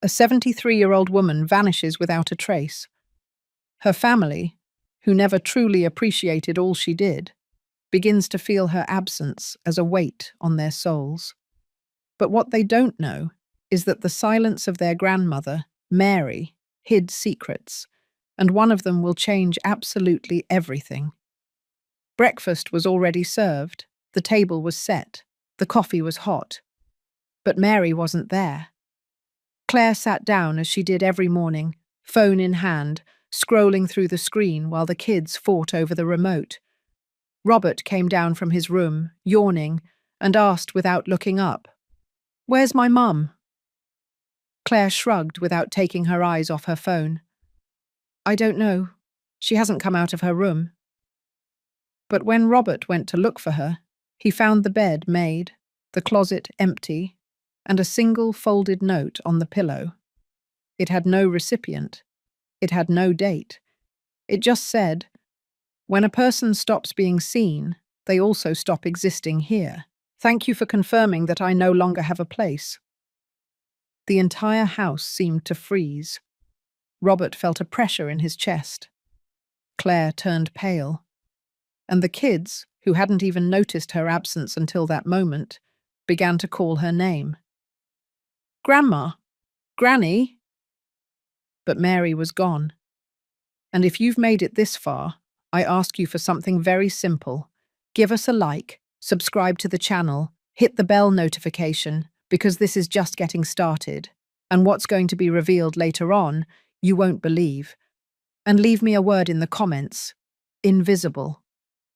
A 73-year-old woman vanishes without a trace. Her family, who never truly appreciated all she did, begins to feel her absence as a weight on their souls. But what they don't know is that the silence of their grandmother, Mary, hid secrets, and one of them will change absolutely everything. Breakfast was already served, the table was set, the coffee was hot. But Mary wasn't there. Claire sat down as she did every morning, phone in hand, scrolling through the screen while the kids fought over the remote. Robert came down from his room, yawning, and asked without looking up, "Where's my mum?" Claire shrugged without taking her eyes off her phone. "I don't know. She hasn't come out of her room." But when Robert went to look for her, he found the bed made, the closet empty, and a single folded note on the pillow. It had no recipient. It had no date. It just said, "When a person stops being seen, they also stop existing here. Thank you for confirming that I no longer have a place." The entire house seemed to freeze. Robert felt a pressure in his chest. Claire turned pale. And the kids, who hadn't even noticed her absence until that moment, began to call her name. "Grandma! Granny!" But Mary was gone. And if you've made it this far, I ask you for something very simple. Give us a like, subscribe to the channel, hit the bell notification, because this is just getting started. And what's going to be revealed later on, you won't believe. And leave me a word in the comments. Invisible.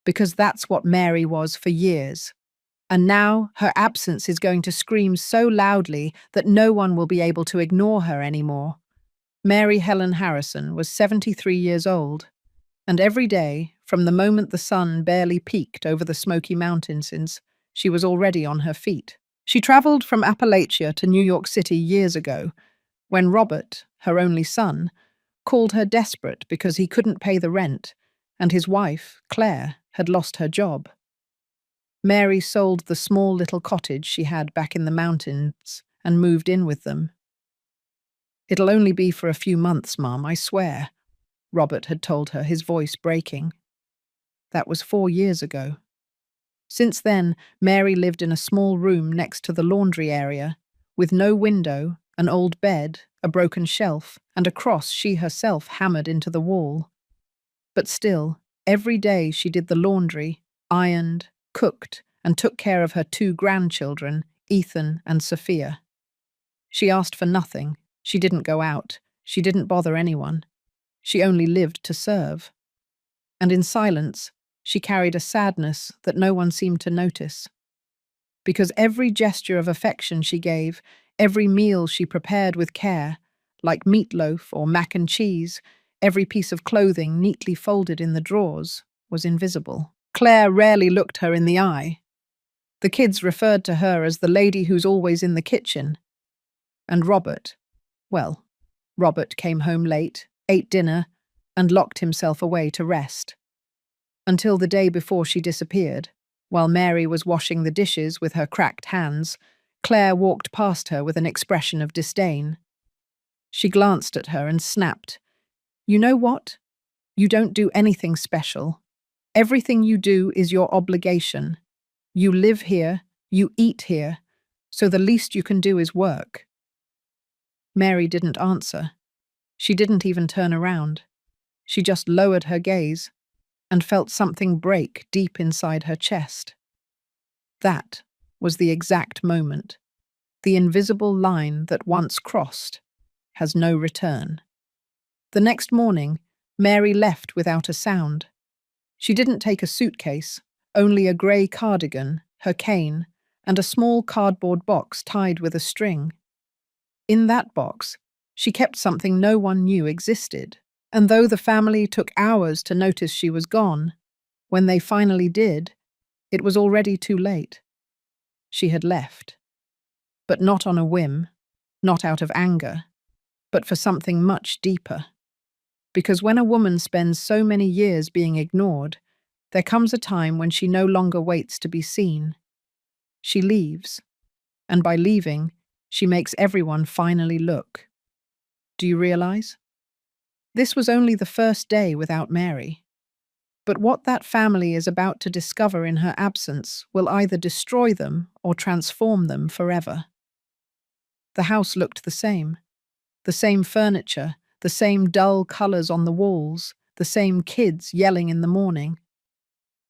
Because that's what Mary was for years. And now her absence is going to scream so loudly that no one will be able to ignore her anymore. Mary Helen Harrison was 73 years old, and every day, from the moment the sun barely peeked over the Smoky Mountains, she was already on her feet. She traveled from Appalachia to New York City years ago, when Robert, her only son, called her desperate because he couldn't pay the rent, and his wife, Claire, had lost her job. Mary sold the small little cottage she had back in the mountains and moved in with them. "It'll only be for a few months, Mum, I swear," Robert had told her, his voice breaking. That was 4 years ago. Since then, Mary lived in a small room next to the laundry area, with no window, an old bed, a broken shelf, and a cross she herself hammered into the wall. But still, every day she did the laundry, ironed, cooked, and took care of her 2 grandchildren, Ethan and Sophia. She asked for nothing. She didn't go out. She didn't bother anyone. She only lived to serve. And in silence, she carried a sadness that no one seemed to notice. Because every gesture of affection she gave, every meal she prepared with care, like meatloaf or mac and cheese, every piece of clothing neatly folded in the drawers, was invisible. Claire rarely looked her in the eye. The kids referred to her as the lady who's always in the kitchen. And Robert came home late, ate dinner, and locked himself away to rest. Until the day before she disappeared, while Mary was washing the dishes with her cracked hands, Claire walked past her with an expression of disdain. She glanced at her and snapped, "You know what? You don't do anything special. Everything you do is your obligation. You live here, you eat here, so the least you can do is work." Mary didn't answer. She didn't even turn around. She just lowered her gaze and felt something break deep inside her chest. That was the exact moment. The invisible line that once crossed has no return. The next morning, Mary left without a sound. She didn't take a suitcase, only a grey cardigan, her cane, and a small cardboard box tied with a string. In that box, she kept something no one knew existed, and though the family took hours to notice she was gone, when they finally did, it was already too late. She had left. But not on a whim, not out of anger, but for something much deeper. Because when a woman spends so many years being ignored, there comes a time when she no longer waits to be seen. She leaves, and by leaving, she makes everyone finally look. Do you realize? This was only the first day without Mary. But what that family is about to discover in her absence will either destroy them or transform them forever. The house looked the same. The same furniture, the same dull colors on the walls, the same kids yelling in the morning.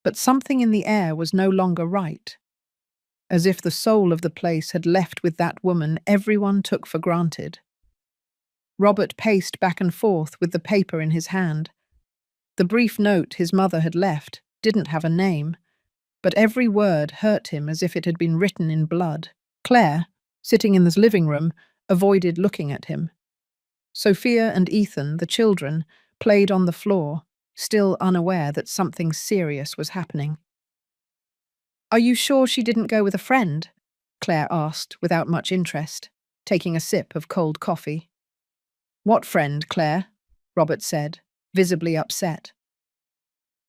But something in the air was no longer right. As if the soul of the place had left with that woman everyone took for granted. Robert paced back and forth with the paper in his hand. The brief note his mother had left didn't have a name, but every word hurt him as if it had been written in blood. Claire, sitting in the living room, avoided looking at him. Sophia and Ethan, the children, played on the floor, still unaware that something serious was happening. "Are you sure she didn't go with a friend?" Claire asked without much interest, taking a sip of cold coffee. "What friend, Claire?" Robert said, visibly upset.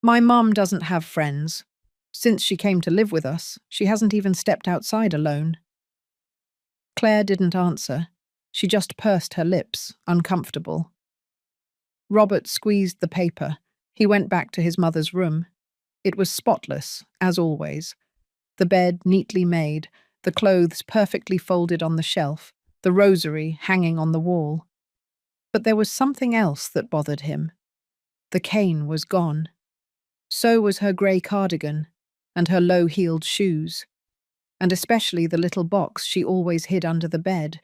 "My mum doesn't have friends. Since she came to live with us, she hasn't even stepped outside alone." Claire didn't answer. She just pursed her lips, uncomfortable. Robert squeezed the paper. He went back to his mother's room. It was spotless, as always. The bed neatly made, the clothes perfectly folded on the shelf, the rosary hanging on the wall. But there was something else that bothered him. The cane was gone. So was her grey cardigan, and her low-heeled shoes, and especially the little box she always hid under the bed,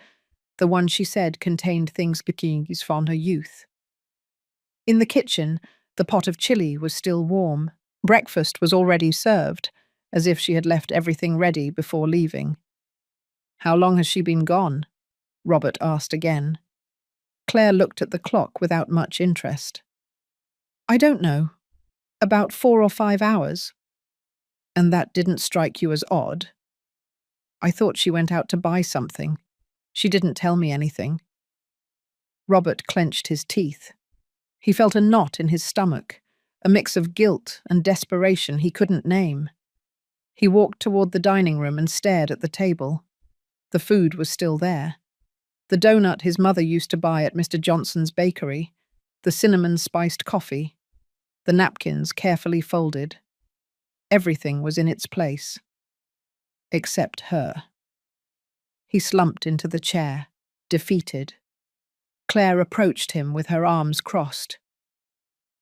the one she said contained things bikinis from her youth. In the kitchen, the pot of chili was still warm. Breakfast was already served, as if she had left everything ready before leaving. "How long has she been gone?" Robert asked again. Claire looked at the clock without much interest. "I don't know. About 4 or 5 hours." "And that didn't strike you as odd?" "I thought she went out to buy something. She didn't tell me anything." Robert clenched his teeth. He felt a knot in his stomach, a mix of guilt and desperation he couldn't name. He walked toward the dining room and stared at the table. The food was still there. The donut his mother used to buy at Mr. Johnson's bakery, the cinnamon-spiced coffee, the napkins carefully folded. Everything was in its place. Except her. He slumped into the chair, defeated. Claire approached him with her arms crossed.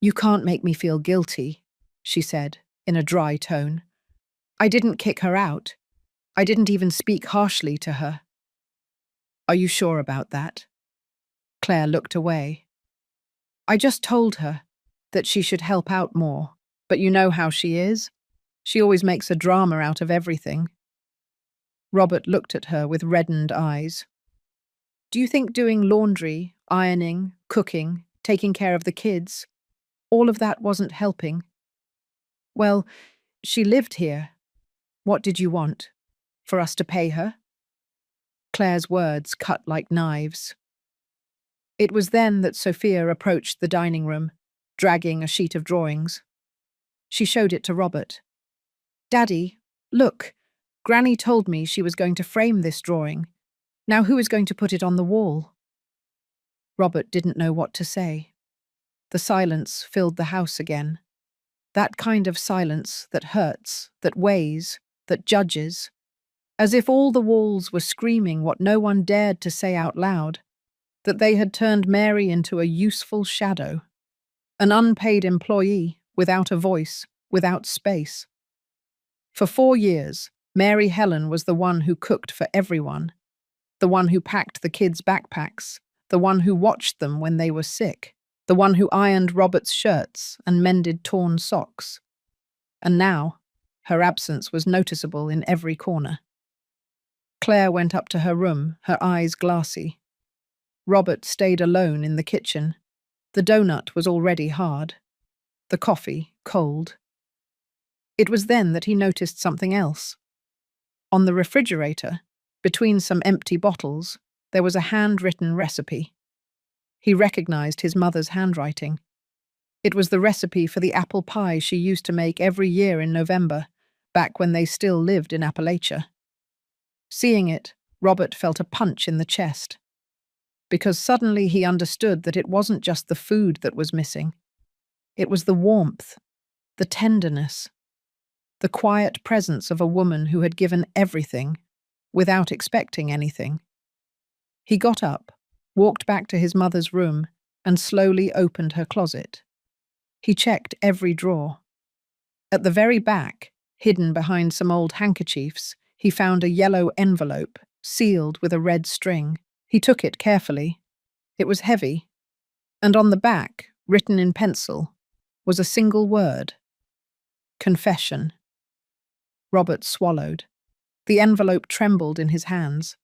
"You can't make me feel guilty," she said, in a dry tone. "I didn't kick her out. I didn't even speak harshly to her." "Are you sure about that?" Claire looked away. "I just told her that she should help out more, but you know how she is. She always makes a drama out of everything." Robert looked at her with reddened eyes. "Do you think doing laundry, ironing, cooking, taking care of the kids, all of that wasn't helping?" "Well, she lived here. What did you want? For us to pay her?" Claire's words cut like knives. It was then that Sophia approached the dining room, dragging a sheet of drawings. She showed it to Robert. "Daddy, look, Granny told me she was going to frame this drawing. Now who is going to put it on the wall?" Robert didn't know what to say. The silence filled the house again. That kind of silence that hurts, that weighs, that judges. As if all the walls were screaming what no one dared to say out loud, that they had turned Mary into a useful shadow, an unpaid employee, without a voice, without space. For 4 years, Mary Helen was the one who cooked for everyone, the one who packed the kids' backpacks, the one who watched them when they were sick, the one who ironed Robert's shirts and mended torn socks. And now, her absence was noticeable in every corner. Claire went up to her room, her eyes glassy. Robert stayed alone in the kitchen. The donut was already hard. The coffee cold. It was then that he noticed something else. On the refrigerator, between some empty bottles, there was a handwritten recipe. He recognized his mother's handwriting. It was the recipe for the apple pie she used to make every year in November, back when they still lived in Appalachia. Seeing it, Robert felt a punch in the chest. because suddenly he understood that it wasn't just the food that was missing. It was the warmth, the tenderness, the quiet presence of a woman who had given everything without expecting anything. He got up, walked back to his mother's room, and slowly opened her closet. He checked every drawer. At the very back, hidden behind some old handkerchiefs, he found a yellow envelope, sealed with a red string. He took it carefully. It was heavy, and on the back, written in pencil, was a single word: confession. Robert swallowed. The envelope trembled in his hands.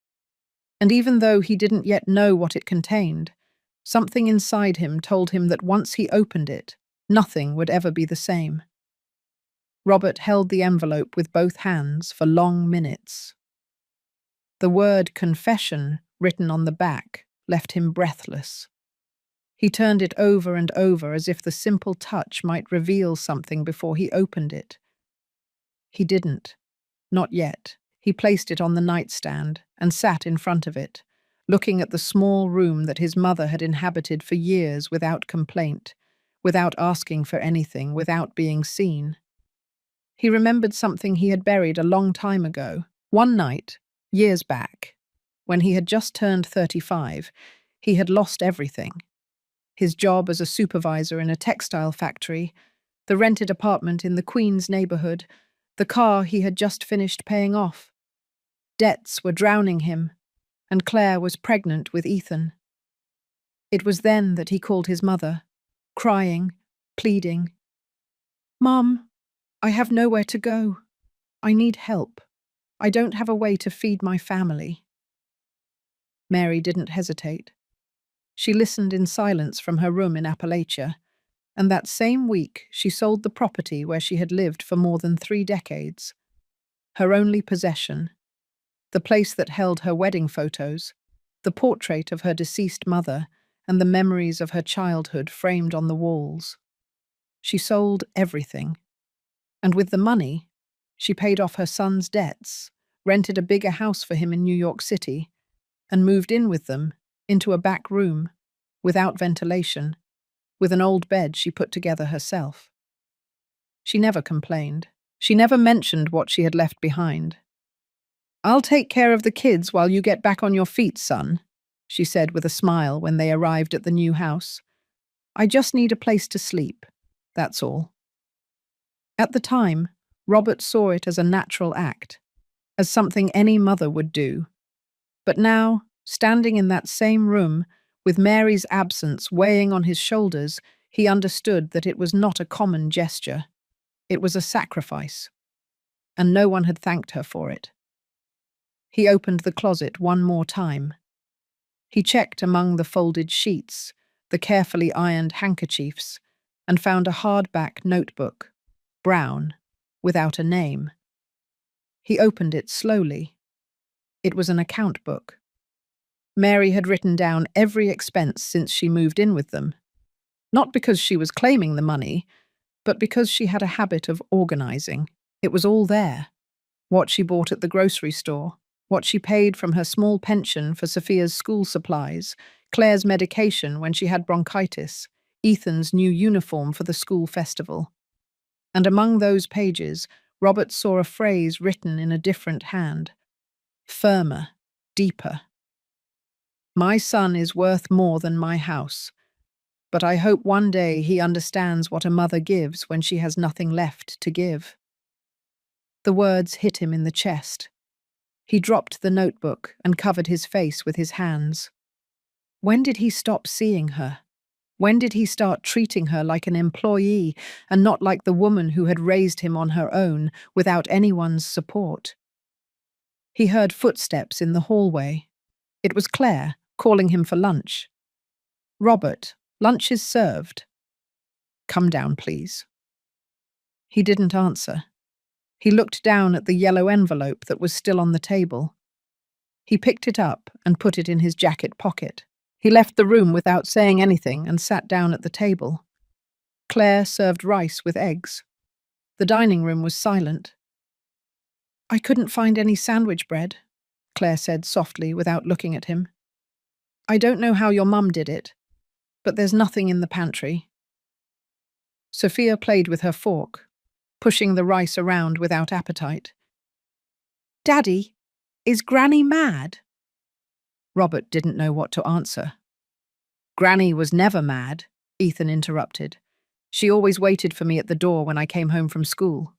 And even though he didn't yet know what it contained, something inside him told him that once he opened it, nothing would ever be the same. Robert held the envelope with both hands for long minutes. The word confession written on the back left him breathless. He turned it over and over as if the simple touch might reveal something before he opened it. He didn't. Not yet. He placed it on the nightstand and sat in front of it, looking at the small room that his mother had inhabited for years without complaint, without asking for anything, without being seen. He remembered something he had buried a long time ago. One night, years back, when he had just turned 35, he had lost everything. His job as a supervisor in a textile factory, the rented apartment in the Queens neighborhood, the car he had just finished paying off. Debts were drowning him, and Claire was pregnant with Ethan. It was then that he called his mother, crying, pleading. "Mom, I have nowhere to go. I need help. I don't have a way to feed my family." Mary didn't hesitate. She listened in silence from her room in Appalachia, and that same week she sold the property where she had lived for more than 3 decades. Her only possession, the place that held her wedding photos, the portrait of her deceased mother, and the memories of her childhood framed on the walls. She sold everything, and with the money, she paid off her son's debts, rented a bigger house for him in New York City, and moved in with them into a back room, without ventilation, with an old bed she put together herself. She never complained. She never mentioned what she had left behind. "I'll take care of the kids while you get back on your feet, son," she said with a smile when they arrived at the new house. "I just need a place to sleep, that's all." At the time, Robert saw it as a natural act, as something any mother would do. But now, standing in that same room, with Mary's absence weighing on his shoulders, he understood that it was not a common gesture. It was a sacrifice, and no one had thanked her for it. He opened the closet one more time. He checked among the folded sheets, the carefully ironed handkerchiefs, and found a hardback notebook, brown, without a name. He opened it slowly. It was an account book. Mary had written down every expense since she moved in with them, not because she was claiming the money, but because she had a habit of organizing. It was all there. What she bought at the grocery store, what she paid from her small pension for Sophia's school supplies, Claire's medication when she had bronchitis, Ethan's new uniform for the school festival. And among those pages, Robert saw a phrase written in a different hand. Firmer, deeper. "My son is worth more than my house, but I hope one day he understands what a mother gives when she has nothing left to give." The words hit him in the chest. He dropped the notebook and covered his face with his hands. When did he stop seeing her? When did he start treating her like an employee and not like the woman who had raised him on her own without anyone's support? He heard footsteps in the hallway. It was Claire, calling him for lunch. "Robert, lunch is served." "Come down, please." He didn't answer. He looked down at the yellow envelope that was still on the table. He picked it up and put it in his jacket pocket. He left the room without saying anything and sat down at the table. Claire served rice with eggs. The dining room was silent. "I couldn't find any sandwich bread," Claire said softly without looking at him. I don't know how your mum did it, but there's nothing in the pantry. Sophia played with her fork, pushing the rice around without appetite. Daddy, is Granny mad? Robert didn't know what to answer. Granny was never mad, Ethan interrupted. She always waited for me at the door when I came home from school,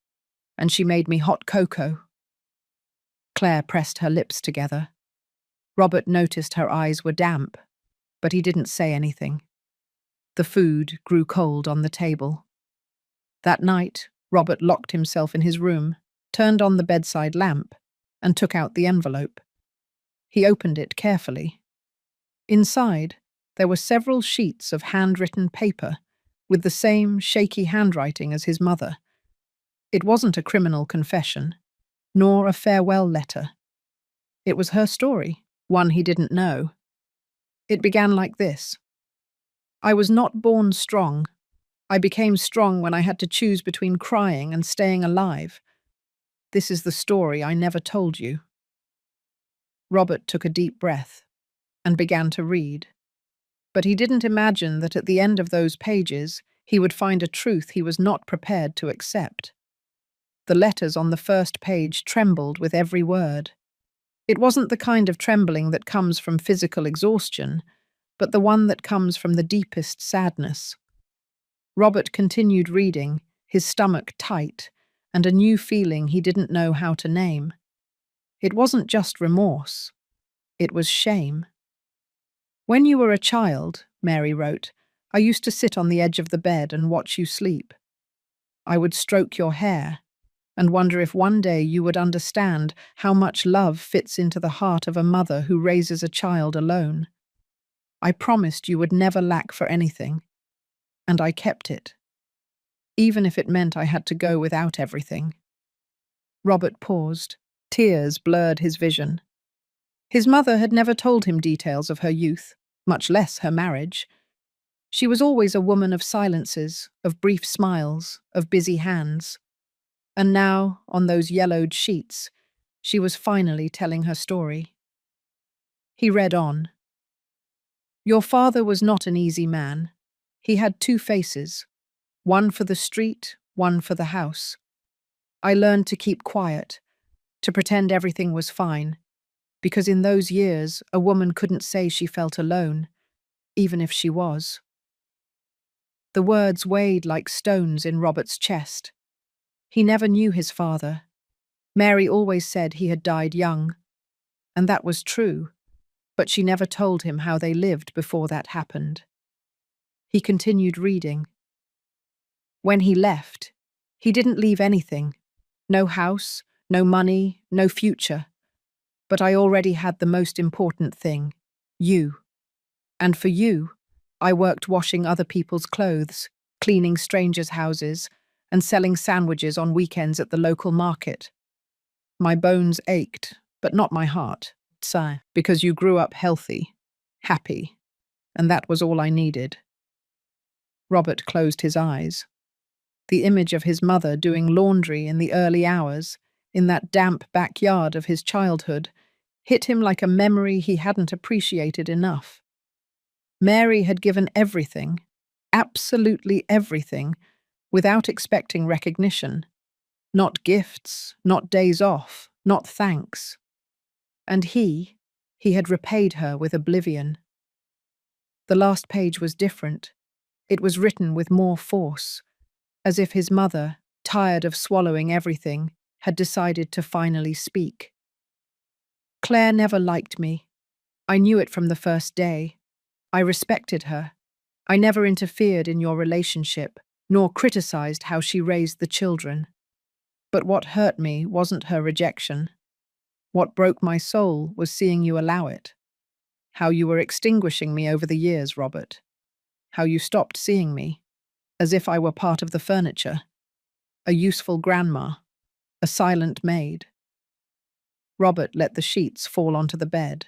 and she made me hot cocoa. Claire pressed her lips together. Robert noticed her eyes were damp, but he didn't say anything. The food grew cold on the table. That night, Robert locked himself in his room, turned on the bedside lamp, and took out the envelope. He opened it carefully. Inside, there were several sheets of handwritten paper with the same shaky handwriting as his mother. It wasn't a criminal confession, nor a farewell letter. It was her story, one he didn't know. It began like this. I was not born strong. I became strong when I had to choose between crying and staying alive. This is the story I never told you. Robert took a deep breath and began to read. But he didn't imagine that at the end of those pages he would find a truth he was not prepared to accept. The letters on the first page trembled with every word. It wasn't the kind of trembling that comes from physical exhaustion, but the one that comes from the deepest sadness. Robert continued reading, his stomach tight, and a new feeling he didn't know how to name. It wasn't just remorse. It was shame. When you were a child, Mary wrote, I used to sit on the edge of the bed and watch you sleep. I would stroke your hair and wonder if one day you would understand how much love fits into the heart of a mother who raises a child alone. I promised you would never lack for anything, and I kept it, even if it meant I had to go without everything. Robert paused. Tears blurred his vision. His mother had never told him details of her youth, much less her marriage. She was always a woman of silences, of brief smiles, of busy hands. And now, on those yellowed sheets, she was finally telling her story. He read on. Your father was not an easy man. He had two faces, one for the street, one for the house. I learned to keep quiet, to pretend everything was fine, because in those years a woman couldn't say she felt alone, even if she was. The words weighed like stones in Robert's chest. He never knew his father. Mary always said he had died young, and that was true, but she never told him how they lived before that happened. He continued reading. When he left, he didn't leave anything. No house, no money, no future. But I already had the most important thing, you. And for you, I worked washing other people's clothes, cleaning strangers' houses, and selling sandwiches on weekends at the local market. My bones ached, but not my heart, sigh, because you grew up healthy, happy, and that was all I needed. Robert closed his eyes. The image of his mother doing laundry in the early hours, in that damp backyard of his childhood, hit him like a memory he hadn't appreciated enough. Mary had given everything, absolutely everything, without expecting recognition. Not gifts, not days off, not thanks. And he had repaid her with oblivion. The last page was different. It was written with more force, as if his mother, tired of swallowing everything, had decided to finally speak. Claire never liked me. I knew it from the first day. I respected her. I never interfered in your relationship, nor criticized how she raised the children. But what hurt me wasn't her rejection. What broke my soul was seeing you allow it. How you were extinguishing me over the years, Robert. How you stopped seeing me, as if I were part of the furniture. A useful grandma. A silent maid. Robert let the sheets fall onto the bed.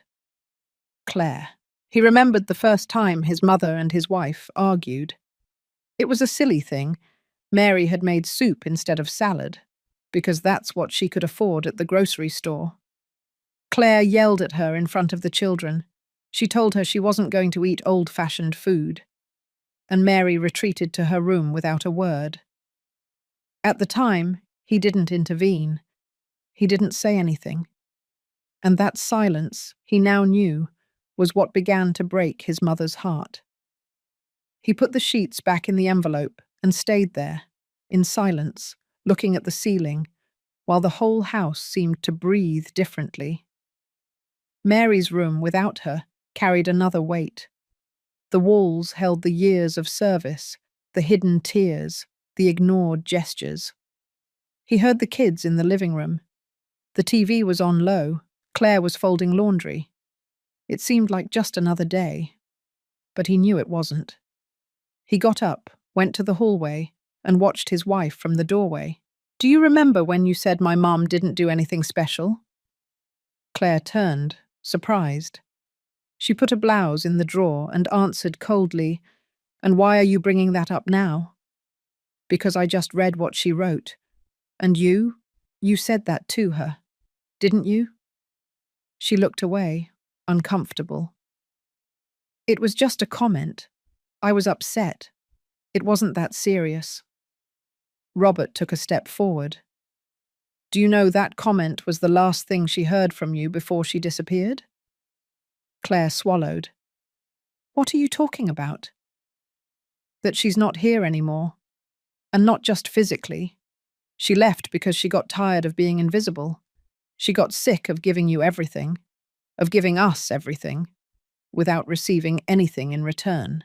Claire. He remembered the first time his mother and his wife argued. It was a silly thing. Mary had made soup instead of salad, because that's what she could afford at the grocery store. Claire yelled at her in front of the children. She told her she wasn't going to eat old-fashioned food, and Mary retreated to her room without a word. At the time, he didn't intervene. He didn't say anything. And that silence, he now knew, was what began to break his mother's heart. He put the sheets back in the envelope and stayed there, in silence, looking at the ceiling, while the whole house seemed to breathe differently. Mary's room, without her, carried another weight. The walls held the years of service, the hidden tears, the ignored gestures. He heard the kids in the living room. The TV was on low. Claire was folding laundry. It seemed like just another day, but he knew it wasn't. He got up, went to the hallway, and watched his wife from the doorway. "Do you remember when you said my mom didn't do anything special?" Claire turned, surprised. She put a blouse in the drawer and answered coldly, "And why are you bringing that up now?" "Because I just read what she wrote. And you said that to her, didn't you?" She looked away, uncomfortable. "It was just a comment. I was upset. It wasn't that serious." Robert took a step forward. "Do you know that comment was the last thing she heard from you before she disappeared?" Claire swallowed. "What are you talking about?" "That she's not here anymore. And not just physically. She left because she got tired of being invisible. She got sick of giving you everything, of giving us everything, without receiving anything in return."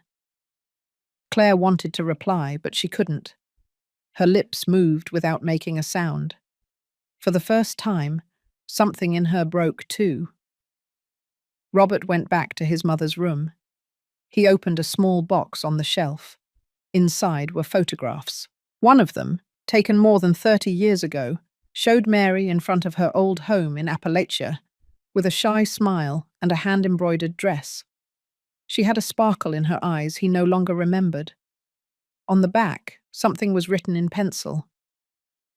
Claire wanted to reply, but she couldn't. Her lips moved without making a sound. For the first time, something in her broke too. Robert went back to his mother's room. He opened a small box on the shelf. Inside were photographs. One of them, taken more than 30 years ago, showed Mary in front of her old home in Appalachia, with a shy smile and a hand-embroidered dress. She had a sparkle in her eyes he no longer remembered. On the back, something was written in pencil.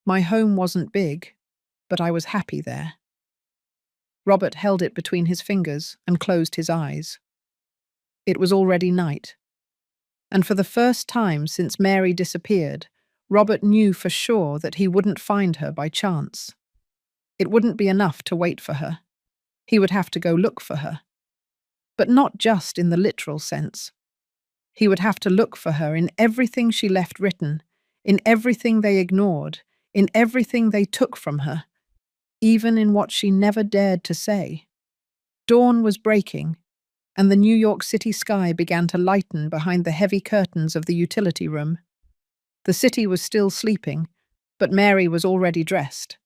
"My home wasn't big, but I was happy there." Robert held it between his fingers and closed his eyes. It was already night. And for the first time since Mary disappeared, Robert knew for sure that he wouldn't find her by chance. It wouldn't be enough to wait for her. He would have to go look for her. But not just in the literal sense. He would have to look for her in everything she left written, in everything they ignored, in everything they took from her, even in what she never dared to say. Dawn was breaking, and the New York City sky began to lighten behind the heavy curtains of the utility room. The city was still sleeping, but Mary was already dressed.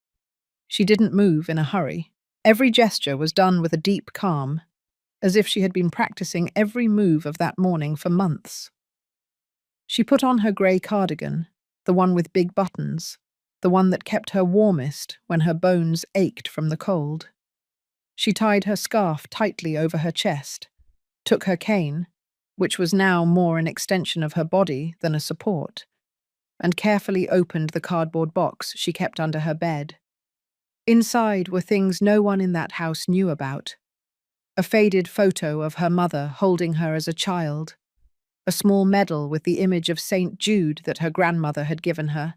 She didn't move in a hurry. Every gesture was done with a deep calm, as if she had been practicing every move of that morning for months. She put on her grey cardigan, the one with big buttons, the one that kept her warmest when her bones ached from the cold. She tied her scarf tightly over her chest, took her cane, which was now more an extension of her body than a support, and carefully opened the cardboard box she kept under her bed. Inside were things no one in that house knew about. A faded photo of her mother holding her as a child, a small medal with the image of St. Jude that her grandmother had given her,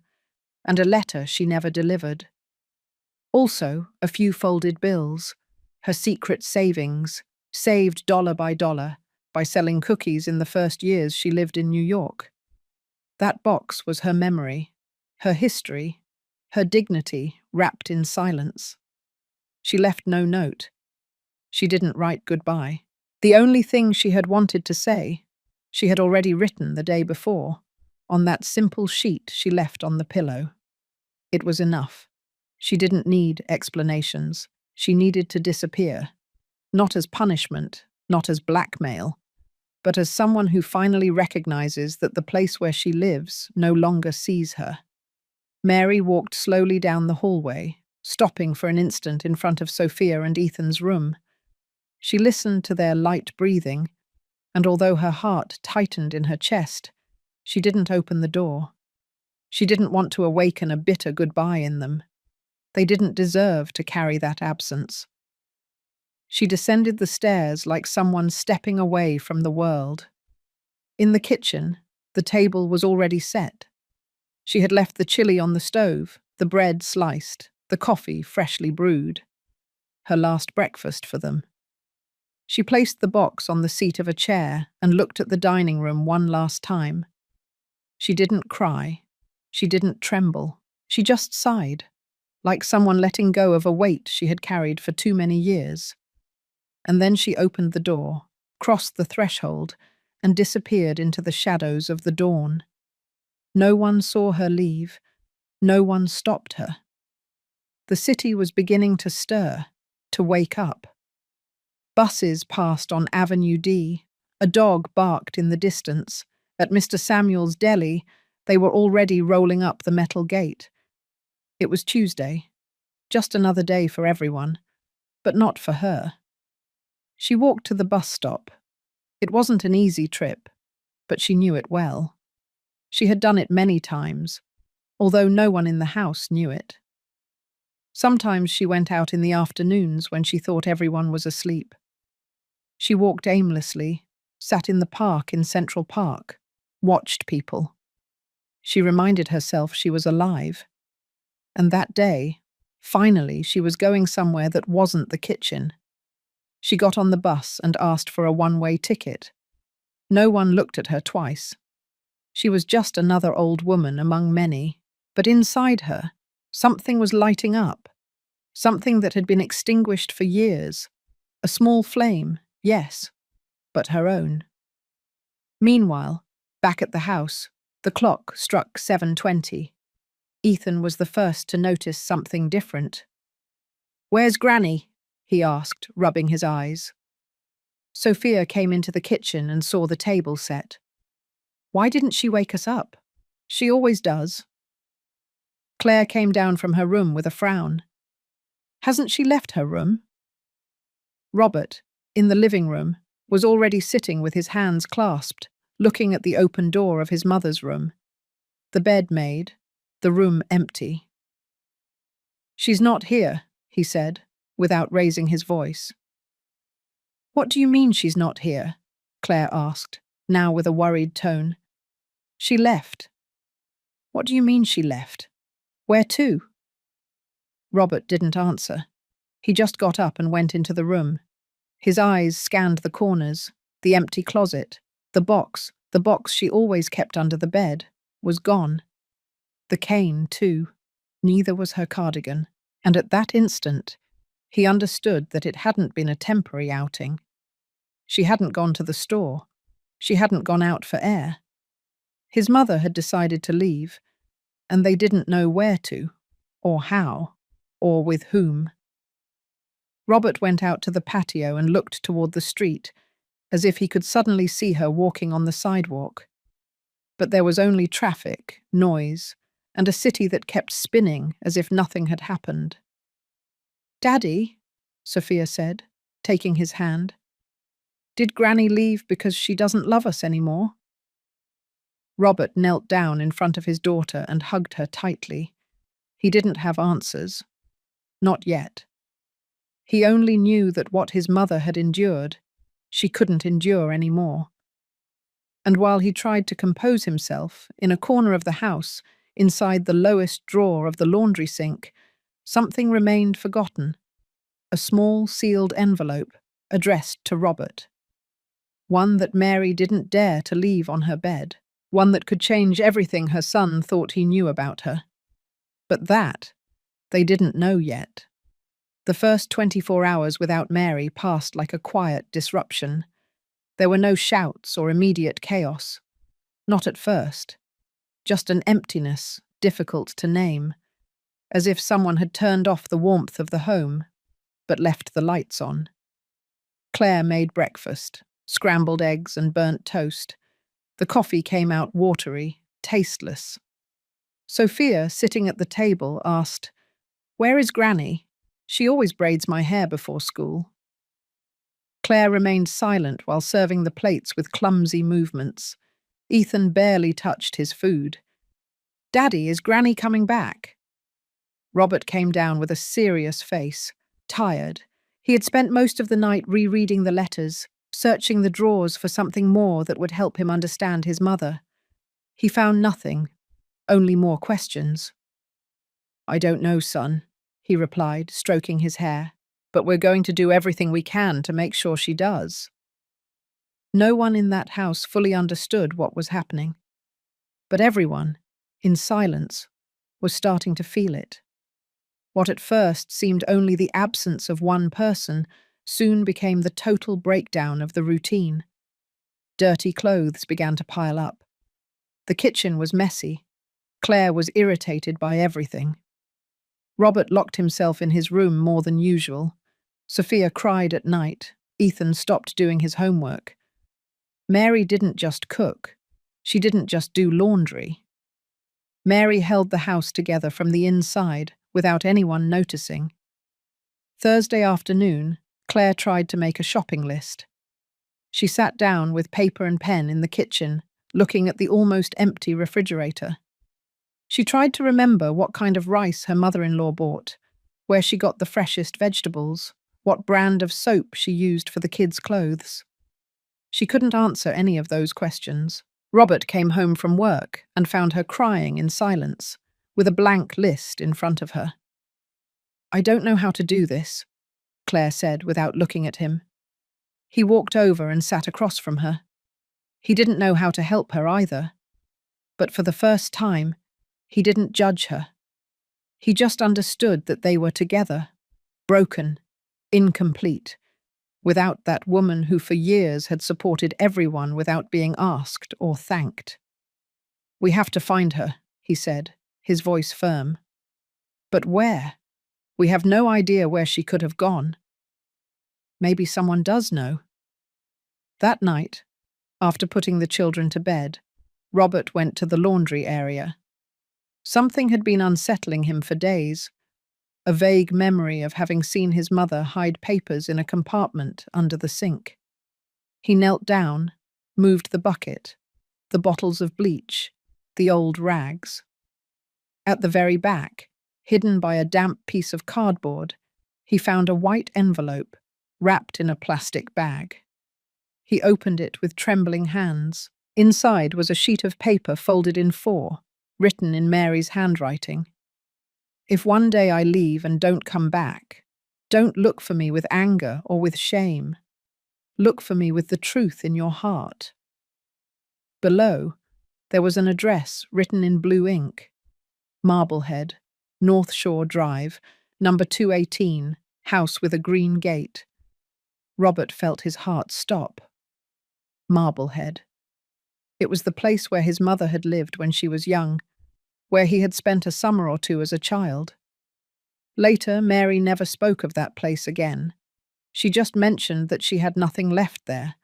and a letter she never delivered. Also, a few folded bills, her secret savings, saved dollar by selling cookies in the first years she lived in New York. That box was her memory, her history, her dignity wrapped in silence. She left no note. She didn't write goodbye. The only thing she had wanted to say, she had already written the day before, on that simple sheet she left on the pillow. It was enough. She didn't need explanations. She needed to disappear. Not as punishment, not as blackmail, but as someone who finally recognizes that the place where she lives no longer sees her. Mary walked slowly down the hallway, stopping for an instant in front of Sophia and Ethan's room. She listened to their light breathing, and although her heart tightened in her chest, she didn't open the door. She didn't want to awaken a bitter goodbye in them. They didn't deserve to carry that absence. She descended the stairs like someone stepping away from the world. In the kitchen, the table was already set. She had left the chili on the stove, the bread sliced, the coffee freshly brewed. Her last breakfast for them. She placed the box on the seat of a chair and looked at the dining room one last time. She didn't cry. She didn't tremble. She just sighed, like someone letting go of a weight she had carried for too many years. And then she opened the door, crossed the threshold, and disappeared into the shadows of the dawn. No one saw her leave. No one stopped her. The city was beginning to stir, to wake up. Buses passed on Avenue D. A dog barked in the distance. At Mr. Samuel's deli, they were already rolling up the metal gate. It was Tuesday. Just another day for everyone, but not for her. She walked to the bus stop. It wasn't an easy trip, but she knew it well. She had done it many times, although no one in the house knew it. Sometimes she went out in the afternoons when she thought everyone was asleep. She walked aimlessly, sat in the park in Central Park, watched people. She reminded herself she was alive. And that day, finally, she was going somewhere that wasn't the kitchen. She got on the bus and asked for a one-way ticket. No one looked at her twice. She was just another old woman among many, but inside her, something was lighting up. Something that had been extinguished for years. A small flame, yes, but her own. Meanwhile, back at the house, the clock struck 7:20. Ethan was the first to notice something different. "Where's Granny?" he asked, rubbing his eyes. Sophia came into the kitchen and saw the table set. "Why didn't she wake us up? She always does." Claire came down from her room with a frown. "Hasn't she left her room?" Robert, in the living room, was already sitting with his hands clasped, looking at the open door of his mother's room. The bed made, the room empty. "She's not here," he said, without raising his voice. "What do you mean she's not here?" Claire asked, now with a worried tone. "She left." "What do you mean she left? Where to?" Robert didn't answer. He just got up and went into the room. His eyes scanned the corners, the empty closet, the box she always kept under the bed, was gone. The cane, too. Neither was her cardigan. And at that instant, he understood that it hadn't been a temporary outing. She hadn't gone to the store. She hadn't gone out for air. His mother had decided to leave, and they didn't know where to, or how, or with whom. Robert went out to the patio and looked toward the street, as if he could suddenly see her walking on the sidewalk. But there was only traffic, noise, and a city that kept spinning as if nothing had happened. "Daddy," Sophia said, taking his hand, "did Granny leave because she doesn't love us anymore?" Robert knelt down in front of his daughter and hugged her tightly. He didn't have answers. Not yet. He only knew that what his mother had endured, she couldn't endure any more. And while he tried to compose himself, in a corner of the house, inside the lowest drawer of the laundry sink, something remained forgotten. A small sealed envelope, addressed to Robert. One that Mary didn't dare to leave on her bed. One that could change everything her son thought he knew about her. But that, they didn't know yet. The first 24 hours without Mary passed like a quiet disruption. There were no shouts or immediate chaos. Not at first. Just an emptiness, difficult to name. As if someone had turned off the warmth of the home, but left the lights on. Claire made breakfast, scrambled eggs and burnt toast. The coffee came out watery, tasteless. Sophia, sitting at the table, asked, "Where is Granny? She always braids my hair before school." Claire remained silent while serving the plates with clumsy movements. Ethan barely touched his food. "Daddy, is Granny coming back?" Robert came down with a serious face, tired, He had spent most of the night rereading the letters, searching the drawers for something more that would help him understand his mother. He found nothing, only more questions. "I don't know, son," he replied, stroking his hair, "but we're going to do everything we can to make sure she does." No one in that house fully understood what was happening, but everyone, in silence, was starting to feel it. What at first seemed only the absence of one person soon became the total breakdown of the routine. Dirty clothes began to pile up. The kitchen was messy. Claire was irritated by everything. Robert locked himself in his room more than usual. Sophia cried at night. Ethan stopped doing his homework. Mary didn't just cook. She didn't just do laundry. Mary held the house together from the inside without anyone noticing. Thursday afternoon, Claire tried to make a shopping list. She sat down with paper and pen in the kitchen, looking at the almost empty refrigerator. She tried to remember what kind of rice her mother-in-law bought, where she got the freshest vegetables, what brand of soap she used for the kids' clothes. She couldn't answer any of those questions. Robert came home from work and found her crying in silence, with a blank list in front of her. "I don't know how to do this," Claire said without looking at him. He walked over and sat across from her. He didn't know how to help her either. But for the first time, he didn't judge her. He just understood that they were together, broken, incomplete, without that woman who for years had supported everyone without being asked or thanked. "We have to find her," he said, his voice firm. "But where? We have no idea where she could have gone." "Maybe someone does know." That night, after putting the children to bed, Robert went to the laundry area. Something had been unsettling him for days, a vague memory of having seen his mother hide papers in a compartment under the sink. He knelt down, moved the bucket, the bottles of bleach, the old rags. At the very back, hidden by a damp piece of cardboard, he found a white envelope wrapped in a plastic bag. He opened it with trembling hands. Inside was a sheet of paper folded in 4, written in Mary's handwriting. "If one day I leave and don't come back, don't look for me with anger or with shame. Look for me with the truth in your heart." Below, there was an address written in blue ink. Marblehead, North Shore Drive, number 218, house with a green gate. Robert felt his heart stop. Marblehead. It was the place where his mother had lived when she was young, where he had spent a summer or two as a child. Later, Mary never spoke of that place again. She just mentioned that she had nothing left there,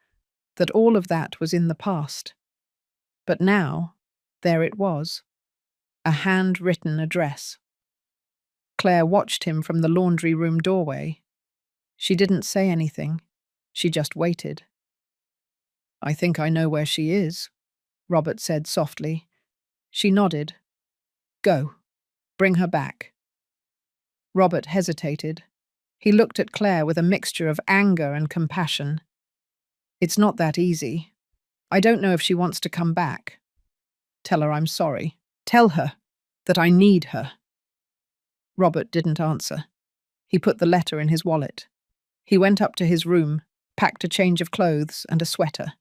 that all of that was in the past. But now, there it was, a handwritten address. Claire watched him from the laundry room doorway. She didn't say anything. She just waited. "I think I know where she is," Robert said softly. She nodded. "Go. Bring her back." Robert hesitated. He looked at Claire with a mixture of anger and compassion. "It's not that easy. I don't know if she wants to come back. Tell her I'm sorry. Tell her that I need her." Robert didn't answer. He put the letter in his wallet. He went up to his room, packed a change of clothes and a sweater.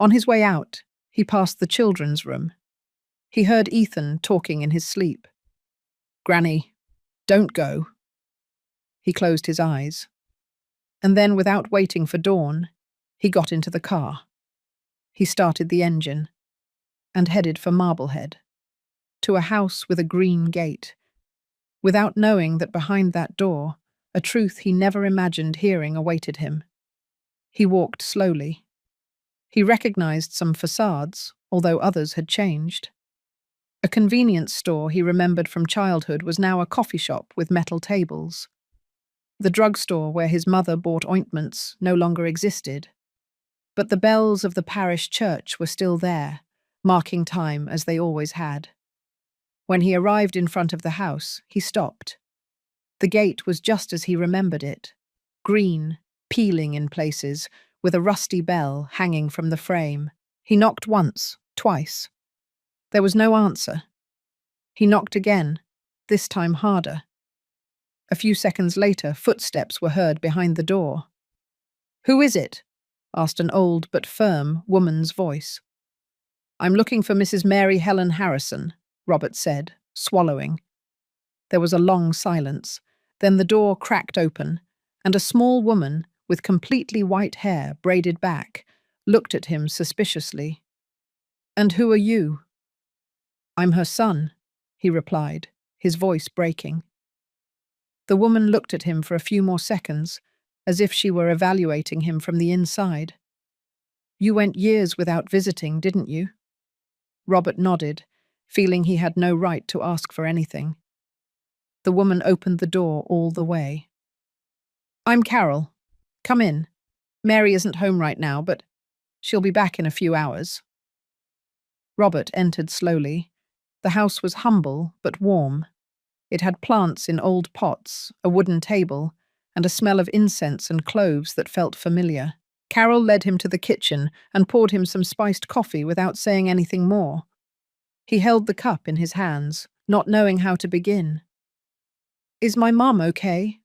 On his way out, he passed the children's room. He heard Ethan talking in his sleep. "Granny, don't go." He closed his eyes. And then, without waiting for dawn, he got into the car. He started the engine and headed for Marblehead, to a house with a green gate, without knowing that behind that door, a truth he never imagined hearing awaited him. He walked slowly. He recognized some facades, although others had changed. A convenience store he remembered from childhood was now a coffee shop with metal tables. The drugstore where his mother bought ointments no longer existed. But the bells of the parish church were still there, marking time as they always had. When he arrived in front of the house, he stopped. The gate was just as he remembered it, green, peeling in places, with a rusty bell hanging from the frame. He knocked once, twice. There was no answer. He knocked again, this time harder. A few seconds later, footsteps were heard behind the door. "Who is it?" asked an old but firm woman's voice. "I'm looking for Mrs. Mary Helen Harrison," Robert said, swallowing. There was a long silence. Then the door cracked open, and a small woman, with completely white hair braided back, looked at him suspiciously. "And who are you?" "I'm her son," he replied, his voice breaking. The woman looked at him for a few more seconds, as if she were evaluating him from the inside. "You went years without visiting, didn't you?" Robert nodded, feeling he had no right to ask for anything. The woman opened the door all the way. "I'm Carol. Come in. Mary isn't home right now, but she'll be back in a few hours." Robert entered slowly. The house was humble but warm. It had plants in old pots, a wooden table, and a smell of incense and cloves that felt familiar. Carol led him to the kitchen and poured him some spiced coffee without saying anything more. He held the cup in his hands, not knowing how to begin. "Is my mum okay?"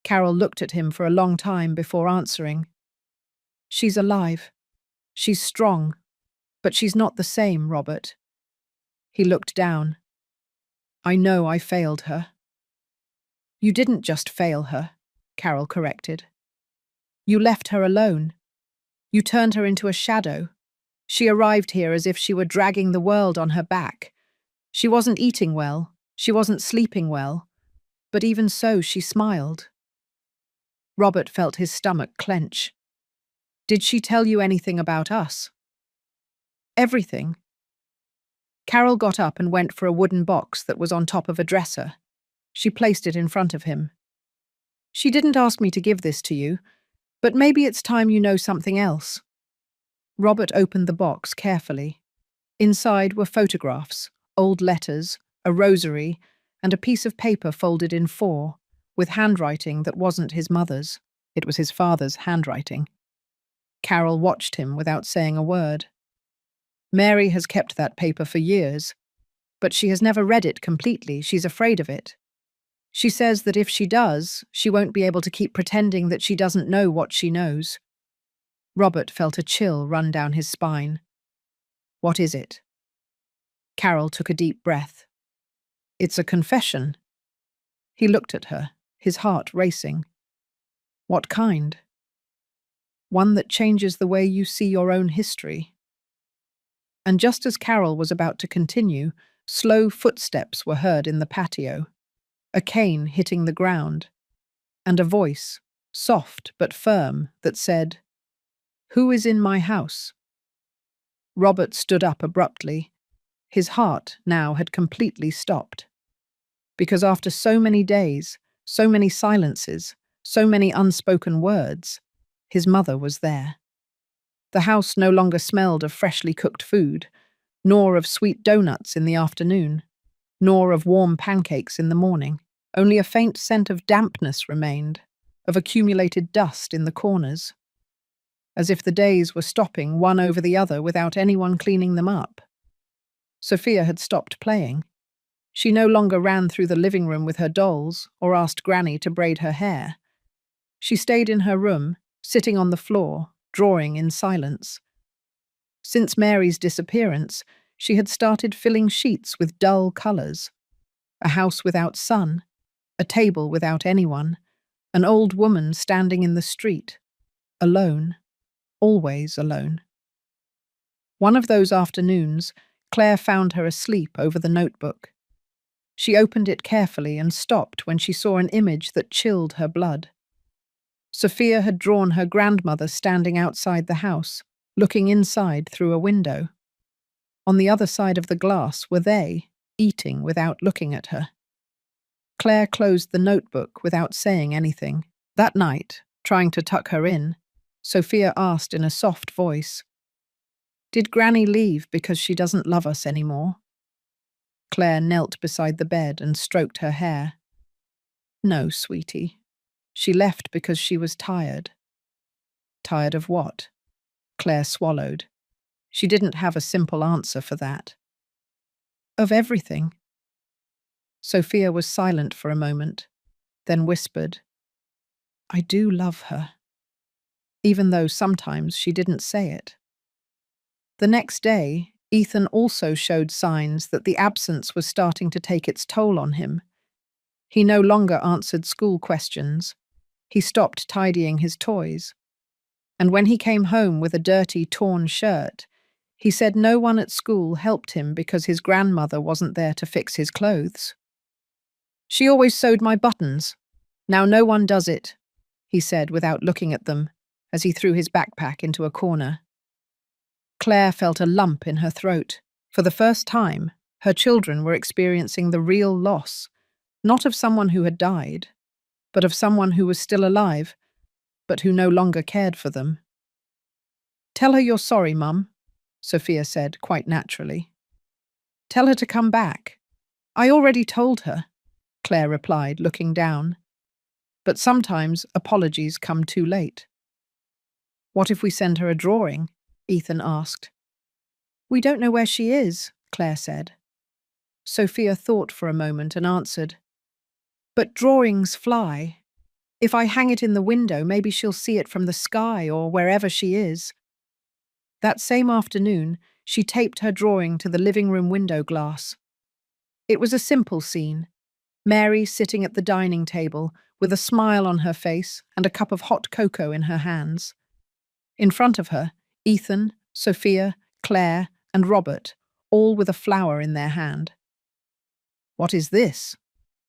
Carol looked at him for a long time before answering. "She's alive. She's strong. But she's not the same, Robert." He looked down. "I know I failed her." "You didn't just fail her," Carol corrected. "You left her alone. You turned her into a shadow. She arrived here as if she were dragging the world on her back. She wasn't eating well. She wasn't sleeping well. But even so, she smiled." Robert felt his stomach clench. "Did she tell you anything about us?" "Everything." Carol got up and went for a wooden box that was on top of a dresser. She placed it in front of him. "She didn't ask me to give this to you, but maybe it's time you know something else." Robert opened the box carefully. Inside were photographs, old letters, a rosary, and a piece of paper folded in four, with handwriting that wasn't his mother's. It was his father's handwriting. Carol watched him without saying a word. "Mary has kept that paper for years, but she has never read it completely. She's afraid of it. She says that if she does, she won't be able to keep pretending that she doesn't know what she knows." Robert felt a chill run down his spine. "What is it?" Carol took a deep breath. "It's a confession." He looked at her, his heart racing. "What kind?" "One that changes the way you see your own history." And just as Carol was about to continue, slow footsteps were heard in the patio, a cane hitting the ground, and a voice, soft but firm, that said, "Who is in my house?" Robert stood up abruptly. His heart now had completely stopped. Because after so many days, so many silences, so many unspoken words, his mother was there. The house no longer smelled of freshly cooked food, nor of sweet donuts in the afternoon, nor of warm pancakes in the morning. Only a faint scent of dampness remained, of accumulated dust in the corners, as if the days were stopping one over the other without anyone cleaning them up. Sophia had stopped playing. She no longer ran through the living room with her dolls or asked Granny to braid her hair. She stayed in her room, sitting on the floor, drawing in silence. Since Mary's disappearance, she had started filling sheets with dull colours. A house without sun, a table without anyone, an old woman standing in the street, alone, always alone. One of those afternoons, Claire found her asleep over the notebook. She opened it carefully and stopped when she saw an image that chilled her blood. Sophia had drawn her grandmother standing outside the house, looking inside through a window. On the other side of the glass were they, eating without looking at her. Claire closed the notebook without saying anything. That night, trying to tuck her in, Sophia asked in a soft voice, "Did Granny leave because she doesn't love us anymore?" Claire knelt beside the bed and stroked her hair. "No, sweetie. She left because she was tired. Tired of what? Claire swallowed. She didn't have a simple answer for that. Of everything. Sophia was silent for a moment, then whispered, I do love her, even though sometimes she didn't say it. The next day, Ethan also showed signs that the absence was starting to take its toll on him. He no longer answered school questions. He stopped tidying his toys. And when he came home with a dirty, torn shirt, he said no one at school helped him because his grandmother wasn't there to fix his clothes. She always sewed my buttons. Now no one does it, he said without looking at them, as he threw his backpack into a corner. Claire felt a lump in her throat. For the first time, her children were experiencing the real loss, not of someone who had died, but of someone who was still alive, but who no longer cared for them. Tell her you're sorry, Mum, Sophia said quite naturally. Tell her to come back. I already told her, Claire replied, looking down. But sometimes apologies come too late. What if we send her a drawing? Ethan asked. We don't know where she is, Claire said. Sophia thought for a moment and answered, But drawings fly. If I hang it in the window, maybe she'll see it from the sky or wherever she is. That same afternoon, she taped her drawing to the living room window glass. It was a simple scene. Mary sitting at the dining table with a smile on her face and a cup of hot cocoa in her hands. In front of her, Ethan, Sophia, Claire, and Robert, all with a flower in their hand. What is this?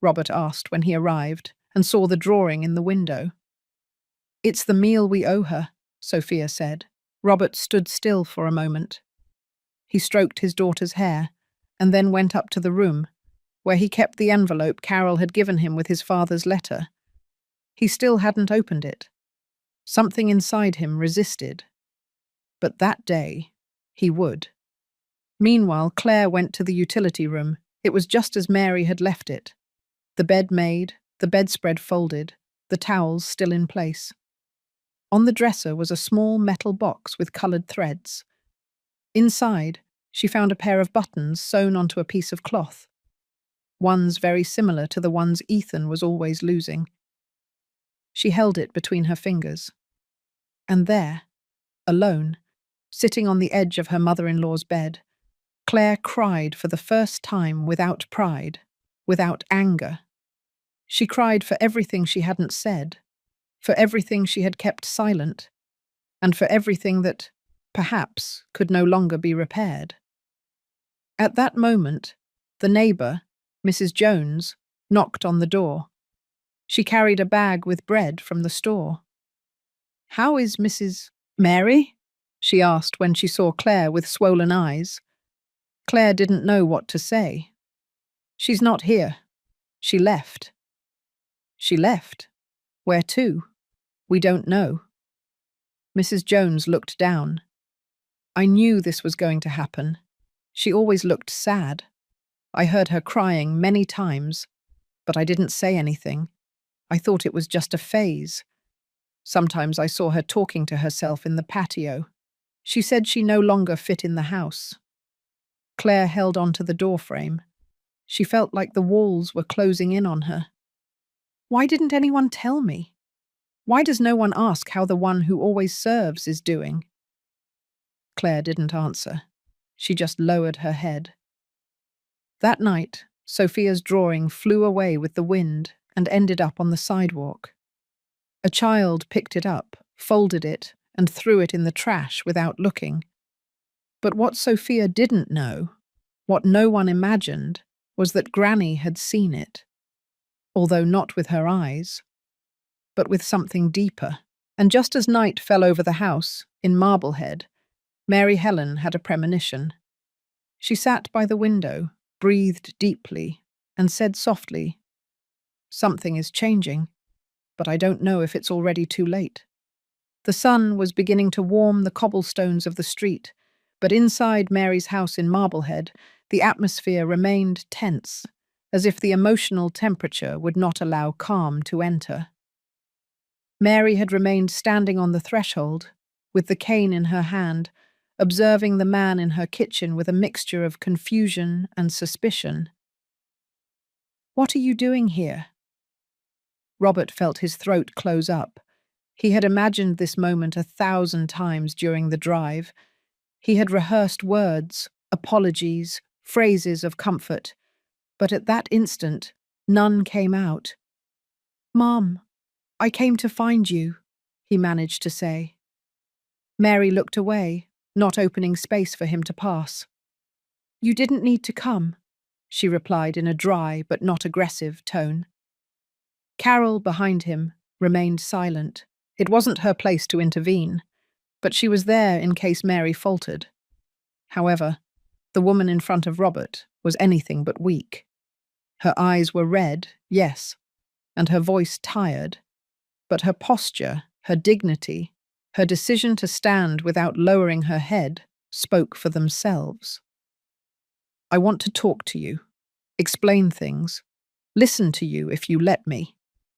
Robert asked when he arrived and saw the drawing in the window. It's the meal we owe her, Sophia said. Robert stood still for a moment. He stroked his daughter's hair and then went up to the room, where he kept the envelope Carol had given him with his father's letter. He still hadn't opened it. Something inside him resisted. But that day, he would. Meanwhile, Claire went to the utility room. It was just as Mary had left it. The bed made, the bedspread folded, the towels still in place. On the dresser was a small metal box with coloured threads. Inside, she found a pair of buttons sewn onto a piece of cloth. Ones very similar to the ones Ethan was always losing. She held it between her fingers. And there, alone, sitting on the edge of her mother-in-law's bed, Claire cried for the first time without pride, without anger. She cried for everything she hadn't said, for everything she had kept silent, and for everything that, perhaps, could no longer be repaired. At that moment, the neighbour, Mrs. Jones, knocked on the door. She carried a bag with bread from the store. How is Mrs. Mary? She asked when she saw Claire with swollen eyes. Claire didn't know what to say. She's not here. She left. She left. Where to? We don't know. Mrs. Jones looked down. I knew this was going to happen. She always looked sad. I heard her crying many times, but I didn't say anything. I thought it was just a phase. Sometimes I saw her talking to herself in the patio. She said she no longer fit in the house. Claire held onto the doorframe. She felt like the walls were closing in on her. Why didn't anyone tell me? Why does no one ask how the one who always serves is doing? Claire didn't answer. She just lowered her head. That night, Sophia's drawing flew away with the wind and ended up on the sidewalk. A child picked it up, folded it, and threw it in the trash without looking. But what Sophia didn't know, what no one imagined, was that Granny had seen it. Although not with her eyes, but with something deeper. And just as night fell over the house, in Marblehead, Mary Helen had a premonition. She sat by the window, breathed deeply, and said softly, Something is changing, but I don't know if it's already too late. The sun was beginning to warm the cobblestones of the street, but inside Mary's house in Marblehead, the atmosphere remained tense, as if the emotional temperature would not allow calm to enter. Mary had remained standing on the threshold, with the cane in her hand, observing the man in her kitchen with a mixture of confusion and suspicion. "What are you doing here?" Robert felt his throat close up. He had imagined this moment 1,000 times during the drive. He had rehearsed words, apologies, phrases of comfort, but at that instant, none came out. "Mom, I came to find you," he managed to say. Mary looked away, not opening space for him to pass. "You didn't need to come," she replied in a dry but not aggressive tone. Carol, behind him, remained silent. It wasn't her place to intervene, but she was there in case Mary faltered. However, the woman in front of Robert was anything but weak. Her eyes were red, yes, and her voice tired, but her posture, her dignity, her decision to stand without lowering her head spoke for themselves. "I want to talk to you, explain things, listen to you if you let me,"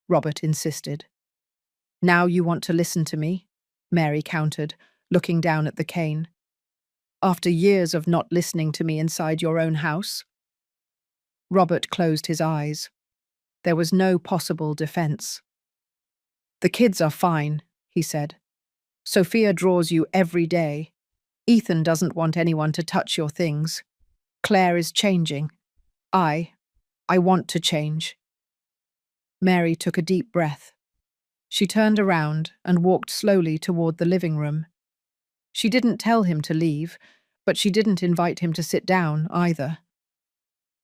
Robert insisted. "Now you want to listen to me?" Mary countered, looking down at the cane. "After years of not listening to me inside your own house?" Robert closed his eyes. There was no possible defense. "The kids are fine," he said. "Sophia draws you every day. Ethan doesn't want anyone to touch your things. Claire is changing. I want to change." Mary took a deep breath. She turned around and walked slowly toward the living room. She didn't tell him to leave, but she didn't invite him to sit down either.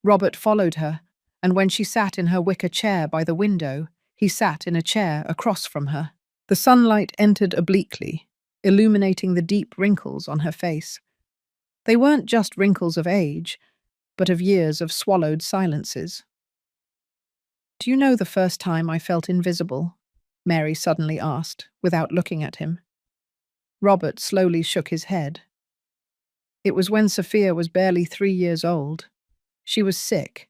Robert followed her, and when she sat in her wicker chair by the window, he sat in a chair across from her. The sunlight entered obliquely, illuminating the deep wrinkles on her face. They weren't just wrinkles of age, but of years of swallowed silences. "Do you know the first time I felt invisible?" Mary suddenly asked, without looking at him. Robert slowly shook his head. "It was when Sophia was barely 3 years old. She was sick,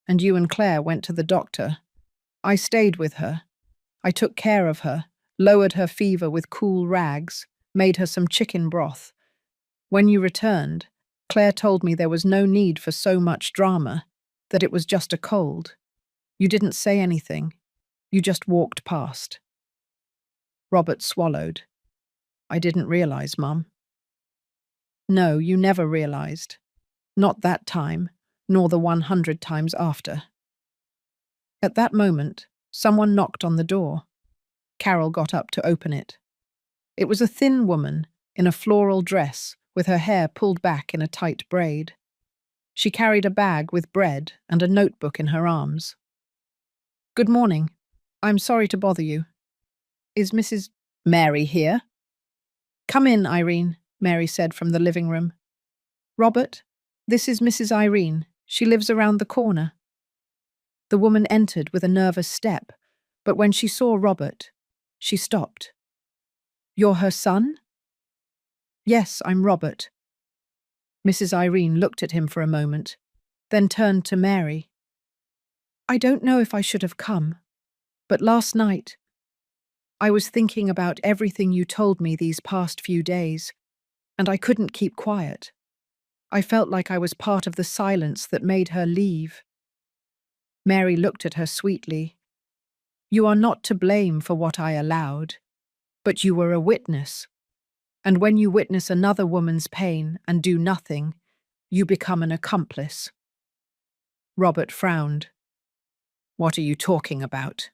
and you and Claire went to the doctor. I stayed with her. I took care of her, lowered her fever with cool rags, made her some chicken broth. When you returned, Claire told me there was no need for so much drama, that it was just a cold. You didn't say anything. You just walked past." Robert swallowed. "I didn't realize, Mum." "No, you never realized. Not that time, nor the 100 times after." At that moment, someone knocked on the door. Carol got up to open it. It was a thin woman in a floral dress with her hair pulled back in a tight braid. She carried a bag with bread and a notebook in her arms. "Good morning. I'm sorry to bother you. Is Mrs. Mary here?" "Come in, Irene," Mary said from the living room. "Robert, this is Mrs. Irene. She lives around the corner." The woman entered with a nervous step, but when she saw Robert, she stopped. "You're her son?" "Yes, I'm Robert." Mrs. Irene looked at him for a moment, then turned to Mary. "I don't know if I should have come, but last night, I was thinking about everything you told me these past few days, and I couldn't keep quiet. I felt like I was part of the silence that made her leave." Mary looked at her sweetly. "You are not to blame for what I allowed, but you were a witness. And when you witness another woman's pain and do nothing, you become an accomplice." Robert frowned. "What are you talking about?"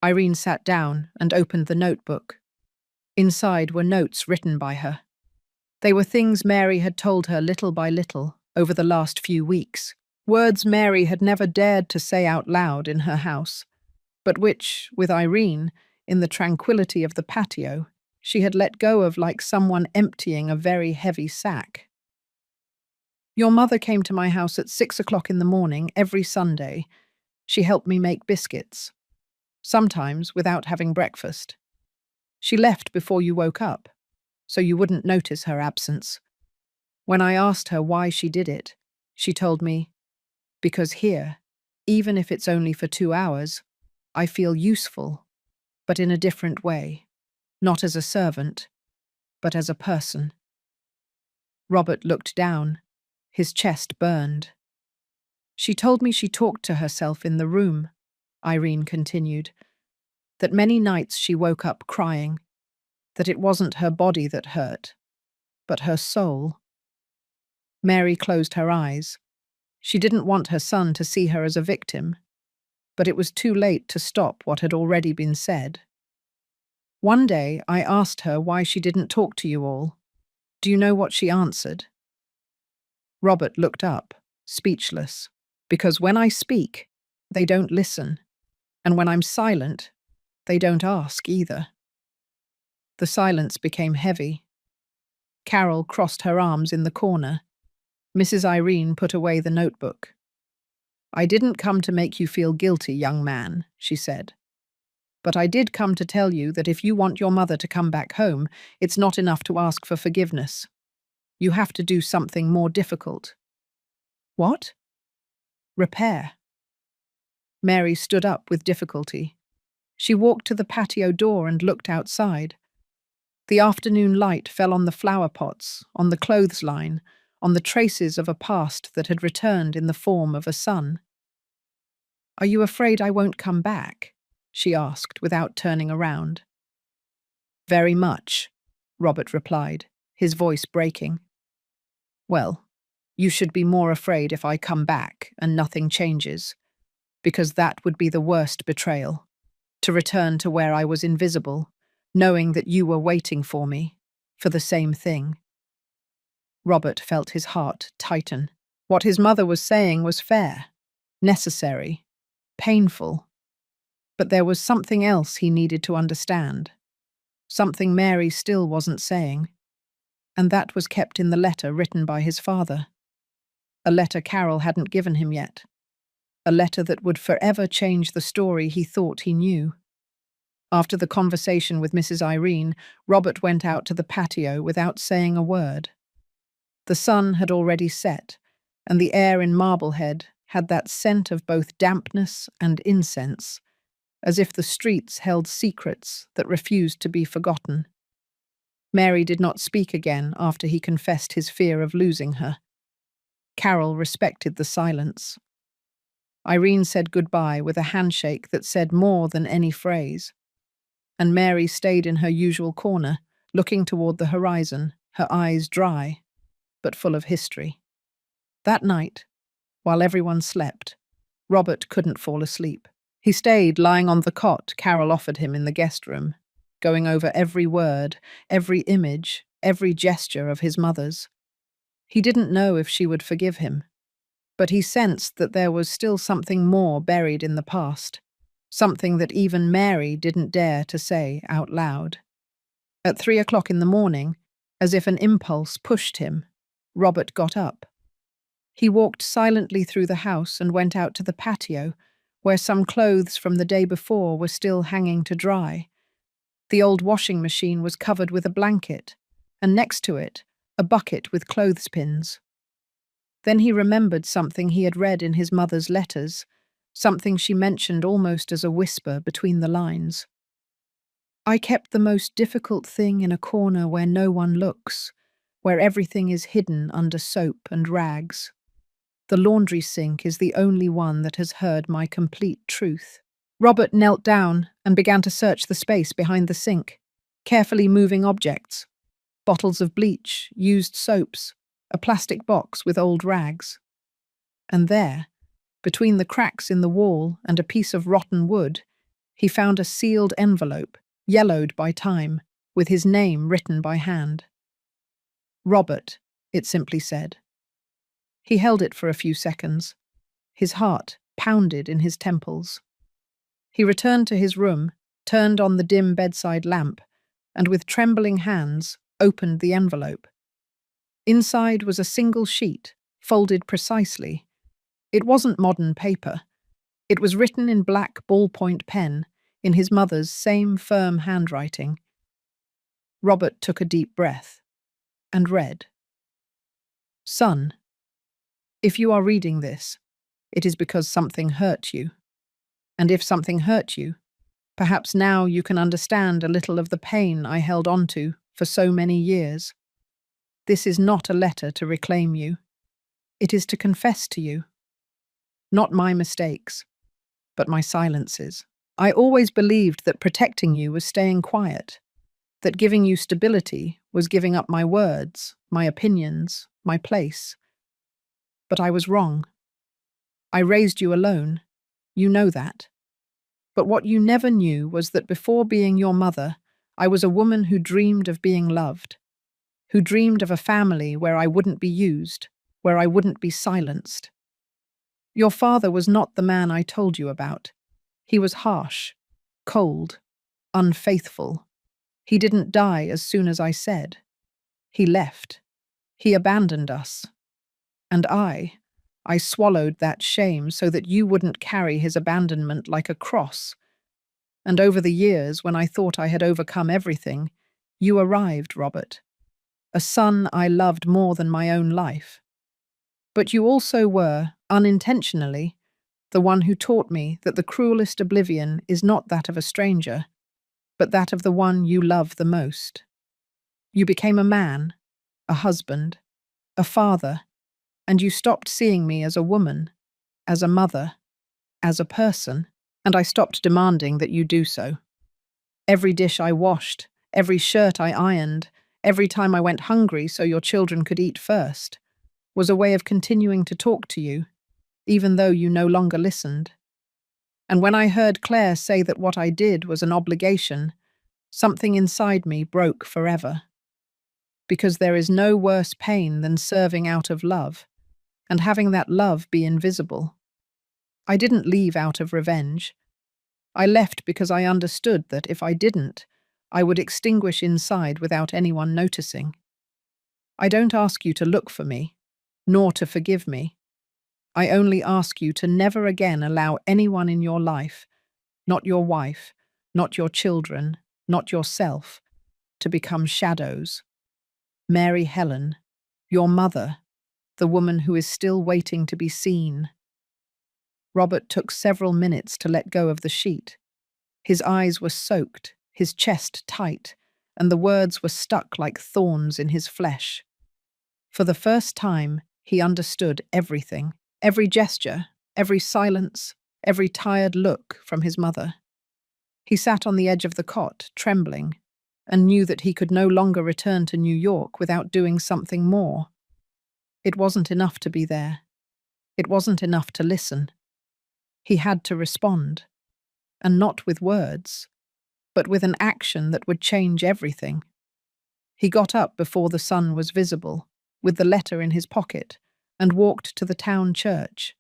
Irene sat down and opened the notebook. Inside were notes written by her. They were things Mary had told her little by little over the last few weeks, words Mary had never dared to say out loud in her house, but which, with Irene, in the tranquility of the patio, she had let go of like someone emptying a very heavy sack. "Your mother came to my house at 6 o'clock in the morning every Sunday. She helped me make biscuits, sometimes without having breakfast. She left before you woke up, so you wouldn't notice her absence. When I asked her why she did it, she told me, 'Because here, even if it's only for 2 hours, I feel useful. but in a different way, not as a servant, but as a person. Robert looked down. His chest burned. She told me she talked to herself in the room, Irene continued, that many nights she woke up crying, that it wasn't her body that hurt, but her soul. Mary closed her eyes. She didn't want her son to see her as a victim, but it was too late to stop what had already been said. One day I asked her why she didn't talk to you all. Do you know what she answered? Robert looked up, speechless. Because when I speak, they don't listen, and when I'm silent, they don't ask either. The silence became heavy. Carol crossed her arms in the corner. Mrs. Irene put away the notebook. I didn't come to make you feel guilty, young man, she said. But I did come to tell you that if you want your mother to come back home, it's not enough to ask for forgiveness. You have to do something more difficult. What? Repair. Mary stood up with difficulty. She walked to the patio door and looked outside. The afternoon light fell on the flower pots, on the clothesline, on the traces of a past that had returned in the form of a son. Are you afraid I won't come back? She asked without turning around. Very much, Robert replied, his voice breaking. Well, you should be more afraid if I come back and nothing changes, because that would be the worst betrayal, to return to where I was invisible, knowing that you were waiting for me, for the same thing. Robert felt his heart tighten. What his mother was saying was fair, necessary, painful. But there was something else he needed to understand, something Mary still wasn't saying, and that was kept in the letter written by his father. A letter Carol hadn't given him yet. A letter that would forever change the story he thought he knew. After the conversation with Mrs. Irene, Robert went out to the patio without saying a word. The sun had already set, and the air in Marblehead had that scent of both dampness and incense, as if the streets held secrets that refused to be forgotten. Mary did not speak again after he confessed his fear of losing her. Carol respected the silence. Irene said goodbye with a handshake that said more than any phrase. And Mary stayed in her usual corner, looking toward the horizon, her eyes dry, but full of history. That night, while everyone slept, Robert couldn't fall asleep. He stayed lying on the cot Carol offered him in the guest room, going over every word, every image, every gesture of his mother's. He didn't know if she would forgive him, but he sensed that there was still something more buried in the past, something that even Mary didn't dare to say out loud. At 3 o'clock in the morning, as if an impulse pushed him, Robert got up. He walked silently through the house and went out to the patio, where some clothes from the day before were still hanging to dry. The old washing machine was covered with a blanket, and next to it, a bucket with clothespins. Then he remembered something he had read in his mother's letters, something she mentioned almost as a whisper between the lines. I kept the most difficult thing in a corner where no one looks, where everything is hidden under soap and rags. The laundry sink is the only one that has heard my complete truth. Robert knelt down and began to search the space behind the sink, carefully moving objects. Bottles of bleach, used soaps, a plastic box with old rags. And there, between the cracks in the wall and a piece of rotten wood, he found a sealed envelope, yellowed by time, with his name written by hand. Robert, it simply said. He held it for a few seconds. His heart pounded in his temples. He returned to his room, turned on the dim bedside lamp, and with trembling hands opened the envelope. Inside was a single sheet, folded precisely. It wasn't modern paper. It was written in black ballpoint pen, in his mother's same firm handwriting. Robert took a deep breath and read. Son, if you are reading this, it is because something hurt you. And if something hurt you, Perhaps now you can understand a little of the pain I held onto for so many years. This is not a letter to reclaim you. It is to confess to you. Not my mistakes, but my silences. I always believed that protecting you was staying quiet, that giving you stability was giving up my words, my opinions, my place. But I was wrong. I raised you alone. You know that. But what you never knew was that before being your mother, I was a woman who dreamed of being loved, who dreamed of a family where I wouldn't be used, where I wouldn't be silenced. Your father was not the man I told you about. He was harsh, cold, unfaithful. He didn't die as soon as I said. He left. He abandoned us. And I swallowed that shame so that you wouldn't carry his abandonment like a cross. And over the years, when I thought I had overcome everything, you arrived, Robert. A son I loved more than my own life. But you also were, unintentionally, the one who taught me that the cruelest oblivion is not that of a stranger, but that of the one you love the most. You became a man, a husband, a father, and you stopped seeing me as a woman, as a mother, as a person, and I stopped demanding that you do so. Every dish I washed, every shirt I ironed, every time I went hungry so your children could eat first, was a way of continuing to talk to you, even though you no longer listened. And when I heard Claire say that what I did was an obligation, something inside me broke forever. Because there is no worse pain than serving out of love, and having that love be invisible. I didn't leave out of revenge. I left because I understood that if I didn't, I would extinguish inside without anyone noticing. I don't ask you to look for me, nor to forgive me. I only ask you to never again allow anyone in your life, not your wife, not your children, not yourself, to become shadows. Mary Helen, your mother, the woman who is still waiting to be seen. Robert took several minutes to let go of the sheet. His eyes were soaked, his chest tight, and the words were stuck like thorns in his flesh. For the first time, he understood everything, every gesture, every silence, every tired look from his mother. He sat on the edge of the cot, trembling, and knew that he could no longer return to New York without doing something more. It wasn't enough to be there. It wasn't enough to listen. He had to respond, and not with words, but with an action that would change everything. He got up before the sun was visible, with the letter in his pocket, and walked to the town church.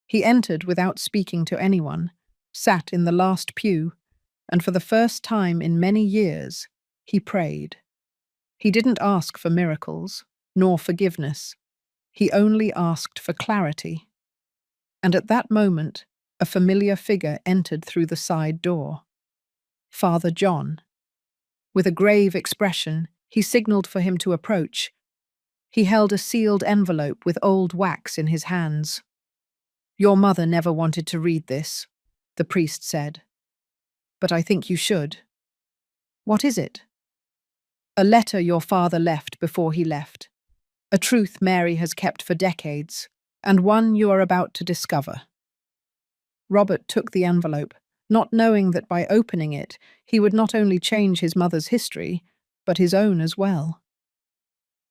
He entered without speaking to anyone, sat in the last pew, and for the first time in many years, he prayed. He didn't ask for miracles, nor forgiveness. He only asked for clarity. And at that moment, a familiar figure entered through the side door. Father John. With a grave expression, he signaled for him to approach. He held a sealed envelope with old wax in his hands. "Your mother never wanted to read this," the priest said. "But I think you should." "What is it?" "A letter your father left before he left. A truth Mary has kept for decades, and one you are about to discover." Robert took the envelope, not knowing that by opening it, he would not only change his mother's history, but his own as well.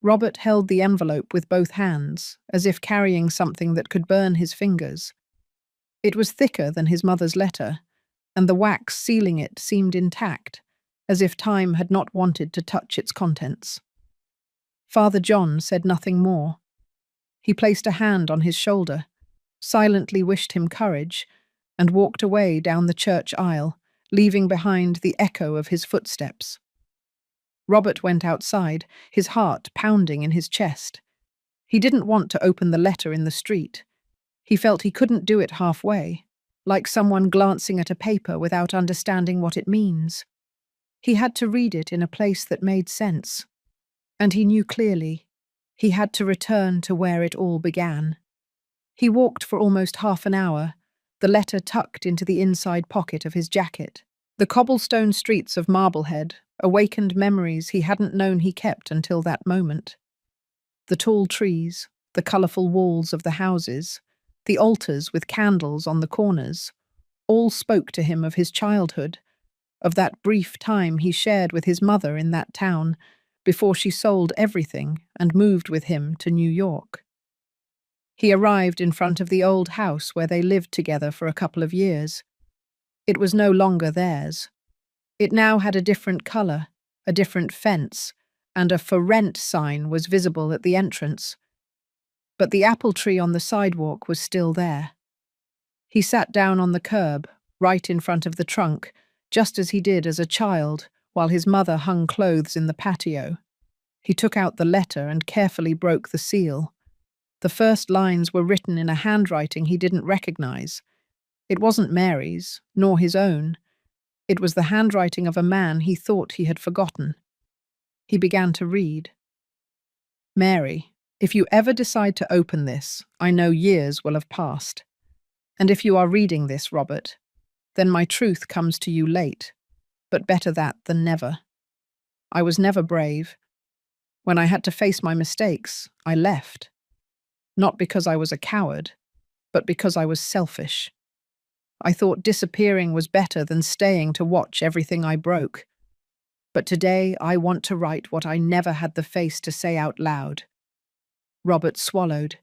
Robert held the envelope with both hands, as if carrying something that could burn his fingers. It was thicker than his mother's letter, and the wax sealing it seemed intact, as if time had not wanted to touch its contents. Father John said nothing more. He placed a hand on his shoulder, silently wished him courage, and walked away down the church aisle, leaving behind the echo of his footsteps. Robert went outside, his heart pounding in his chest. He didn't want to open the letter in the street. He felt he couldn't do it halfway, like someone glancing at a paper without understanding what it means. He had to read it in a place that made sense. And he knew clearly, he had to return to where it all began. He walked for almost half an hour, the letter tucked into the inside pocket of his jacket. The cobblestone streets of Marblehead awakened memories he hadn't known he kept until that moment. The tall trees, the colourful walls of the houses, the altars with candles on the corners, all spoke to him of his childhood, of that brief time he shared with his mother in that town before she sold everything and moved with him to New York. He arrived in front of the old house where they lived together for a couple of years. It was no longer theirs. It now had a different colour, a different fence, and a "For Rent" sign was visible at the entrance. But the apple tree on the sidewalk was still there. He sat down on the curb, right in front of the trunk, just as he did as a child, while his mother hung clothes in the patio. He took out the letter and carefully broke the seal. The first lines were written in a handwriting he didn't recognize. It wasn't Mary's, nor his own. It was the handwriting of a man he thought he had forgotten. He began to read. "Mary, if you ever decide to open this, I know years will have passed. And if you are reading this, Robert, then my truth comes to you late, but better that than never. I was never brave. When I had to face my mistakes, I left. Not because I was a coward, but because I was selfish. I thought disappearing was better than staying to watch everything I broke. But today I want to write what I never had the face to say out loud." Robert swallowed.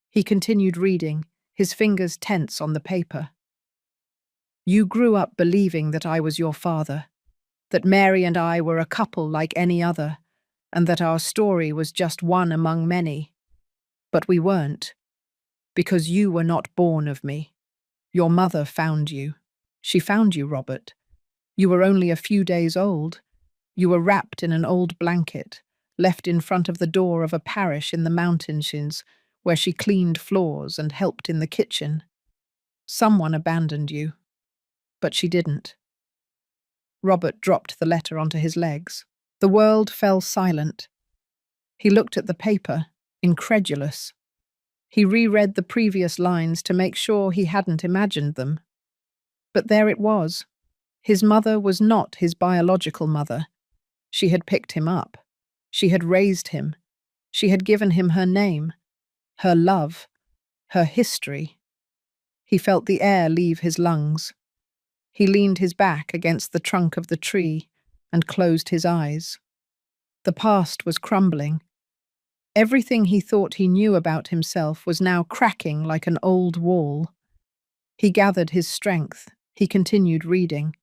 He continued reading, his fingers tense on the paper. "You grew up believing that I was your father, that Mary and I were a couple like any other, and that our story was just one among many. But we weren't, because you were not born of me. Your mother found you. She found you, Robert. You were only a few days old. You were wrapped in an old blanket, left in front of the door of a parish in the mountains where she cleaned floors and helped in the kitchen. Someone abandoned you, but she didn't." Robert dropped the letter onto his legs. The world fell silent. He looked at the paper, incredulous. He reread the previous lines to make sure he hadn't imagined them. But there it was. His mother was not his biological mother. She had picked him up. She had raised him. She had given him her name, her love, her history. He felt the air leave his lungs. He leaned his back against the trunk of the tree and closed his eyes. The past was crumbling. Everything he thought he knew about himself was now cracking like an old wall. He gathered his strength. He continued reading.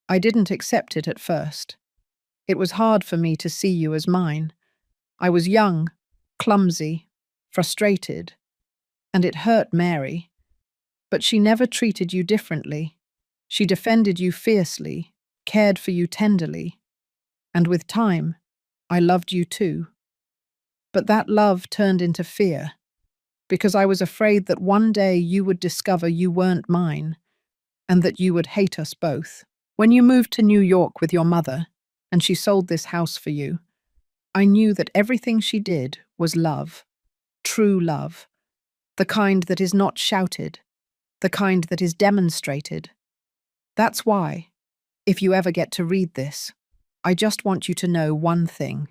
"I didn't accept it at first. It was hard for me to see you as mine. I was young, clumsy, frustrated, and it hurt Mary. But she never treated you differently. She defended you fiercely, cared for you tenderly. And with time, I loved you too. But that love turned into fear, because I was afraid that one day you would discover you weren't mine, and that you would hate us both. When you moved to New York with your mother, and she sold this house for you, I knew that everything she did was love, true love, the kind that is not shouted, the kind that is demonstrated. That's why, if you ever get to read this, I just want you to know one thing.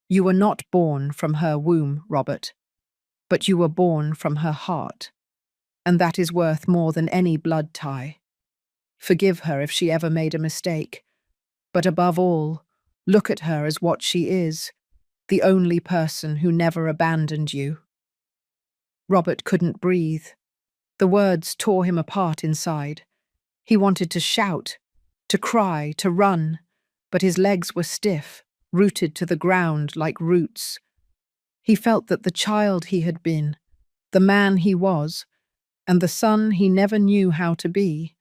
You were not born from her womb, Robert, but you were born from her heart, and that is worth more than any blood tie. Forgive her if she ever made a mistake, but above all, look at her as what she is, the only person who never abandoned you." Robert couldn't breathe. The words tore him apart inside. He wanted to shout, to cry, to run, but his legs were stiff, rooted to the ground like roots. He felt that the child he had been, the man he was, and the son he never knew how to be,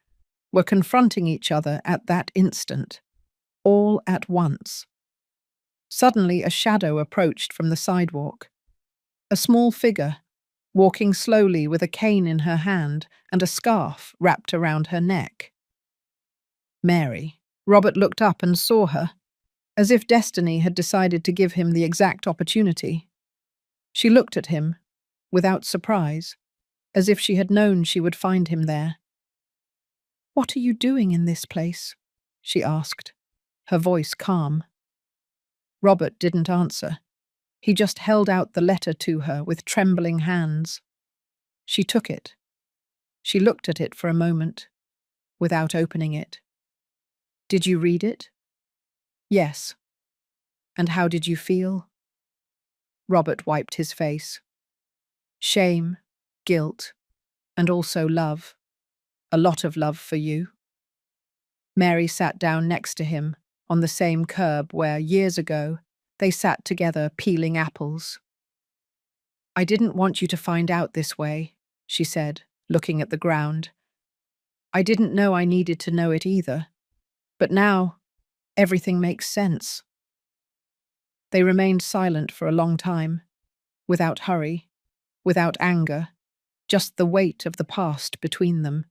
were confronting each other at that instant, all at once. Suddenly a shadow approached from the sidewalk. A small figure, walking slowly with a cane in her hand and a scarf wrapped around her neck. Mary. Robert looked up and saw her, as if destiny had decided to give him the exact opportunity. She looked at him, without surprise, as if she had known she would find him there. "What are you doing in this place?" she asked, her voice calm. Robert didn't answer. He just held out the letter to her with trembling hands. She took it. She looked at it for a moment, without opening it. "Did you read it?" "Yes." "And how did you feel?" Robert wiped his face. "Shame, guilt, and also love. A lot of love for you." Mary sat down next to him, on the same curb where, years ago, they sat together peeling apples. "I didn't want you to find out this way," she said, looking at the ground. "I didn't know I needed to know it either. But now, everything makes sense." They remained silent for a long time, without hurry, without anger, just the weight of the past between them,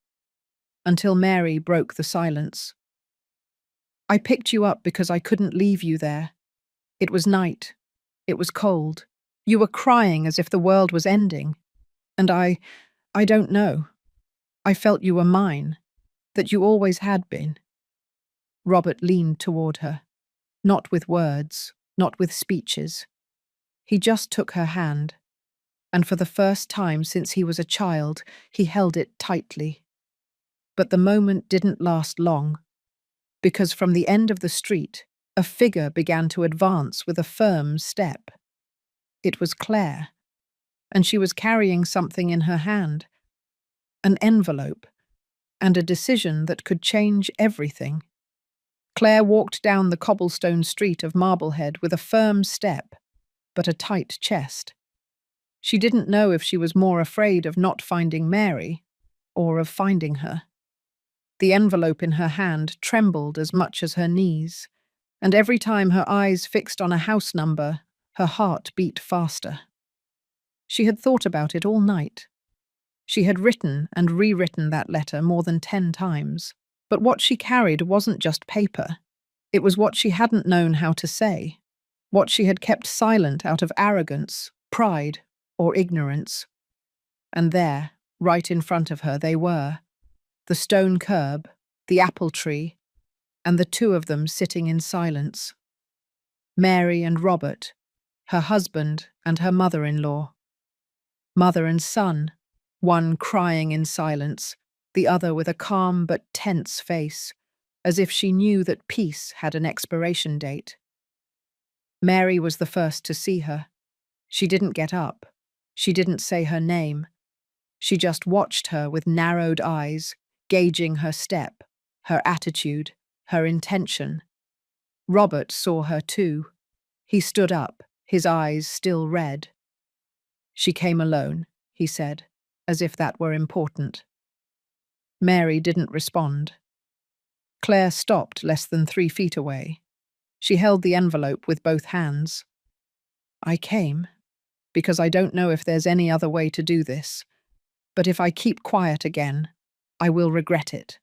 until Mary broke the silence. "I picked you up because I couldn't leave you there. It was night. It was cold. You were crying as if the world was ending. And I don't know. I felt you were mine, that you always had been." Robert leaned toward her, not with words, not with speeches. He just took her hand, and for the first time since he was a child, he held it tightly. But the moment didn't last long, because from the end of the street, a figure began to advance with a firm step. It was Claire, and she was carrying something in her hand, an envelope, and a decision that could change everything. Claire walked down the cobblestone street of Marblehead with a firm step, but a tight chest. She didn't know if she was more afraid of not finding Mary, or of finding her. The envelope in her hand trembled as much as her knees, and every time her eyes fixed on a house number, her heart beat faster. She had thought about it all night. She had written and rewritten that letter more than 10 times. But what she carried wasn't just paper. It was what she hadn't known how to say, what she had kept silent out of arrogance, pride, or ignorance. And there, right in front of her, they were, the stone curb, the apple tree, and the two of them sitting in silence. Mary and Robert, her husband and her mother-in-law. Mother and son, one crying in silence, the other with a calm but tense face, as if she knew that peace had an expiration date. Mary was the first to see her. She didn't get up. She didn't say her name. She just watched her with narrowed eyes, gauging her step, her attitude, her intention. Robert saw her too. He stood up, his eyes still red. "She came alone," he said, as if that were important. Mary didn't respond. Claire stopped less than 3 feet away. She held the envelope with both hands. "I came because I don't know if there's any other way to do this, but if I keep quiet again, I will regret it."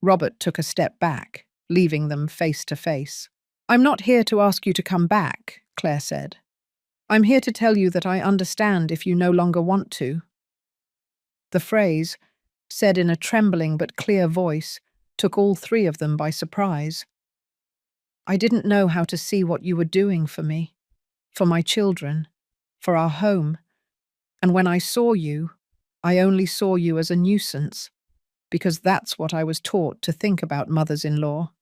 Robert took a step back, leaving them face to face. "I'm not here to ask you to come back," Claire said. "I'm here to tell you that I understand if you no longer want to." The phrase, said in a trembling but clear voice, took all 3 of them by surprise. "I didn't know how to see what you were doing for me, for my children, for our home, and when I saw you, I only saw you as a nuisance, because that's what I was taught to think about mothers-in-law,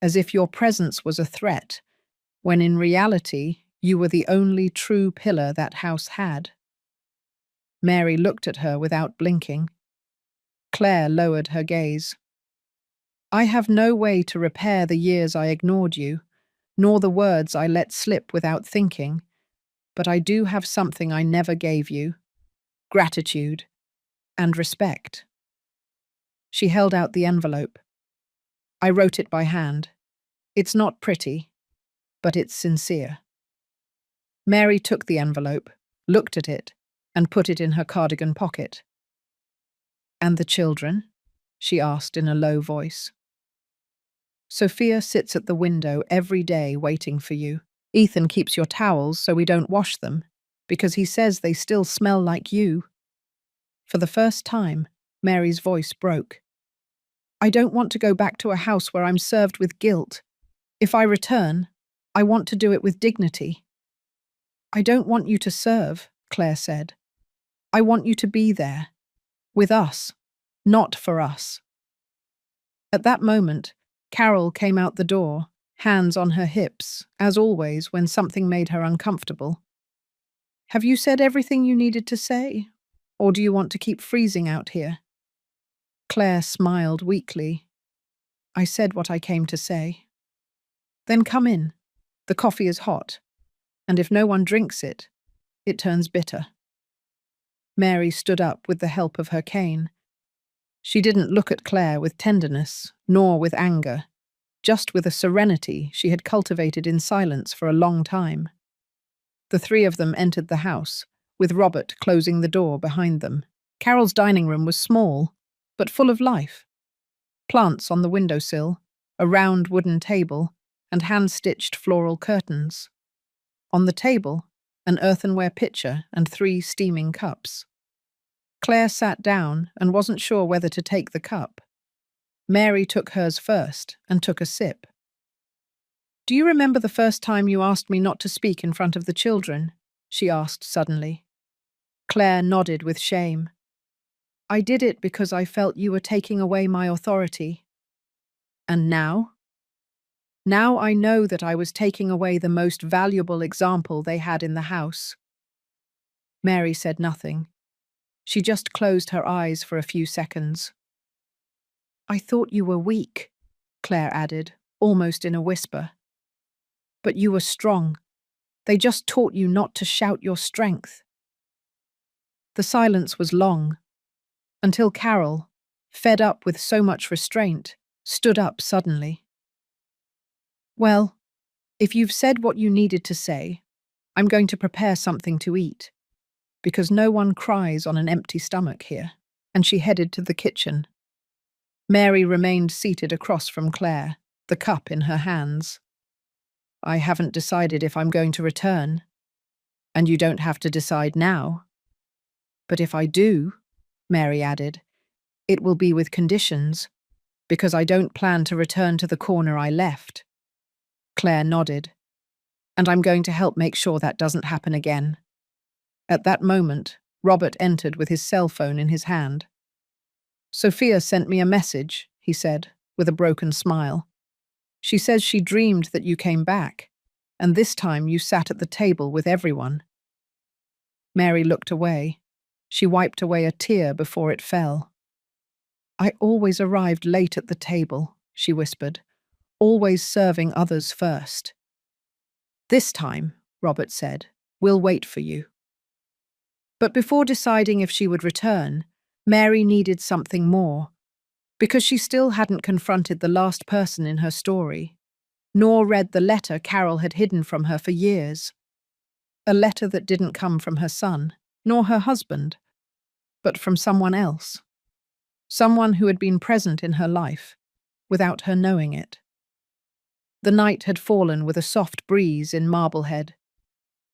as if your presence was a threat, when in reality you were the only true pillar that house had." Mary looked at her without blinking. Claire lowered her gaze. "I have no way to repair the years I ignored you, nor the words I let slip without thinking, but I do have something I never gave you: gratitude and respect." She held out the envelope. "I wrote it by hand. It's not pretty, but it's sincere." Mary took the envelope, looked at it, and put it in her cardigan pocket. "And the children?" she asked in a low voice. "Sophia sits at the window every day waiting for you. Ethan keeps your towels so we don't wash them, because he says they still smell like you." For the first time, Mary's voice broke. I don't want to go back to a house where I'm served with guilt. If I return, I want to do it with dignity. I don't want you to serve, Claire said. I want you to be there, with us, not for us. At that moment, Carol came out the door, hands on her hips, as always when something made her uncomfortable. Have you said everything you needed to say? Or do you want to keep freezing out here? Claire smiled weakly. I said what I came to say. Then come in. The coffee is hot, and if no one drinks it, it turns bitter. Mary stood up with the help of her cane. She didn't look at Claire with tenderness, nor with anger, just with a serenity she had cultivated in silence for a long time. The three of them entered the house, with Robert closing the door behind them. Carol's dining room was small, but full of life. Plants on the windowsill, a round wooden table, and hand-stitched floral curtains. On the table, an earthenware pitcher and 3 steaming cups. Claire sat down and wasn't sure whether to take the cup. Mary took hers first and took a sip. Do you remember the first time you asked me not to speak in front of the children? She asked suddenly. Claire nodded with shame. I did it because I felt you were taking away my authority. And now? Now I know that I was taking away the most valuable example they had in the house. Mary said nothing. She just closed her eyes for a few seconds. I thought you were weak, Claire added, almost in a whisper. But you were strong. They just taught you not to shout your strength. The silence was long, until Carol, fed up with so much restraint, stood up suddenly. Well, if you've said what you needed to say, I'm going to prepare something to eat, because no one cries on an empty stomach here, and she headed to the kitchen. Mary remained seated across from Claire, the cup in her hands. I haven't decided if I'm going to return, and you don't have to decide now. But if I do, Mary added, it will be with conditions, because I don't plan to return to the corner I left. Claire nodded. And I'm going to help make sure that doesn't happen again. At that moment, Robert entered with his cell phone in his hand. Sophia sent me a message, he said, with a broken smile. She says she dreamed that you came back, and this time you sat at the table with everyone. Mary looked away. She wiped away a tear before it fell. I always arrived late at the table, she whispered, always serving others first. This time, Robert said, we'll wait for you. But before deciding if she would return, Mary needed something more, because she still hadn't confronted the last person in her story, nor read the letter Carol had hidden from her for years. A letter that didn't come from her son, nor her husband, but from someone else. Someone who had been present in her life, without her knowing it. The night had fallen with a soft breeze in Marblehead.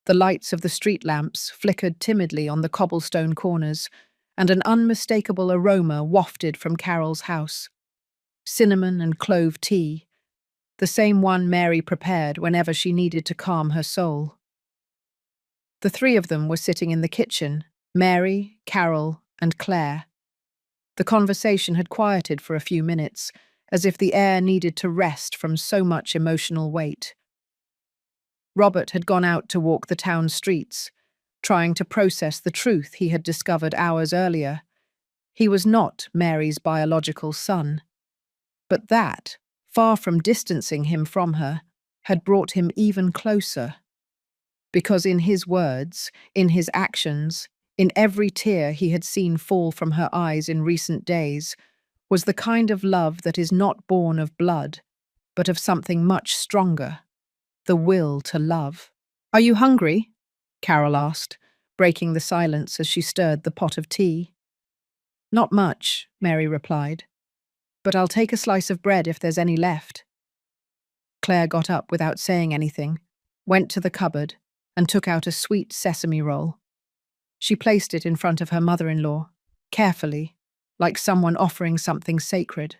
The lights of the street lamps flickered timidly on the cobblestone corners, and an unmistakable aroma wafted from Carol's house. Cinnamon and clove tea, the same one Mary prepared whenever she needed to calm her soul. The three of them were sitting in the kitchen, Mary, Carol, and Claire. The conversation had quieted for a few minutes, as if the air needed to rest from so much emotional weight. Robert had gone out to walk the town streets, trying to process the truth he had discovered hours earlier. He was not Mary's biological son. But that, far from distancing him from her, had brought him even closer. Because in his words, in his actions, in every tear he had seen fall from her eyes in recent days, was the kind of love that is not born of blood, but of something much stronger, the will to love. Are you hungry? Carol asked, breaking the silence as she stirred the pot of tea. Not much, Mary replied, but I'll take a slice of bread if there's any left. Claire got up without saying anything, went to the cupboard, and took out a sweet sesame roll. She placed it in front of her mother-in-law, carefully, like someone offering something sacred.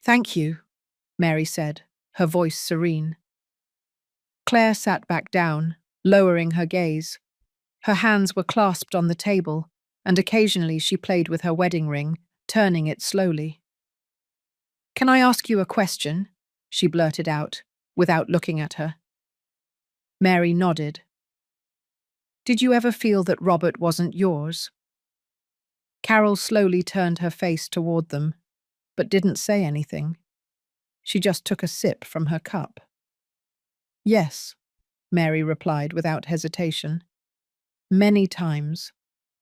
Thank you, Mary said, her voice serene. Claire sat back down, lowering her gaze. Her hands were clasped on the table, and occasionally she played with her wedding ring, turning it slowly. "Can I ask you a question?" she blurted out, without looking at her. Mary nodded. "Did you ever feel that Robert wasn't yours?" Carol slowly turned her face toward them, but didn't say anything. She just took a sip from her cup. "Yes," Mary replied without hesitation. "Many times,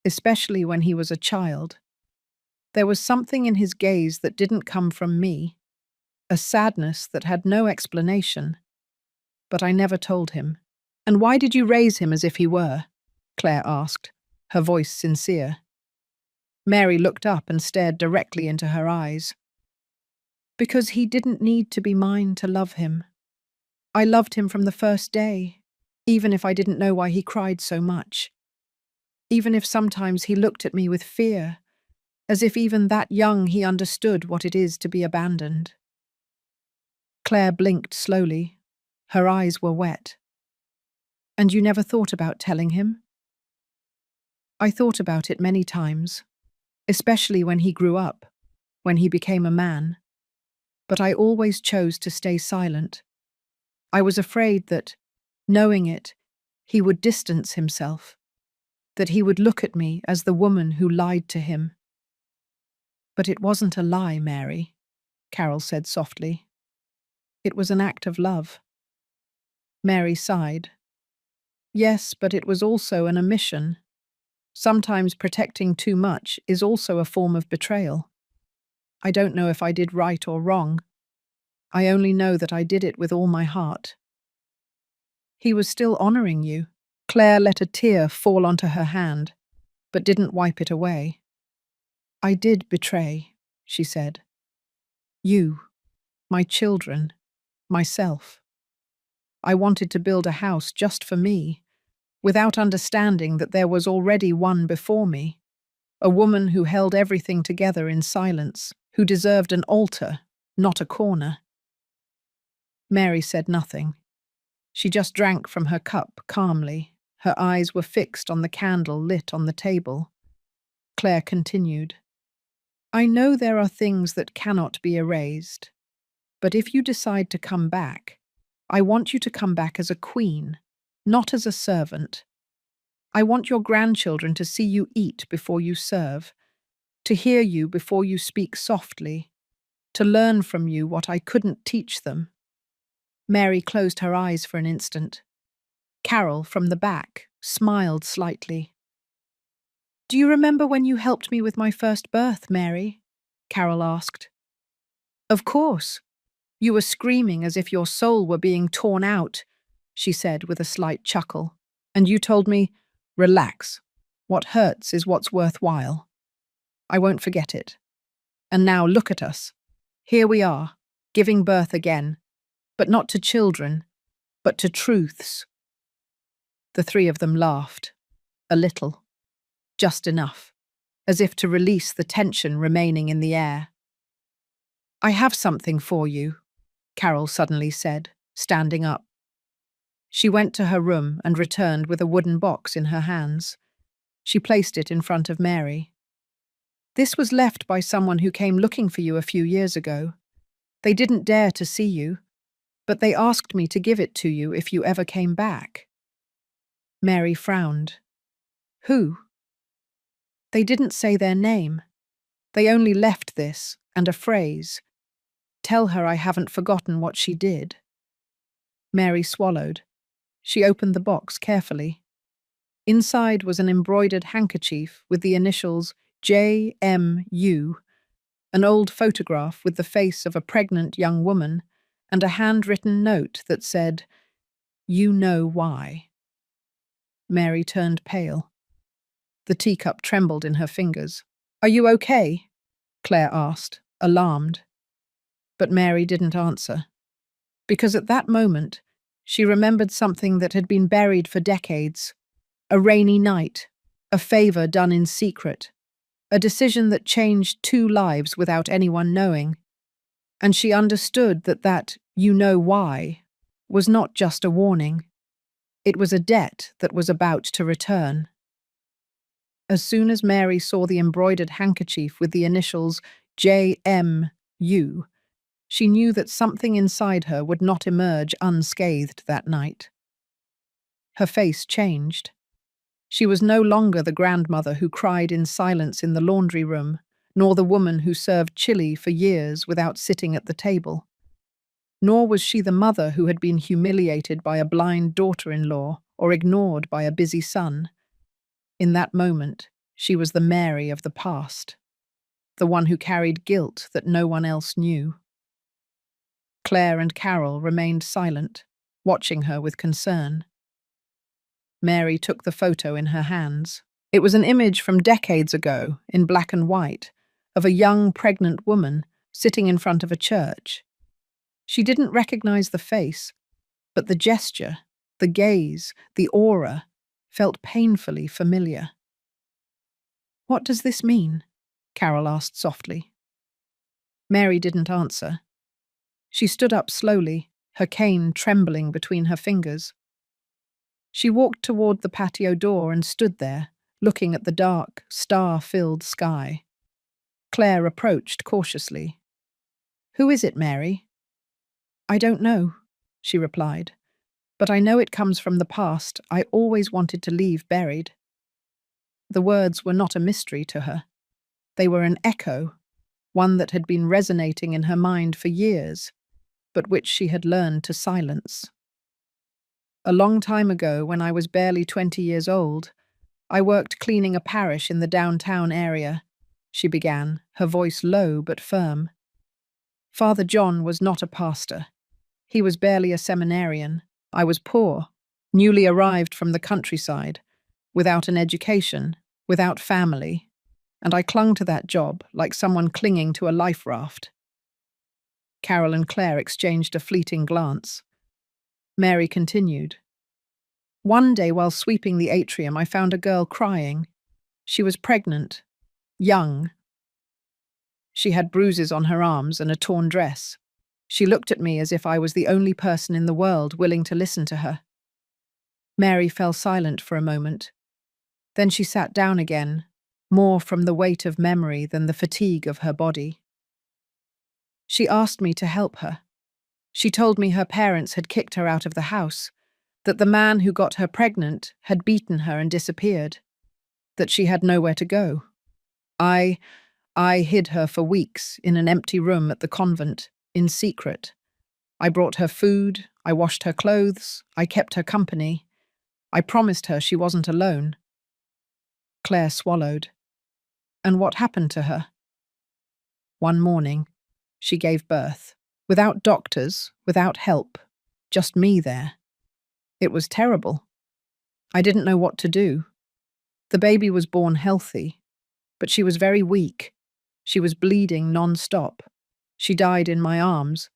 especially when he was a child. There was something in his gaze that didn't come from me, a sadness that had no explanation. But I never told him." "And why did you raise him as if he were?" Claire asked, her voice sincere. Mary looked up and stared directly into her eyes. "Because he didn't need to be mine to love him. I loved him from the first day, even if I didn't know why he cried so much. Even if sometimes he looked at me with fear, as if even that young he understood what it is to be abandoned." Claire blinked slowly. Her eyes were wet. "And you never thought about telling him?" "I thought about it many times, especially when he grew up, when he became a man. But I always chose to stay silent. I was afraid that, knowing it, he would distance himself, that he would look at me as the woman who lied to him." "But it wasn't a lie, Mary," Carol said softly. "It was an act of love." Mary sighed. "Yes, but it was also an omission. Sometimes protecting too much is also a form of betrayal. I don't know if I did right or wrong. I only know that I did it with all my heart." "He was still honoring you." Claire let a tear fall onto her hand, but didn't wipe it away. "I did betray," she said. "You, my children, myself. I wanted to build a house just for me, without understanding that there was already one before me, a woman who held everything together in silence, who deserved an altar, not a corner." Mary said nothing. She just drank from her cup calmly. Her eyes were fixed on the candle lit on the table. Claire continued. "I know there are things that cannot be erased, but if you decide to come back, I want you to come back as a queen, not as a servant. I want your grandchildren to see you eat before you serve, to hear you before you speak softly, to learn from you what I couldn't teach them." Mary closed her eyes for an instant. Carol, from the back, smiled slightly. "Do you remember when you helped me with my first birth, Mary?" Carol asked. "Of course. You were screaming as if your soul were being torn out," she said with a slight chuckle. "And you told me, 'Relax. What hurts is what's worthwhile.' I won't forget it. And now look at us. Here we are, giving birth again, but not to children, but to truths." The three of them laughed. A little. Just enough. As if to release the tension remaining in the air. "I have something for you," Carol suddenly said, standing up. She went to her room and returned with a wooden box in her hands. She placed it in front of Mary. "This was left by someone who came looking for you a few years ago. They didn't dare to see you, but they asked me to give it to you if you ever came back." Mary frowned. "Who?" "They didn't say their name. They only left this, and a phrase. 'Tell her I haven't forgotten what she did.'" Mary swallowed. She opened the box carefully. Inside was an embroidered handkerchief with the initials JMU, an old photograph with the face of a pregnant young woman, and a handwritten note that said, "You know why." Mary turned pale. The teacup trembled in her fingers. "Are you okay?" Claire asked, alarmed. But Mary didn't answer. Because at that moment, she remembered something that had been buried for decades. A rainy night, a favor done in secret, a decision that changed two lives without anyone knowing. And she understood that "you know why" was not just a warning. It was a debt that was about to return. As soon as Mary saw the embroidered handkerchief with the initials JMU, she knew that something inside her would not emerge unscathed that night. Her face changed. She was no longer the grandmother who cried in silence in the laundry room, nor the woman who served chili for years without sitting at the table. Nor was she the mother who had been humiliated by a blind daughter-in-law or ignored by a busy son. In that moment, she was the Mary of the past, the one who carried guilt that no one else knew. Claire and Carol remained silent, watching her with concern. Mary took the photo in her hands. It was an image from decades ago, in black and white, of a young pregnant woman sitting in front of a church. She didn't recognize the face, but the gesture, the gaze, the aura felt painfully familiar. "What does this mean?" Carol asked softly. Mary didn't answer. She stood up slowly, her cane trembling between her fingers. She walked toward the patio door and stood there, looking at the dark, star-filled sky. Claire approached cautiously. "Who is it, Mary?" "I don't know," she replied, "but I know it comes from the past I always wanted to leave buried." The words were not a mystery to her. They were an echo, one that had been resonating in her mind for years, but which she had learned to silence. "A long time ago, when I was barely 20 years old, I worked cleaning a parish in the downtown area," she began, her voice low but firm. "Father John was not a pastor. He was barely a seminarian. I was poor, newly arrived from the countryside, without an education, without family, and I clung to that job like someone clinging to a life raft." Carol and Claire exchanged a fleeting glance. Mary continued. "One day while sweeping the atrium, I found a girl crying. She was pregnant, young. She had bruises on her arms and a torn dress. She looked at me as if I was the only person in the world willing to listen to her." Mary fell silent for a moment. Then she sat down again, more from the weight of memory than the fatigue of her body. "She asked me to help her. She told me her parents had kicked her out of the house, that the man who got her pregnant had beaten her and disappeared, that she had nowhere to go. I hid her for weeks in an empty room at the convent, in secret. I brought her food, I washed her clothes, I kept her company. I promised her she wasn't alone." Claire swallowed. "And what happened to her?" "One morning, she gave birth. Without doctors, without help, just me there. It was terrible. I didn't know what to do. The baby was born healthy, but she was very weak. She was bleeding non-stop. She died in my arms,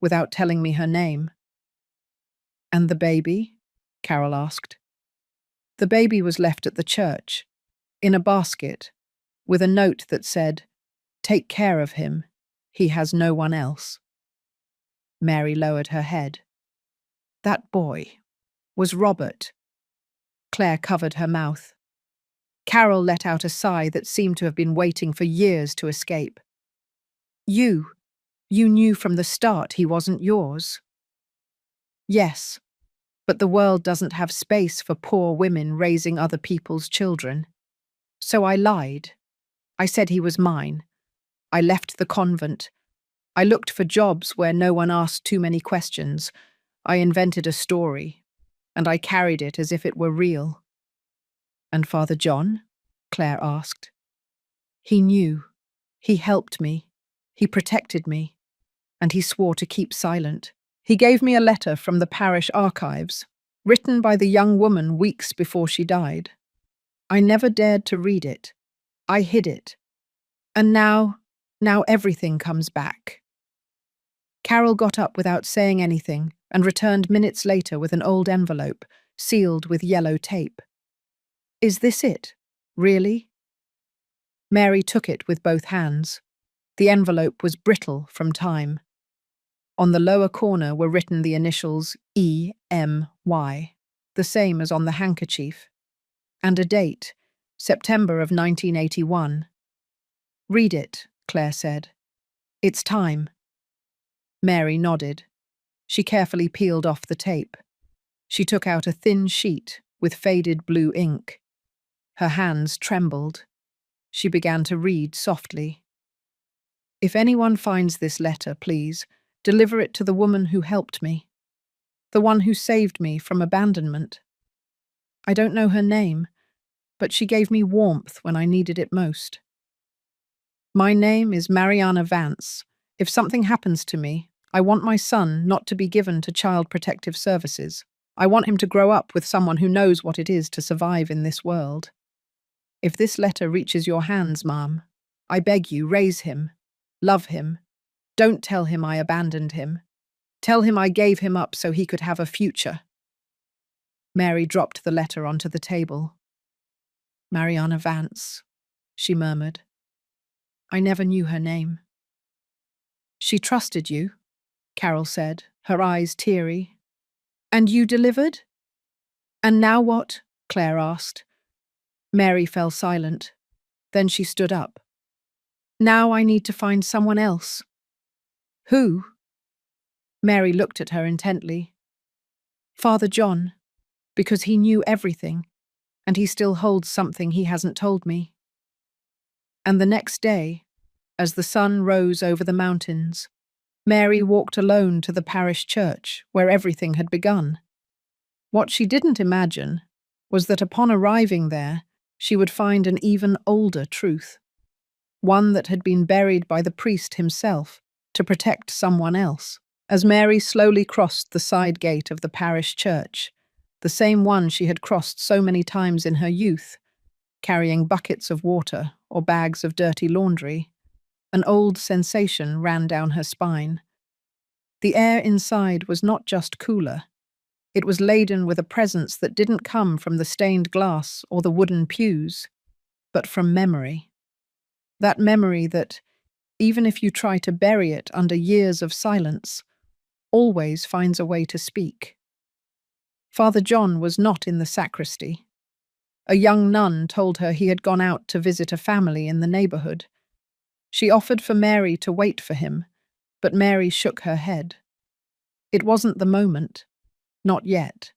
without telling me her name." "And the baby?" Carol asked. "The baby was left at the church, in a basket, with a note that said, 'Take care of him. He has no one else.'" Mary lowered her head. "That boy was Robert." Claire covered her mouth. Carol let out a sigh that seemed to have been waiting for years to escape. You knew from the start he wasn't yours." "Yes, but the world doesn't have space for poor women raising other people's children. So I lied. I said he was mine. I left the convent. I looked for jobs where no one asked too many questions. I invented a story, and I carried it as if it were real." "And Father John?" Claire asked. "He knew. He helped me. He protected me. And he swore to keep silent. He gave me a letter from the parish archives, written by the young woman weeks before she died. I never dared to read it. I hid it. And now everything comes back." Carol got up without saying anything and returned minutes later with an old envelope, sealed with yellow tape. "Is this it? Really?" Mary took it with both hands. The envelope was brittle from time. On the lower corner were written the initials E.M.Y., the same as on the handkerchief, and a date, September of 1981. "Read it," Claire said. "It's time." Mary nodded. She carefully peeled off the tape. She took out a thin sheet with faded blue ink. Her hands trembled. She began to read softly. "If anyone finds this letter, please, deliver it to the woman who helped me, the one who saved me from abandonment. I don't know her name, but she gave me warmth when I needed it most. My name is Mariana Vance. If something happens to me, I want my son not to be given to Child Protective Services. I want him to grow up with someone who knows what it is to survive in this world. If this letter reaches your hands, Mom, I beg you, raise him. Love him. Don't tell him I abandoned him. Tell him I gave him up so he could have a future." Mary dropped the letter onto the table. "Mariana Vance," she murmured. "I never knew her name." "She trusted you," Carol said, her eyes teary. "And you delivered?" "And now what?" Claire asked. Mary fell silent. Then she stood up. "Now I need to find someone else." "Who?" Mary looked at her intently. "Father John, because he knew everything, and he still holds something he hasn't told me." And the next day, as the sun rose over the mountains, Mary walked alone to the parish church where everything had begun. What she didn't imagine was that upon arriving there, she would find an even older truth, one that had been buried by the priest himself to protect someone else. As Mary slowly crossed the side gate of the parish church, the same one she had crossed so many times in her youth, carrying buckets of water or bags of dirty laundry, an old sensation ran down her spine. The air inside was not just cooler. It was laden with a presence that didn't come from the stained glass or the wooden pews, but from memory. That memory that, even if you try to bury it under years of silence, always finds a way to speak. Father John was not in the sacristy. A young nun told her he had gone out to visit a family in the neighborhood. She offered for Mary to wait for him, but Mary shook her head. It wasn't the moment. Not yet.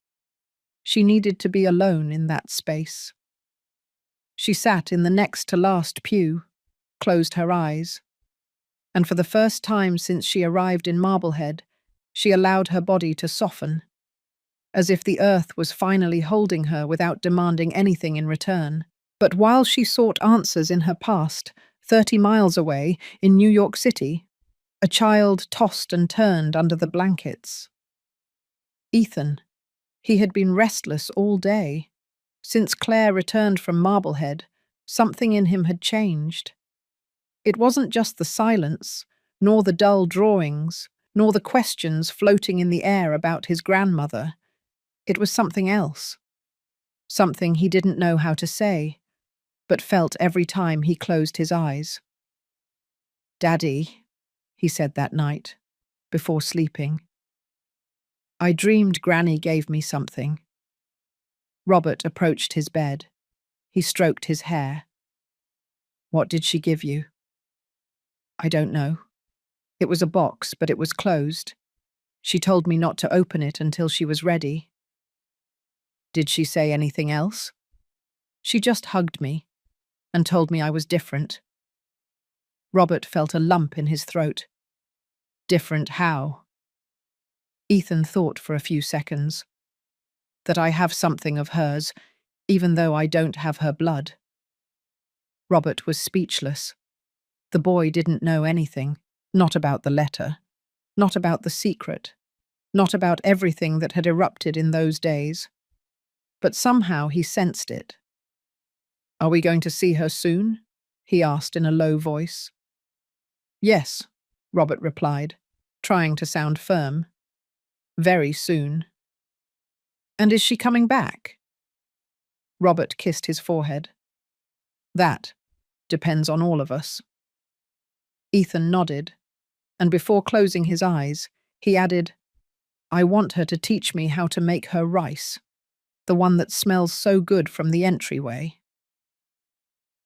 She needed to be alone in that space. She sat in the next to last pew, closed her eyes, and for the first time since she arrived in Marblehead, she allowed her body to soften, as if the earth was finally holding her without demanding anything in return. But while she sought answers in her past, 30 miles away, in New York City, a child tossed and turned under the blankets. Ethan. He had been restless all day. Since Claire returned from Marblehead, something in him had changed. It wasn't just the silence, nor the dull drawings, nor the questions floating in the air about his grandmother. It was something else. Something he didn't know how to say, but felt every time he closed his eyes. "Daddy," he said that night, before sleeping. "I dreamed Granny gave me something." Robert approached his bed. He stroked his hair. "What did she give you?" "I don't know. It was a box, but it was closed. She told me not to open it until she was ready." "Did she say anything else?" "She just hugged me and told me I was different." Robert felt a lump in his throat. "Different how?" Ethan thought for a few seconds. "That I have something of hers, even though I don't have her blood." Robert was speechless. The boy didn't know anything, not about the letter, not about the secret, not about everything that had erupted in those days. But somehow he sensed it. "Are we going to see her soon?" he asked in a low voice. "Yes," Robert replied, trying to sound firm. "Very soon." "And is she coming back?" Robert kissed his forehead. "That depends on all of us." Ethan nodded, and before closing his eyes, he added, I want her to teach me how to make her rice, the one that smells so good from the entryway.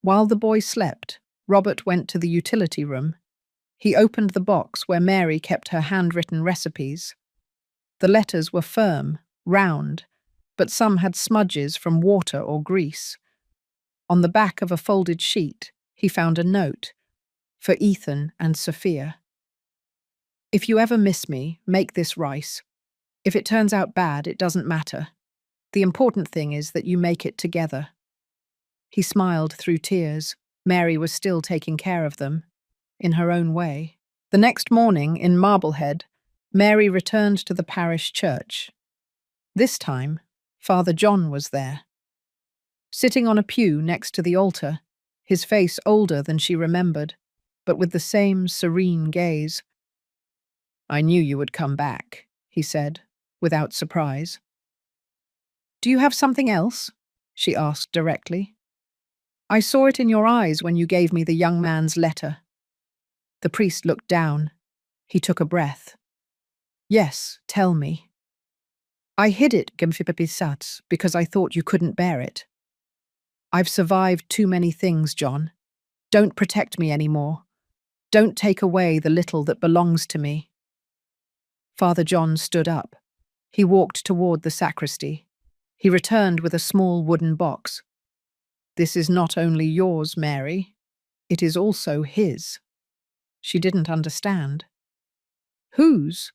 While the boy slept, Robert went to the utility room. He opened the box where Mary kept her handwritten recipes. The letters were firm, round, but some had smudges from water or grease. On the back of a folded sheet, he found a note, for Ethan and Sophia. If you ever miss me, make this rice. If it turns out bad, it doesn't matter. The important thing is that you make it together. He smiled through tears. Mary was still taking care of them, in her own way. The next morning, in Marblehead, Mary returned to the parish church. This time, Father John was there. Sitting on a pew next to the altar, his face older than she remembered, but with the same serene gaze. I knew you would come back, he said, without surprise. Do you have something else? She asked directly. I saw it in your eyes when you gave me the young man's letter. The priest looked down. He took a breath. Yes, tell me. I hid it, because I thought you couldn't bear it. I've survived too many things, John. Don't protect me anymore. Don't take away the little that belongs to me. Father John stood up. He walked toward the sacristy. He returned with a small wooden box. This is not only yours, Mary. It is also his. She didn't understand. Whose?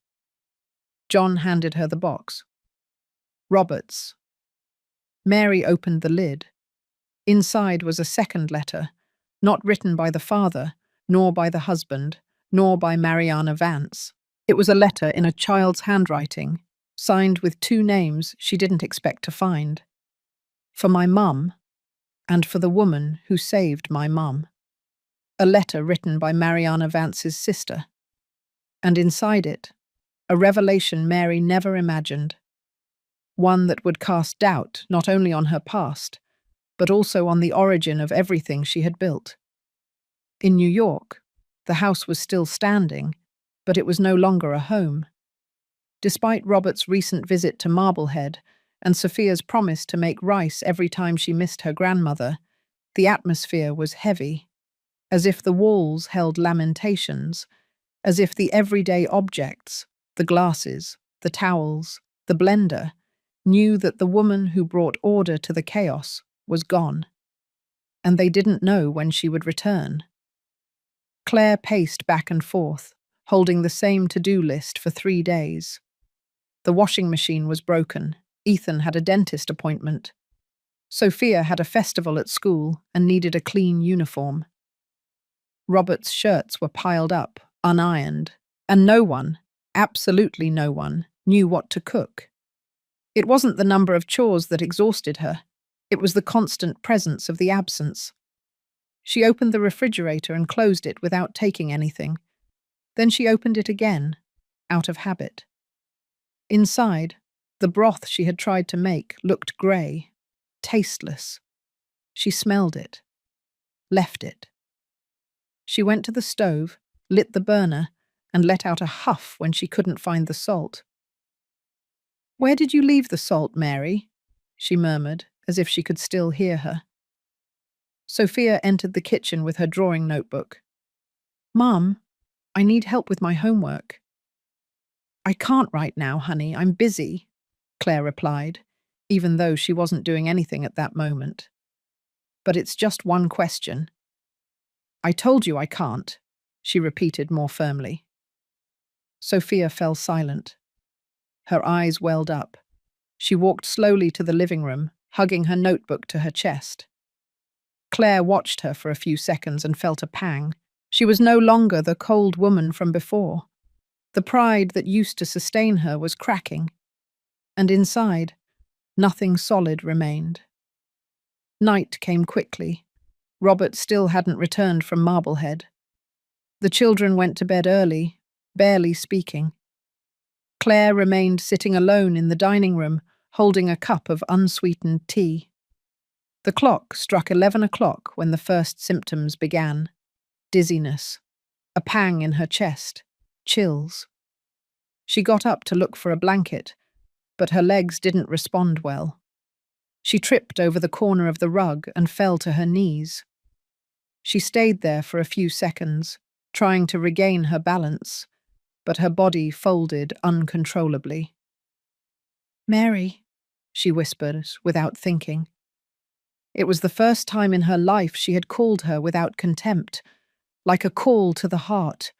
John handed her the box. Robert's. Mary opened the lid. Inside was a second letter, not written by the father, nor by the husband, nor by Mariana Vance. It was a letter in a child's handwriting, signed with two names she didn't expect to find. For my mum, and for the woman who saved my mum. A letter written by Mariana Vance's sister. And inside it, a revelation Mary never imagined. One that would cast doubt not only on her past, but also on the origin of everything she had built. In New York, the house was still standing, but it was no longer a home. Despite Robert's recent visit to Marblehead and Sophia's promise to make rice every time she missed her grandmother, the atmosphere was heavy, as if the walls held lamentations, as if the everyday objects, the glasses, the towels, the blender, knew that the woman who brought order to the chaos was gone, and they didn't know when she would return. Claire paced back and forth, holding the same to-do list for 3 days. The washing machine was broken. Ethan had a dentist appointment. Sophia had a festival at school and needed a clean uniform. Robert's shirts were piled up, unironed, and no one, absolutely no one, knew what to cook. It wasn't the number of chores that exhausted her. It was the constant presence of the absence. She opened the refrigerator and closed it without taking anything. Then she opened it again, out of habit. Inside, the broth she had tried to make looked grey, tasteless. She smelled it, left it. She went to the stove, lit the burner, and let out a huff when she couldn't find the salt. Where did you leave the salt, Mary? She murmured, as if she could still hear her. Sophia entered the kitchen with her drawing notebook. Mum, I need help with my homework. I can't right now, honey, I'm busy, Claire replied, even though she wasn't doing anything at that moment. But it's just one question. I told you I can't, she repeated more firmly. Sophia fell silent. Her eyes welled up. She walked slowly to the living room, hugging her notebook to her chest. Claire watched her for a few seconds and felt a pang. She was no longer the cold woman from before. The pride that used to sustain her was cracking. And inside, nothing solid remained. Night came quickly. Robert still hadn't returned from Marblehead. The children went to bed early, barely speaking. Claire remained sitting alone in the dining room, holding a cup of unsweetened tea. The clock struck 11 o'clock when the first symptoms began. Dizziness, A pang in her chest. Chills. She got up to look for a blanket, but her legs didn't respond well. She tripped over the corner of the rug and fell to her knees. She stayed there for a few seconds, trying to regain her balance, but her body folded uncontrollably. "Mary," she whispered without thinking. It was the first time in her life she had called her without contempt, like a call to the heart,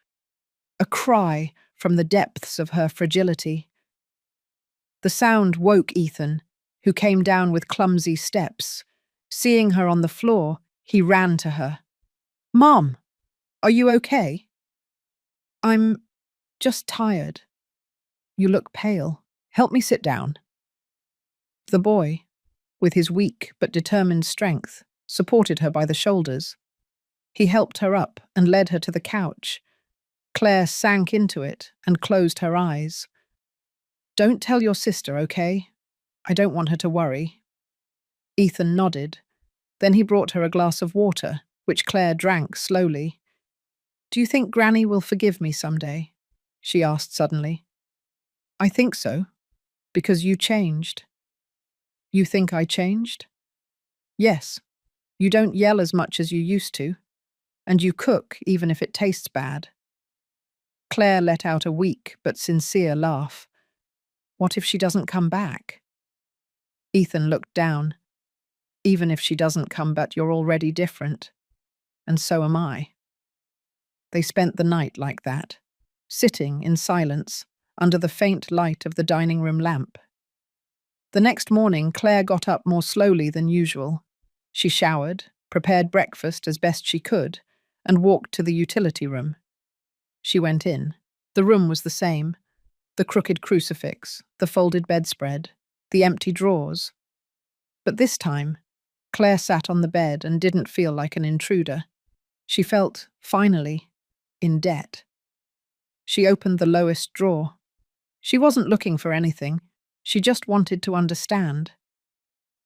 a cry from the depths of her fragility. The sound woke Ethan, who came down with clumsy steps. Seeing her on the floor, he ran to her. "Mom, are you okay?" "I'm just tired." "You look pale. Help me sit down." The boy, with his weak but determined strength, supported her by the shoulders. He helped her up and led her to the couch. Claire sank into it and closed her eyes. "Don't tell your sister, okay? I don't want her to worry." Ethan nodded. Then he brought her a glass of water, which Claire drank slowly. "Do you think Granny will forgive me someday?" she asked suddenly. "I think so, because you changed." "You think I changed?" "Yes. You don't yell as much as you used to, and you cook even if it tastes bad." Claire let out a weak but sincere laugh. "What if she doesn't come back?" Ethan looked down. "Even if she doesn't come back, you're already different. And so am I." They spent the night like that, sitting in silence under the faint light of the dining room lamp. The next morning, Claire got up more slowly than usual. She showered, prepared breakfast as best she could, and walked to the utility room. She went in. The room was the same. The crooked crucifix, the folded bedspread, the empty drawers. But this time, Claire sat on the bed and didn't feel like an intruder. She felt, finally, in debt. She opened the lowest drawer. She wasn't looking for anything. She just wanted to understand.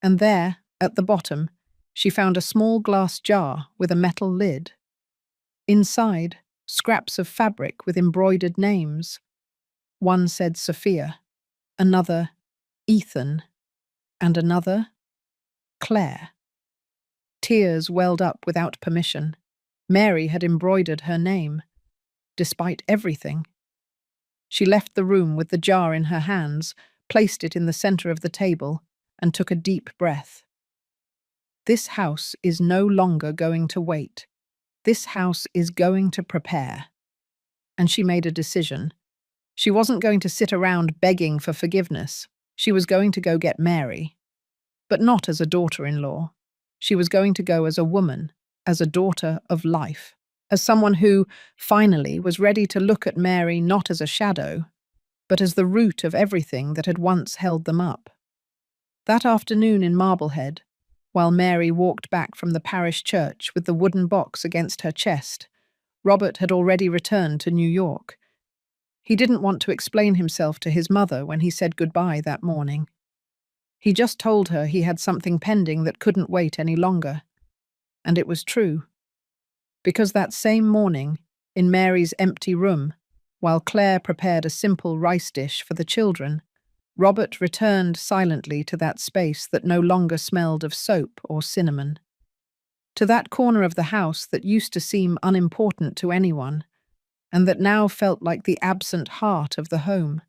And there, at the bottom, she found a small glass jar with a metal lid. Inside, scraps of fabric with embroidered names. One said Sophia, another Ethan, and another Claire. Tears welled up without permission. Mary had embroidered her name, despite everything. She left the room with the jar in her hands, placed it in the center of the table, and took a deep breath. This house is no longer going to wait. This house is going to prepare. And she made a decision. She wasn't going to sit around begging for forgiveness. She was going to go get Mary. But not as a daughter-in-law. She was going to go as a woman, as a daughter of life, as someone who, finally, was ready to look at Mary not as a shadow, but as the root of everything that had once held them up. That afternoon in Marblehead, while Mary walked back from the parish church with the wooden box against her chest, Robert had already returned to New York. He didn't want to explain himself to his mother when he said goodbye that morning. He just told her he had something pending that couldn't wait any longer. And it was true. Because that same morning, in Mary's empty room, while Claire prepared a simple rice dish for the children, Robert returned silently to that space that no longer smelled of soap or cinnamon. To that corner of the house that used to seem unimportant to anyone, and that now felt like the absent heart of the home.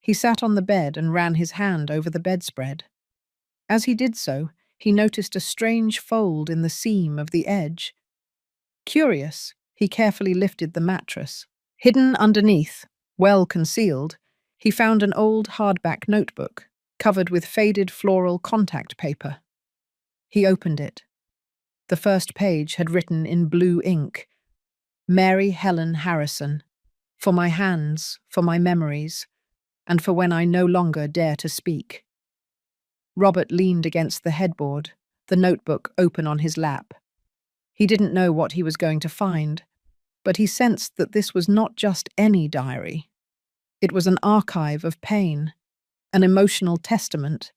He sat on the bed and ran his hand over the bedspread. As he did so, he noticed a strange fold in the seam of the edge. Curious, he carefully lifted the mattress. Hidden underneath, well concealed, he found an old hardback notebook, covered with faded floral contact paper. He opened it. The first page had written in blue ink, "Mary Helen Harrison, for my hands, for my memories, and for when I no longer dare to speak." Robert leaned against the headboard, the notebook open on his lap. He didn't know what he was going to find, but he sensed that this was not just any diary. It was an archive of pain, an emotional testament,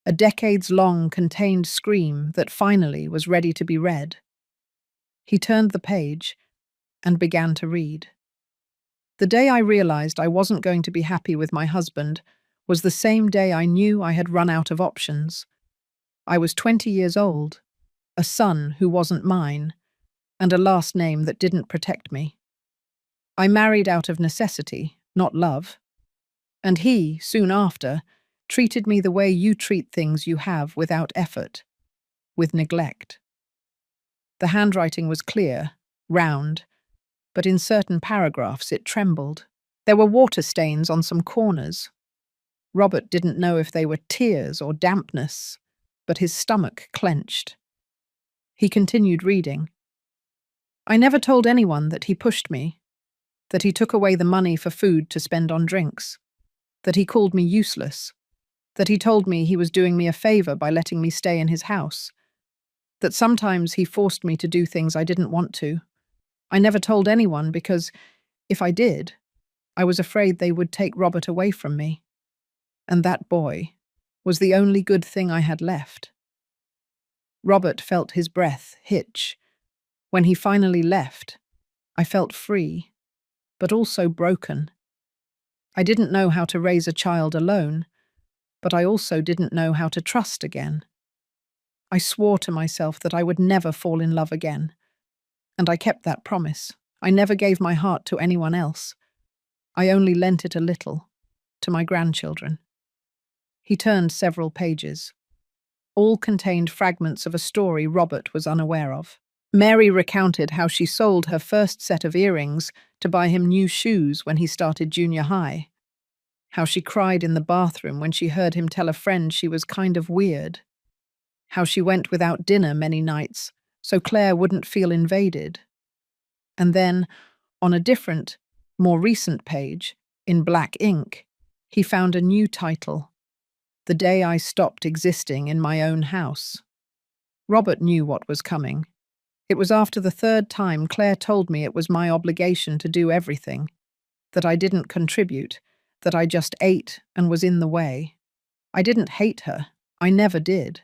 a decades-long contained scream that finally was ready to be read. He turned the page, and began to read. The day I realized I wasn't going to be happy with my husband was the same day I knew I had run out of options. I was 20 years old, a son who wasn't mine, and a last name that didn't protect me. I married out of necessity, not love. And he, soon after, treated me the way you treat things you have without effort, with neglect. The handwriting was clear, round, but in certain paragraphs it trembled. There were water stains on some corners. Robert didn't know if they were tears or dampness, but his stomach clenched. He continued reading. I never told anyone that he pushed me, that he took away the money for food to spend on drinks, that he called me useless, that he told me he was doing me a favor by letting me stay in his house, that sometimes he forced me to do things I didn't want to. I never told anyone because, if I did, I was afraid they would take Robert away from me. And that boy was the only good thing I had left. Robert felt his breath hitch. When he finally left, I felt free, but also broken. I didn't know how to raise a child alone, but I also didn't know how to trust again. I swore to myself that I would never fall in love again, and I kept that promise. I never gave my heart to anyone else. I only lent it a little, to my grandchildren. He turned several pages. All contained fragments of a story Robert was unaware of. Mary recounted how she sold her first set of earrings to buy him new shoes when he started junior high. How she cried in the bathroom when she heard him tell a friend she was kind of weird. How she went without dinner many nights so Claire wouldn't feel invaded. And then, on a different, more recent page, in black ink, he found a new title: The Day I Stopped Existing in My Own House. Robert knew what was coming. It was after the third time Claire told me it was my obligation to do everything, that I didn't contribute, that I just ate and was in the way. I didn't hate her. I never did.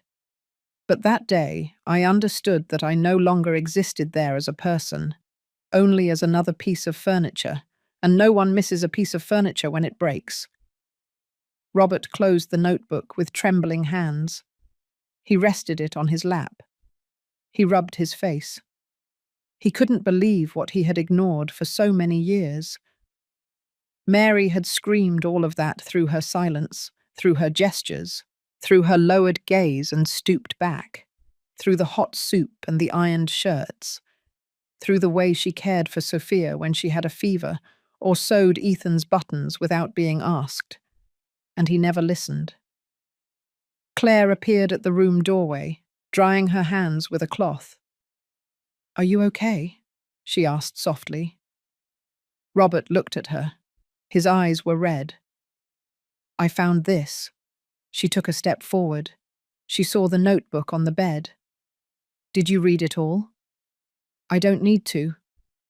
But that day, I understood that I no longer existed there as a person, only as another piece of furniture, and no one misses a piece of furniture when it breaks. Robert closed the notebook with trembling hands. He rested it on his lap. He rubbed his face. He couldn't believe what he had ignored for so many years. Mary had screamed all of that through her silence, through her gestures, through her lowered gaze and stooped back, through the hot soup and the ironed shirts, through the way she cared for Sophia when she had a fever or sewed Ethan's buttons without being asked. And he never listened. Claire appeared at the room doorway, drying her hands with a cloth. "Are you okay?" she asked softly. Robert looked at her. His eyes were red. "I found this." She took a step forward. She saw the notebook on the bed. "Did you read it all?" "I don't need to.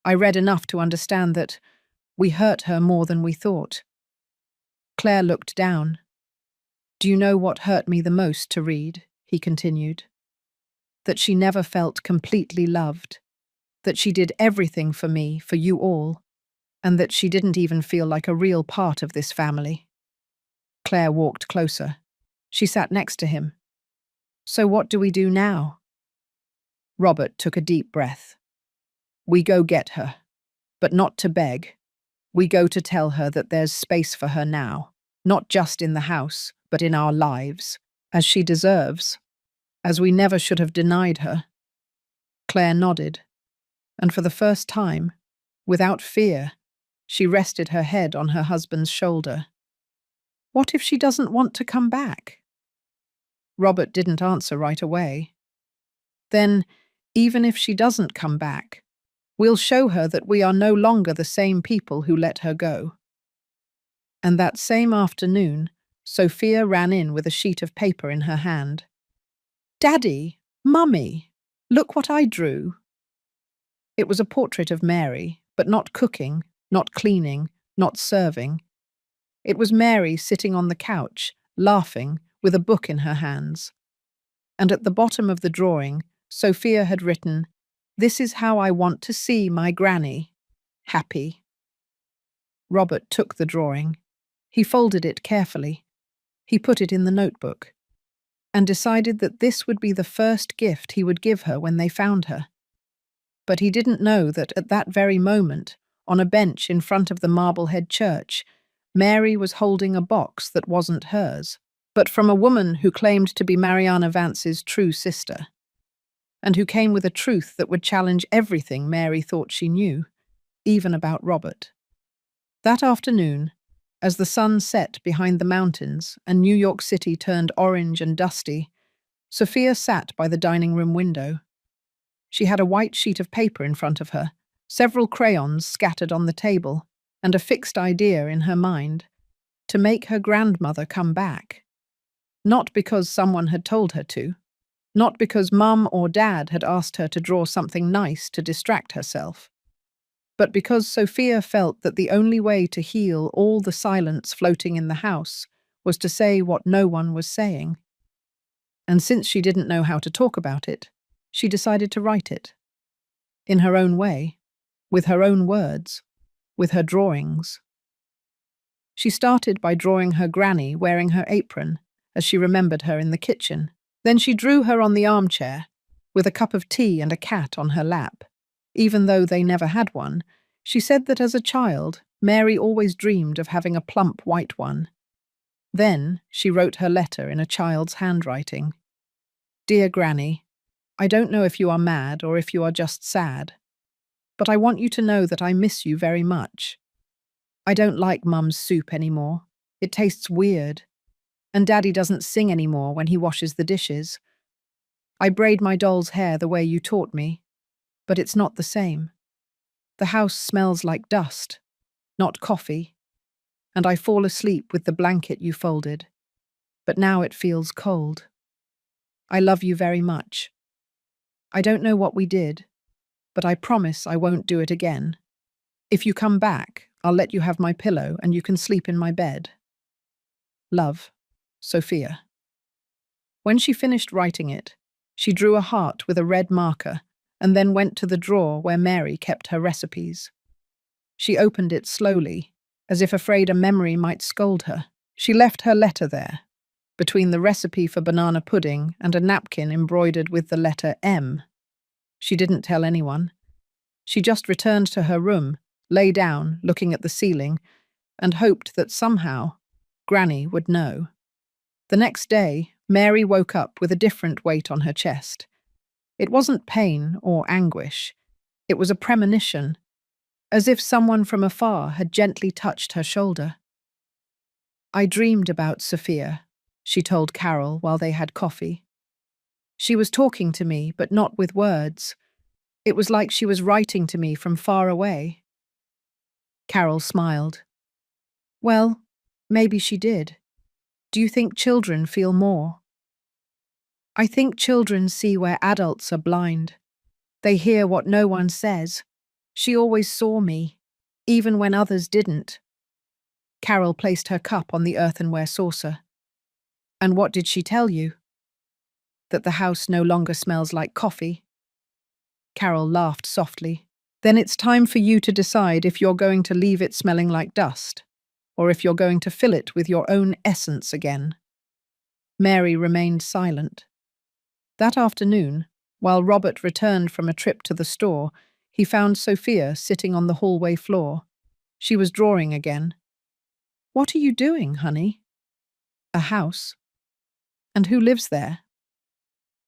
I read enough to understand that we hurt her more than we thought." Claire looked down. "Do you know what hurt me the most to read?" he continued. "That she never felt completely loved. That she did everything for me, for you all, and that she didn't even feel like a real part of this family." Claire walked closer. She sat next to him. "So what do we do now?" Robert took a deep breath. "We go get her, but not to beg. We go to tell her that there's space for her now, not just in the house, but in our lives, as she deserves, as we never should have denied her." Claire nodded, and for the first time, without fear, she rested her head on her husband's shoulder. "What if she doesn't want to come back?" Robert didn't answer right away. "Then, even if she doesn't come back, we'll show her that we are no longer the same people who let her go." And that same afternoon, Sophia ran in with a sheet of paper in her hand. "Daddy, Mummy, look what I drew." It was a portrait of Mary, but not cooking, not cleaning, not serving. It was Mary sitting on the couch, laughing, with a book in her hands. And at the bottom of the drawing, Sophia had written, "This is how I want to see my granny." happy. Robert took the drawing. He folded it carefully. He put it in the notebook and decided that this would be the first gift he would give her when they found her. But he didn't know that at that very moment, on a bench in front of the Marblehead Church, Mary was holding a box that wasn't hers, but from a woman who claimed to be Mariana Vance's true sister, and who came with a truth that would challenge everything Mary thought she knew, even about Robert. That afternoon, as the sun set behind the mountains and New York City turned orange and dusty, Sophia sat by the dining room window. She had a white sheet of paper in front of her, several crayons scattered on the table, and a fixed idea in her mind: to make her grandmother come back. Not because someone had told her to, not because Mum or Dad had asked her to draw something nice to distract herself, but because Sophia felt that the only way to heal all the silence floating in the house was to say what no one was saying. And since she didn't know how to talk about it, she decided to write it. In her own way, with her own words, with her drawings. She started by drawing her granny wearing her apron, as she remembered her in the kitchen. Then she drew her on the armchair, with a cup of tea and a cat on her lap. Even though they never had one, she said that as a child, Mary always dreamed of having a plump white one. Then she wrote her letter in a child's handwriting. Dear Granny, I don't know if you are mad or if you are just sad, but I want you to know that I miss you very much. I don't like Mum's soup anymore. It tastes weird. And Daddy doesn't sing anymore when he washes the dishes. I braid my doll's hair the way you taught me, but it's not the same. The house smells like dust, not coffee, and I fall asleep with the blanket you folded, but now it feels cold. I love you very much. I don't know what we did, but I promise I won't do it again. If you come back, I'll let you have my pillow and you can sleep in my bed. Love, Sophia. When she finished writing it, she drew a heart with a red marker and then went to the drawer where Mary kept her recipes. She opened it slowly, as if afraid a memory might scold her. She left her letter there, between the recipe for banana pudding and a napkin embroidered with the letter M. She didn't tell anyone. She just returned to her room, lay down, looking at the ceiling, and hoped that somehow Granny would know. The next day, Mary woke up with a different weight on her chest. It wasn't pain or anguish. It was a premonition, as if someone from afar had gently touched her shoulder. I dreamed about Sophia, she told Carol while they had coffee. She was talking to me, but not with words. It was like she was writing to me from far away. Carol smiled. Well, maybe she did. Do you think children feel more? I think children see where adults are blind. They hear what no one says. She always saw me, even when others didn't. Carol placed her cup on the earthenware saucer. And what did she tell you? That the house no longer smells like coffee? Carol laughed softly. Then it's time for you to decide if you're going to leave it smelling like dust, or if you're going to fill it with your own essence again. Mary remained silent. That afternoon, while Robert returned from a trip to the store, he found Sophia sitting on the hallway floor. She was drawing again. What are you doing, honey? A house. And who lives there?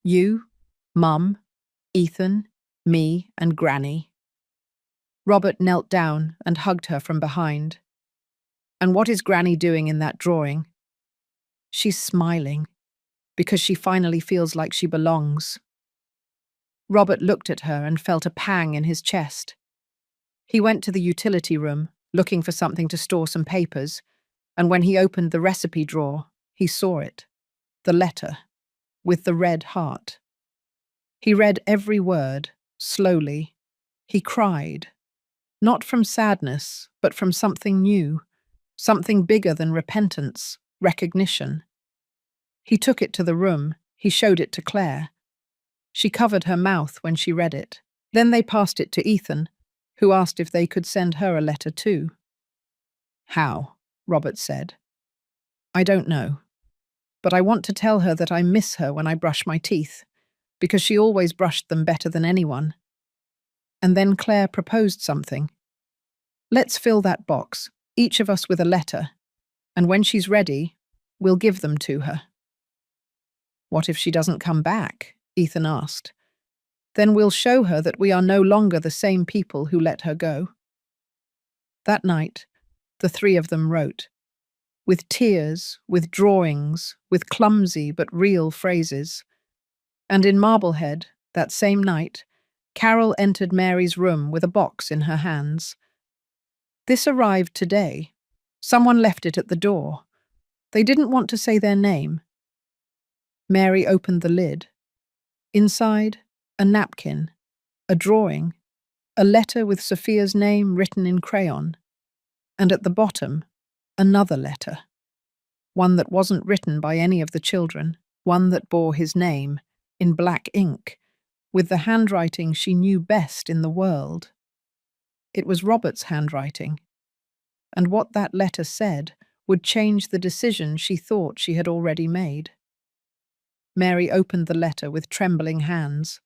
You, Mum, Ethan, me, and Granny. Robert knelt down and hugged her from behind. And what is Granny doing in that drawing? She's smiling, because she finally feels like she belongs. Robert looked at her and felt a pang in his chest. He went to the utility room, looking for something to store some papers, and when he opened the recipe drawer, he saw it, the letter, with the red heart. He read every word, slowly. He cried, not from sadness, but from something new, something bigger than repentance, recognition. He took it to the room. He showed it to Claire. She covered her mouth when she read it. Then they passed it to Ethan, who asked if they could send her a letter too. How? Robert said. I don't know, but I want to tell her that I miss her when I brush my teeth, because she always brushed them better than anyone. And then Claire proposed something. Let's fill that box, each of us with a letter, and when she's ready, we'll give them to her. What if she doesn't come back? Ethan asked. Then we'll show her that we are no longer the same people who let her go. That night, the three of them wrote, with tears, with drawings, with clumsy but real phrases. And in Marblehead, that same night, Carol entered Mary's room with a box in her hands. This arrived today. Someone left it at the door. They didn't want to say their name. Mary opened the lid. Inside, a napkin, a drawing, a letter with Sophia's name written in crayon, and at the bottom, another letter. One that wasn't written by any of the children, one that bore his name, in black ink, with the handwriting she knew best in the world. It was Robert's handwriting, and what that letter said would change the decision she thought she had already made. Mary opened the letter with trembling hands.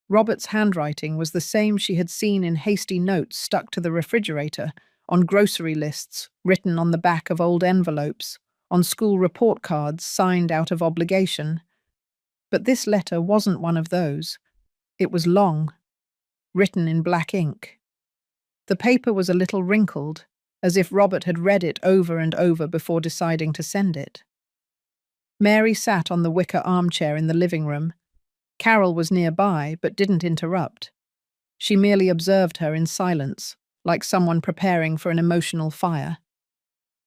Robert's handwriting was the same she had seen in hasty notes stuck to the refrigerator, on grocery lists written on the back of old envelopes, on school report cards signed out of obligation. But this letter wasn't one of those. It was long, written in black ink. The paper was a little wrinkled, as if Robert had read it over and over before deciding to send it. Mary sat on the wicker armchair in the living room. Carol was nearby, but didn't interrupt. She merely observed her in silence, like someone preparing for an emotional fire,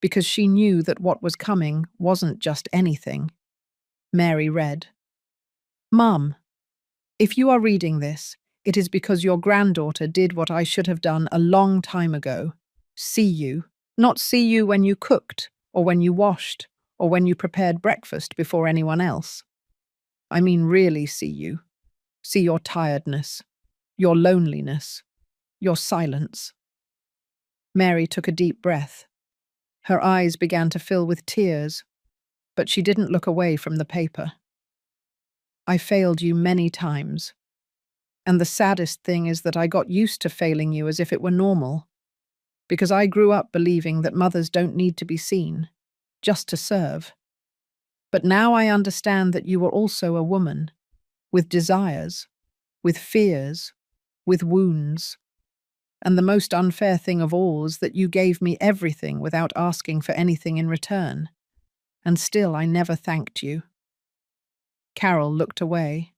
because she knew that what was coming wasn't just anything. Mary read, Mum, if you are reading this, it is because your granddaughter did what I should have done a long time ago. See you. Not see you when you cooked, or when you washed, or when you prepared breakfast before anyone else. I mean really see you. See your tiredness, your loneliness, your silence. Mary took a deep breath. Her eyes began to fill with tears, but she didn't look away from the paper. I failed you many times. And the saddest thing is that I got used to failing you as if it were normal, because I grew up believing that mothers don't need to be seen, just to serve. But now I understand that you are also a woman, with desires, with fears, with wounds. And the most unfair thing of all is that you gave me everything without asking for anything in return. And still I never thanked you. Carol looked away.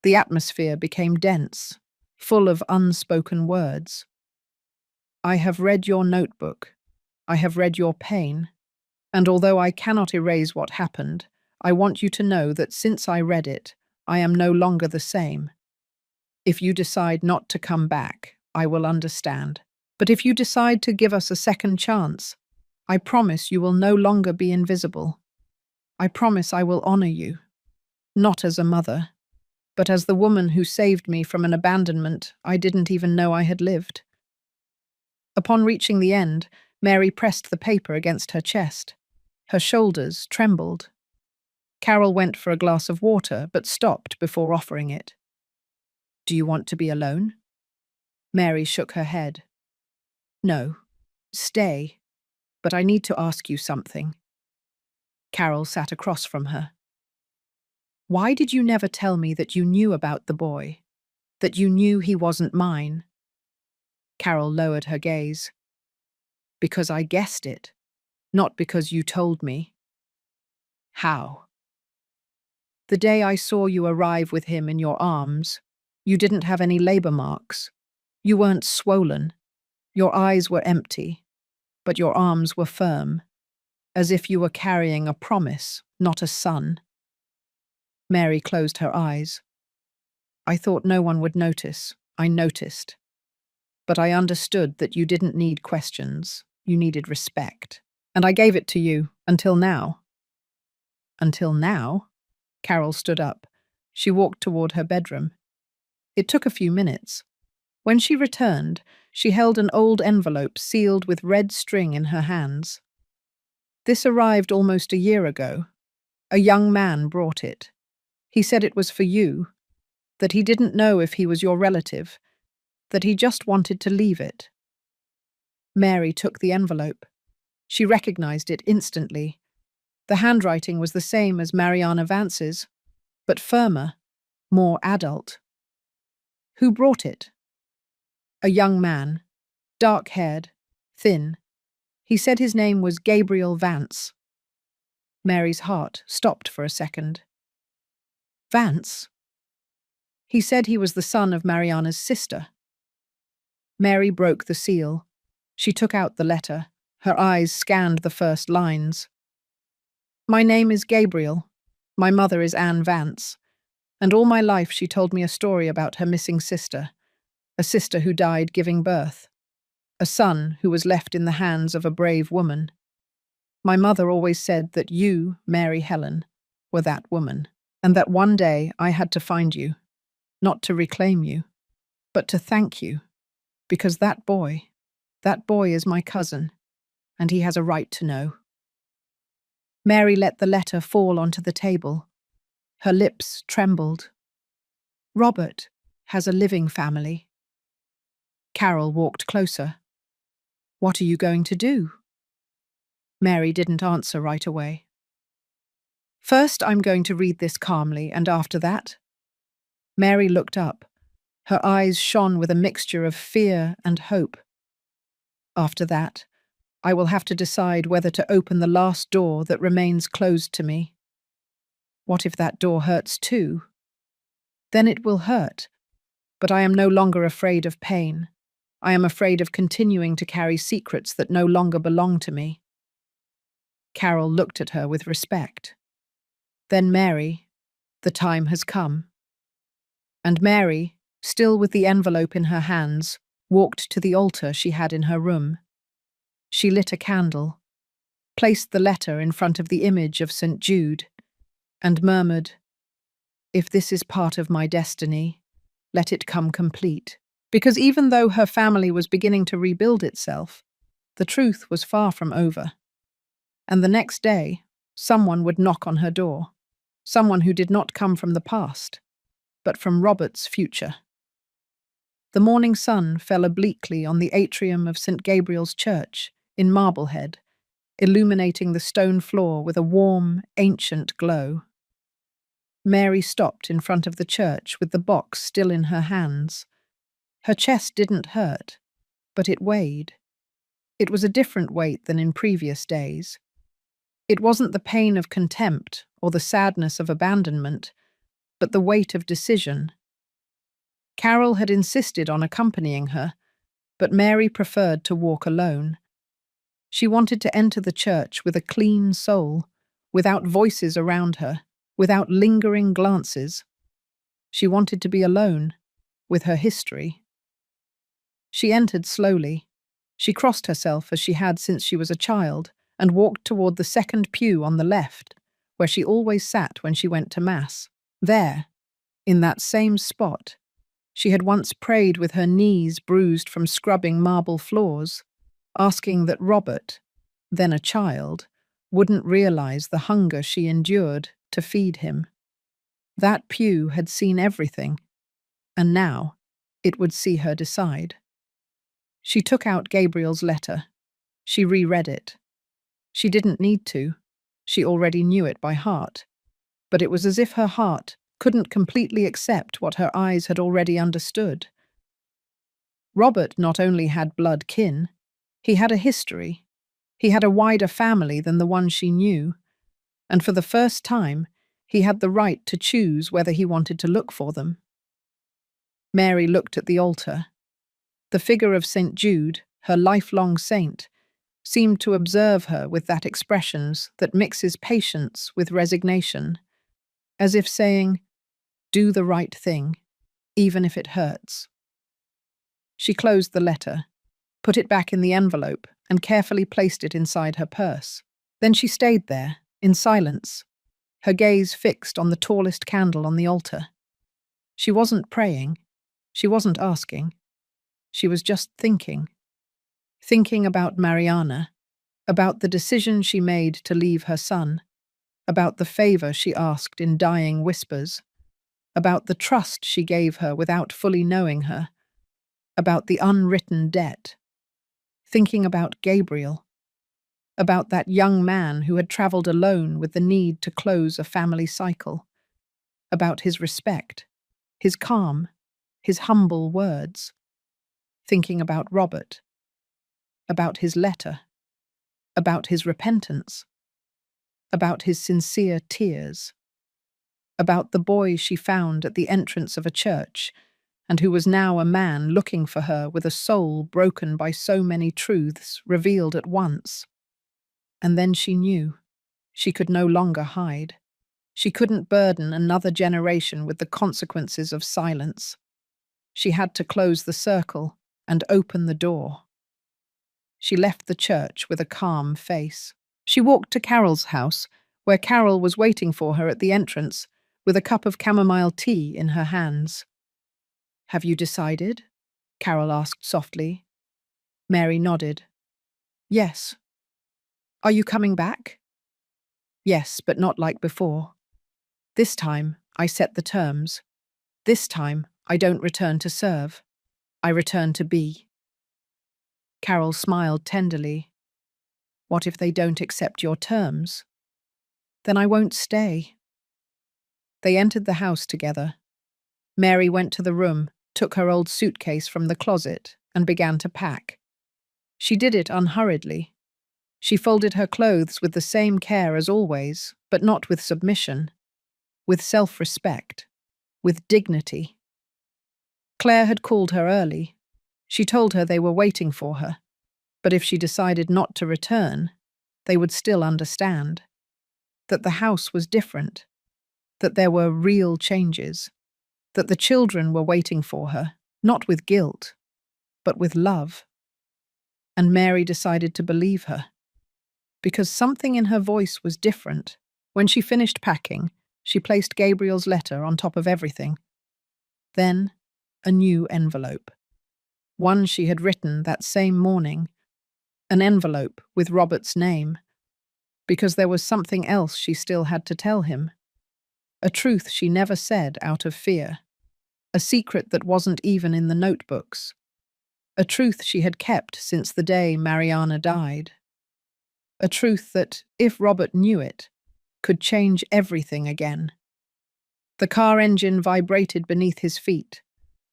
The atmosphere became dense, full of unspoken words. I have read your notebook. I have read your pain. And although I cannot erase what happened, I want you to know that since I read it, I am no longer the same. If you decide not to come back, I will understand. But if you decide to give us a second chance, I promise you will no longer be invisible. I promise I will honor you, not as a mother, but as the woman who saved me from an abandonment I didn't even know I had lived. Upon reaching the end, Mary pressed the paper against her chest. Her shoulders trembled. Carol went for a glass of water, but stopped before offering it. Do you want to be alone? Mary shook her head. No, stay, but I need to ask you something. Carol sat across from her. Why did you never tell me that you knew about the boy, that you knew he wasn't mine? Carol lowered her gaze. Because I guessed it, not because you told me. How? The day I saw you arrive with him in your arms, you didn't have any labor marks. You weren't swollen. Your eyes were empty, but your arms were firm, as if you were carrying a promise, not a son. Mary closed her eyes. I thought no one would notice. I noticed. But I understood that you didn't need questions. You needed respect. And I gave it to you, until now. Until now? Carol stood up. She walked toward her bedroom. It took a few minutes. When she returned, she held an old envelope sealed with red string in her hands. This arrived almost a year ago. A young man brought it. He said it was for you, that he didn't know if he was your relative, that he just wanted to leave it. Mary took the envelope. She recognized it instantly. The handwriting was the same as Mariana Vance's, but firmer, more adult. Who brought it? A young man, dark-haired, thin. He said his name was Gabriel Vance. Mary's heart stopped for a second. Vance? He said he was the son of Mariana's sister. Mary broke the seal. She took out the letter. Her eyes scanned the first lines. My name is Gabriel. My mother is Anne Vance. And all my life she told me a story about her missing sister, a sister who died giving birth, a son who was left in the hands of a brave woman. My mother always said that you, Mary Helen, were that woman, and that one day I had to find you, not to reclaim you, but to thank you, because that boy is my cousin, and he has a right to know. Mary let the letter fall onto the table. Her lips trembled. Robert has a living family. Carol walked closer. What are you going to do? Mary didn't answer right away. First, I'm going to read this calmly, and after that... Mary looked up. Her eyes shone with a mixture of fear and hope. After that, I will have to decide whether to open the last door that remains closed to me. What if that door hurts too? Then it will hurt, but I am no longer afraid of pain. I am afraid of continuing to carry secrets that no longer belong to me. Carol looked at her with respect. Then Mary, the time has come. And Mary, still with the envelope in her hands, walked to the altar she had in her room. She lit a candle, placed the letter in front of the image of St. Jude, and murmured, If this is part of my destiny, let it come complete. Because even though her family was beginning to rebuild itself, the truth was far from over. And the next day, someone would knock on her door, someone who did not come from the past, but from Robert's future. The morning sun fell obliquely on the atrium of St. Gabriel's Church in Marblehead, illuminating the stone floor with a warm, ancient glow. Mary stopped in front of the church with the box still in her hands. Her chest didn't hurt, but it weighed. It was a different weight than in previous days. It wasn't the pain of contempt or the sadness of abandonment, but the weight of decision. Carol had insisted on accompanying her, but Mary preferred to walk alone. She wanted to enter the church with a clean soul, without voices around her, without lingering glances. She wanted to be alone, with her history. She entered slowly. She crossed herself as she had since she was a child, and walked toward the second pew on the left, where she always sat when she went to Mass. There, in that same spot, she had once prayed with her knees bruised from scrubbing marble floors, asking that Robert, then a child, wouldn't realize the hunger she endured to feed him. That pew had seen everything, and now it would see her decide. She took out Gabriel's letter. She reread it. She didn't need to. She already knew it by heart. But it was as if her heart couldn't completely accept what her eyes had already understood. Robert not only had blood kin, he had a history. He had a wider family than the one she knew, and for the first time, he had the right to choose whether he wanted to look for them. Mary looked at the altar. The figure of St. Jude, her lifelong saint, seemed to observe her with that expression that mixes patience with resignation, as if saying, "Do the right thing, even if it hurts." She closed the letter, put it back in the envelope, and carefully placed it inside her purse. Then she stayed there, in silence, her gaze fixed on the tallest candle on the altar. She wasn't praying. She wasn't asking. She was just thinking about Mariana, about the decision she made to leave her son, about the favor she asked in dying whispers, about the trust she gave her without fully knowing her, about the unwritten debt, thinking about Gabriel, about that young man who had traveled alone with the need to close a family cycle, about his respect, his calm, his humble words, thinking about Robert, about his letter, about his repentance, about his sincere tears, about the boy she found at the entrance of a church and who was now a man looking for her with a soul broken by so many truths revealed at once. And then she knew. She could no longer hide. She couldn't burden another generation with the consequences of silence. She had to close the circle and open the door. She left the church with a calm face. She walked to Carol's house, where Carol was waiting for her at the entrance, with a cup of chamomile tea in her hands. "Have you decided?" Carol asked softly. Mary nodded. "Yes." "Are you coming back?" "Yes, but not like before. This time, I set the terms. This time, I don't return to serve. I return to be." Carol smiled tenderly. "What if they don't accept your terms?" "Then I won't stay." They entered the house together. Mary went to the room, took her old suitcase from the closet, and began to pack. She did it unhurriedly. She folded her clothes with the same care as always, but not with submission, with self-respect, with dignity. Claire had called her early. She told her they were waiting for her, but if she decided not to return, they would still understand. That the house was different, that there were real changes, that the children were waiting for her, not with guilt, but with love. And Mary decided to believe her, because something in her voice was different. When she finished packing, she placed Gabriel's letter on top of everything. Then, a new envelope. One she had written that same morning. An envelope with Robert's name. Because there was something else she still had to tell him. A truth she never said out of fear. A secret that wasn't even in the notebooks. A truth she had kept since the day Mariana died. A truth that, if Robert knew it, could change everything again. The car engine vibrated beneath his feet,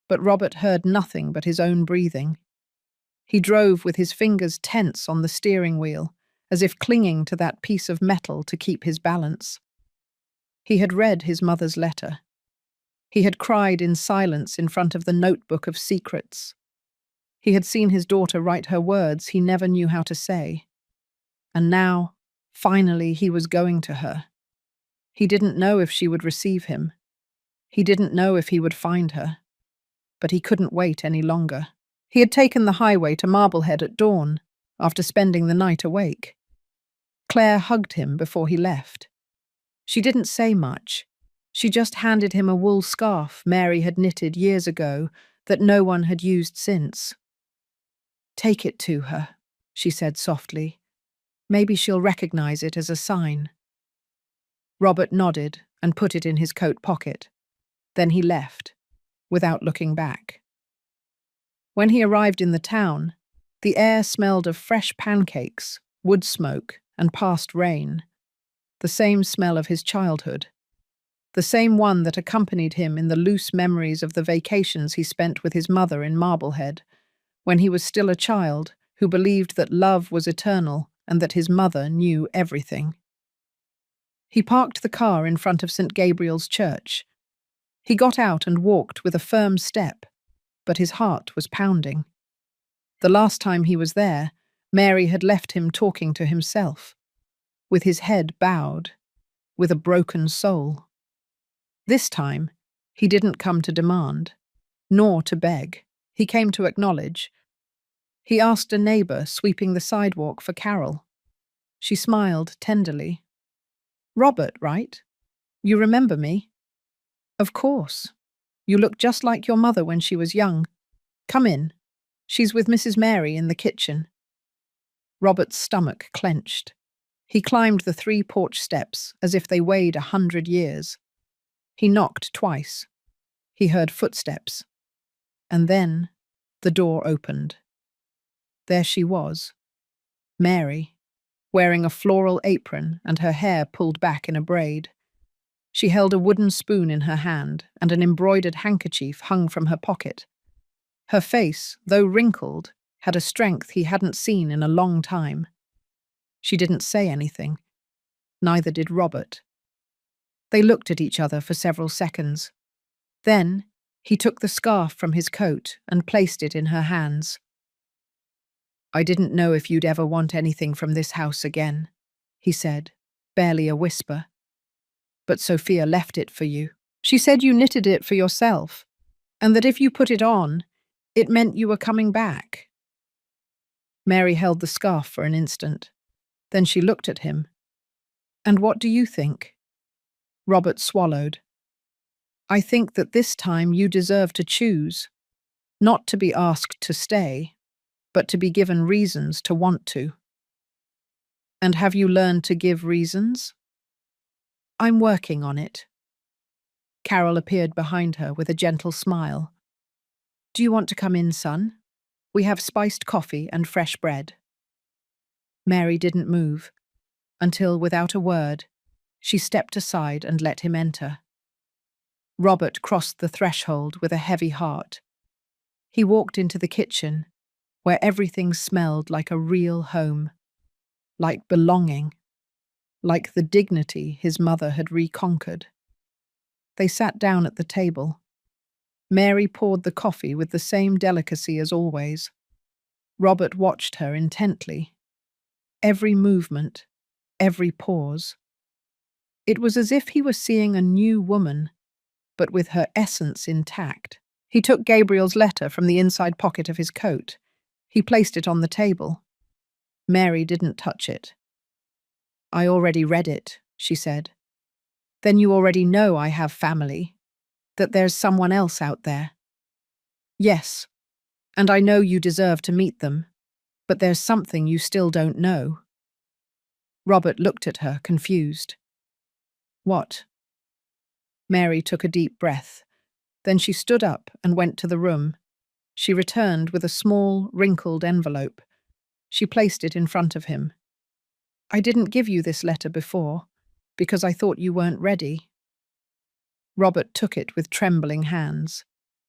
but Robert heard nothing but his own breathing. He drove with his fingers tense on the steering wheel, as if clinging to that piece of metal to keep his balance. He had read his mother's letter. He had cried in silence in front of the notebook of secrets. He had seen his daughter write her words he never knew how to say. And now, finally, he was going to her. He didn't know if she would receive him. He didn't know if he would find her. But he couldn't wait any longer. He had taken the highway to Marblehead at dawn, after spending the night awake. Claire hugged him before he left. She didn't say much. She just handed him a wool scarf Mary had knitted years ago that no one had used since. "Take it to her," she said softly. "Maybe she'll recognize it as a sign." Robert nodded and put it in his coat pocket. Then he left, without looking back. When he arrived in the town, the air smelled of fresh pancakes, wood smoke, and past rain. The same smell of his childhood. The same one that accompanied him in the loose memories of the vacations he spent with his mother in Marblehead, when he was still a child who believed that love was eternal and that his mother knew everything. He parked the car in front of St. Gabriel's Church. He got out and walked with a firm step, but his heart was pounding. The last time he was there, Mary had left him talking to himself, with his head bowed, with a broken soul. This time, he didn't come to demand, nor to beg. He came to acknowledge. He asked a neighbor sweeping the sidewalk for Carol. She smiled tenderly. "Robert, right? You remember me?" "Of course. You look just like your mother when she was young. Come in." She's with Mrs. Mary in the kitchen. Robert's stomach clenched. He climbed the 3 porch steps as if they weighed 100 years. He knocked twice. He heard footsteps. And then the door opened. There she was, Mary, wearing a floral apron and her hair pulled back in a braid. She held a wooden spoon in her hand, and an embroidered handkerchief hung from her pocket. Her face, though wrinkled, had a strength he hadn't seen in a long time. She didn't say anything. Neither did Robert. They looked at each other for several seconds. Then he took the scarf from his coat and placed it in her hands. "I didn't know if you'd ever want anything from this house again," he said, barely a whisper. "But Sophia left it for you. She said you knitted it for yourself, and that if you put it on, it meant you were coming back." Mary held the scarf for an instant. Then she looked at him. "And what do you think?" Robert swallowed. "I think that this time you deserve to choose, not to be asked to stay, but to be given reasons to want to." "And have you learned to give reasons?" "I'm working on it." Carol appeared behind her with a gentle smile. "Do you want to come in, son? We have spiced coffee and fresh bread." Mary didn't move, until, without a word, she stepped aside and let him enter. Robert crossed the threshold with a heavy heart. He walked into the kitchen, where everything smelled like a real home, like belonging, like the dignity his mother had reconquered. They sat down at the table. Mary poured the coffee with the same delicacy as always. Robert watched her intently. Every movement, every pause. It was as if he were seeing a new woman, but with her essence intact. He took Gabriel's letter from the inside pocket of his coat. He placed it on the table. Mary didn't touch it. "I already read it," she said. "Then you already know I have family, that there's someone else out there." "Yes, and I know you deserve to meet them, but there's something you still don't know." Robert looked at her, confused. "What?" Mary took a deep breath. Then she stood up and went to the room. She returned with a small, wrinkled envelope. She placed it in front of him. "I didn't give you this letter before, because I thought you weren't ready." Robert took it with trembling hands.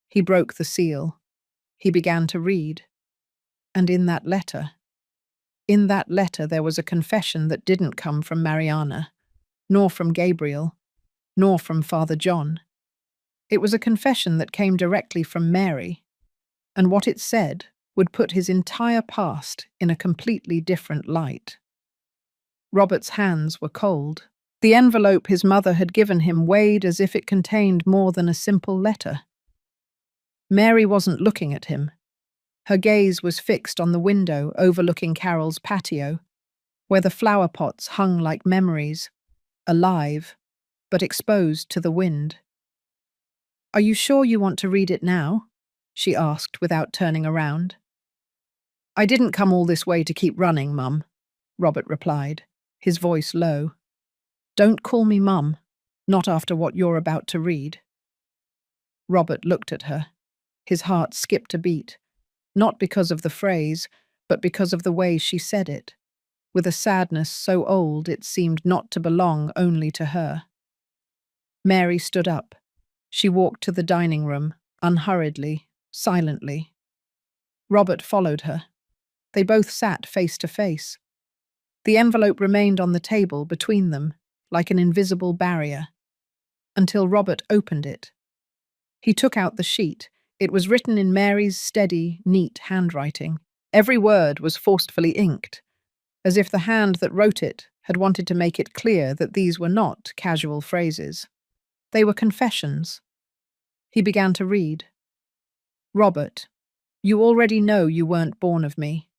He broke the seal. He began to read. And in that letter there was a confession that didn't come from Mariana, nor from Gabriel, nor from Father John. It was a confession that came directly from Mary, and what it said would put his entire past in a completely different light. Robert's hands were cold. The envelope his mother had given him weighed as if it contained more than a simple letter. Mary wasn't looking at him. Her gaze was fixed on the window overlooking Carol's patio, where the flower pots hung like memories, alive, but exposed to the wind. "Are you sure you want to read it now?" she asked without turning around. "I didn't come all this way to keep running, Mum," Robert replied, his voice low. "Don't call me Mum, not after what you're about to read." Robert looked at her. His heart skipped a beat, not because of the phrase, but because of the way she said it, with a sadness so old it seemed not to belong only to her. Mary stood up. She walked to the dining room, unhurriedly, silently. Robert followed her. They both sat face to face. The envelope remained on the table between them, like an invisible barrier, until Robert opened it. He took out the sheet. It was written in Mary's steady, neat handwriting. Every word was forcefully inked, as if the hand that wrote it had wanted to make it clear that these were not casual phrases. They were confessions. He began to read. "Robert, you already know you weren't born of me.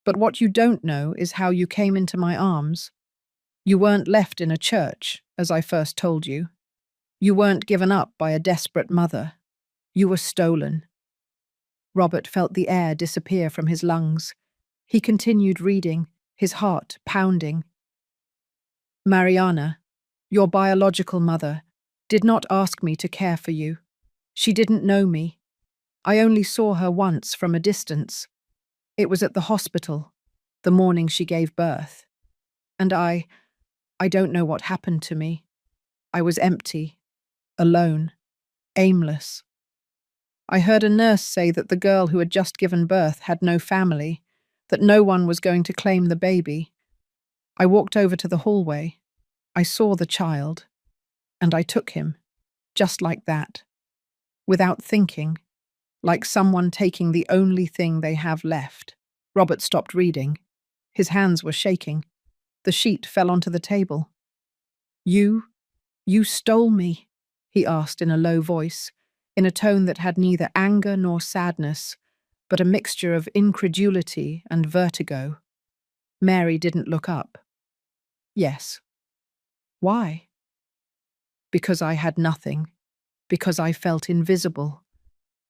But what you don't know is how you came into my arms. You weren't left in a church, as I first told you. You weren't given up by a desperate mother. You were stolen." Robert felt the air disappear from his lungs. He continued reading, his heart pounding. Mariana, your biological mother, did not ask me to care for you. She didn't know me. I only saw her once from a distance. It was at the hospital, the morning she gave birth. And I don't know what happened to me. I was empty, alone, aimless. I heard a nurse say that the girl who had just given birth had no family, that no one was going to claim the baby. I walked over to the hallway. I saw the child, and I took him, just like that, without thinking, like someone taking the only thing they have left. Robert stopped reading. His hands were shaking. The sheet fell onto the table. You stole me, he asked in a low voice, in a tone that had neither anger nor sadness, but a mixture of incredulity and vertigo. Mary didn't look up. Yes. Why? Because I had nothing, because I felt invisible,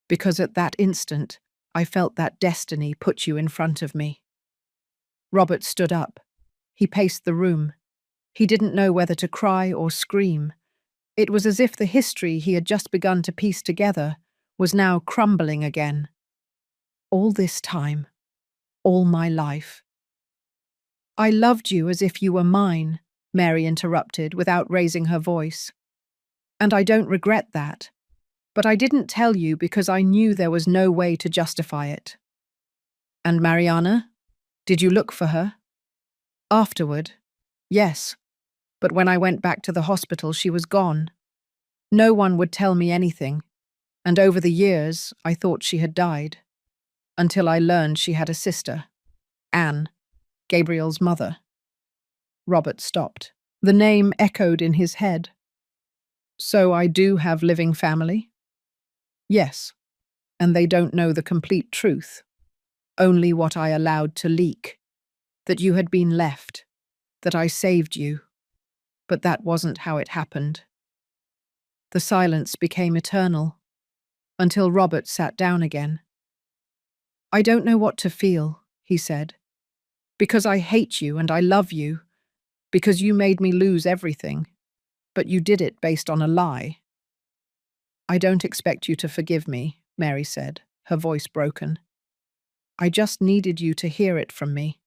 because at that instant I felt that destiny put you in front of me. Robert stood up. He paced the room. He didn't know whether to cry or scream. It was as if the history he had just begun to piece together was now crumbling again. All this time, all my life. I loved you as if you were mine, Mary interrupted without raising her voice. And I don't regret that. But I didn't tell you because I knew there was no way to justify it. And Mariana? Did you look for her? Afterward, yes. But when I went back to the hospital, she was gone. No one would tell me anything. And over the years, I thought she had died. Until I learned she had a sister, Anne, Gabriel's mother. Robert stopped. The name echoed in his head. So I do have living family? Yes, and they don't know the complete truth, only what I allowed to leak, that you had been left, that I saved you, but that wasn't how it happened. The silence became eternal, until Robert sat down again. I don't know what to feel, he said, because I hate you and I love you, because you made me lose everything, but you did it based on a lie. I don't expect you to forgive me, Mary said, her voice broken. I just needed you to hear it from me,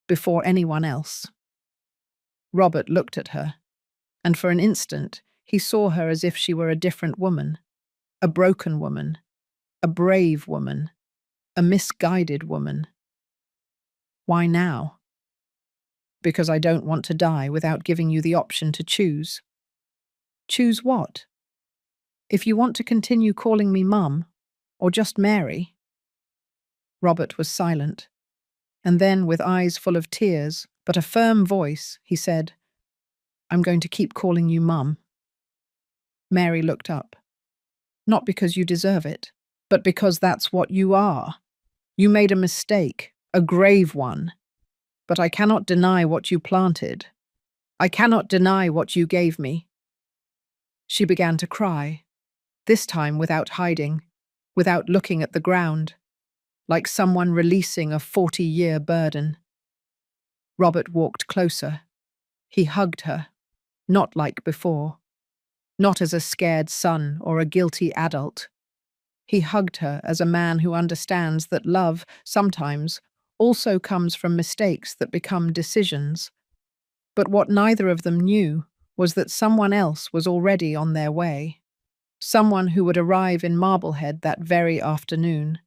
before anyone else. Robert looked at her, and for an instant he saw her as if she were a different woman, a broken woman, a brave woman, a misguided woman. Why now? Because I don't want to die without giving you the option to choose. Choose what? If you want to continue calling me Mum, or just Mary. Robert was silent, and then, with eyes full of tears, but a firm voice, he said, I'm going to keep calling you Mum. Mary looked up. Not because you deserve it, but because that's what you are. You made a mistake, a grave one. But I cannot deny what you planted. I cannot deny what you gave me. She began to cry, this time without hiding, without looking at the ground, like someone releasing a 40-year burden. Robert walked closer. He hugged her, not like before, not as a scared son or a guilty adult. He hugged her as a man who understands that love, sometimes, also comes from mistakes that become decisions. But what neither of them knew was that someone else was already on their way. Someone who would arrive in Marblehead that very afternoon.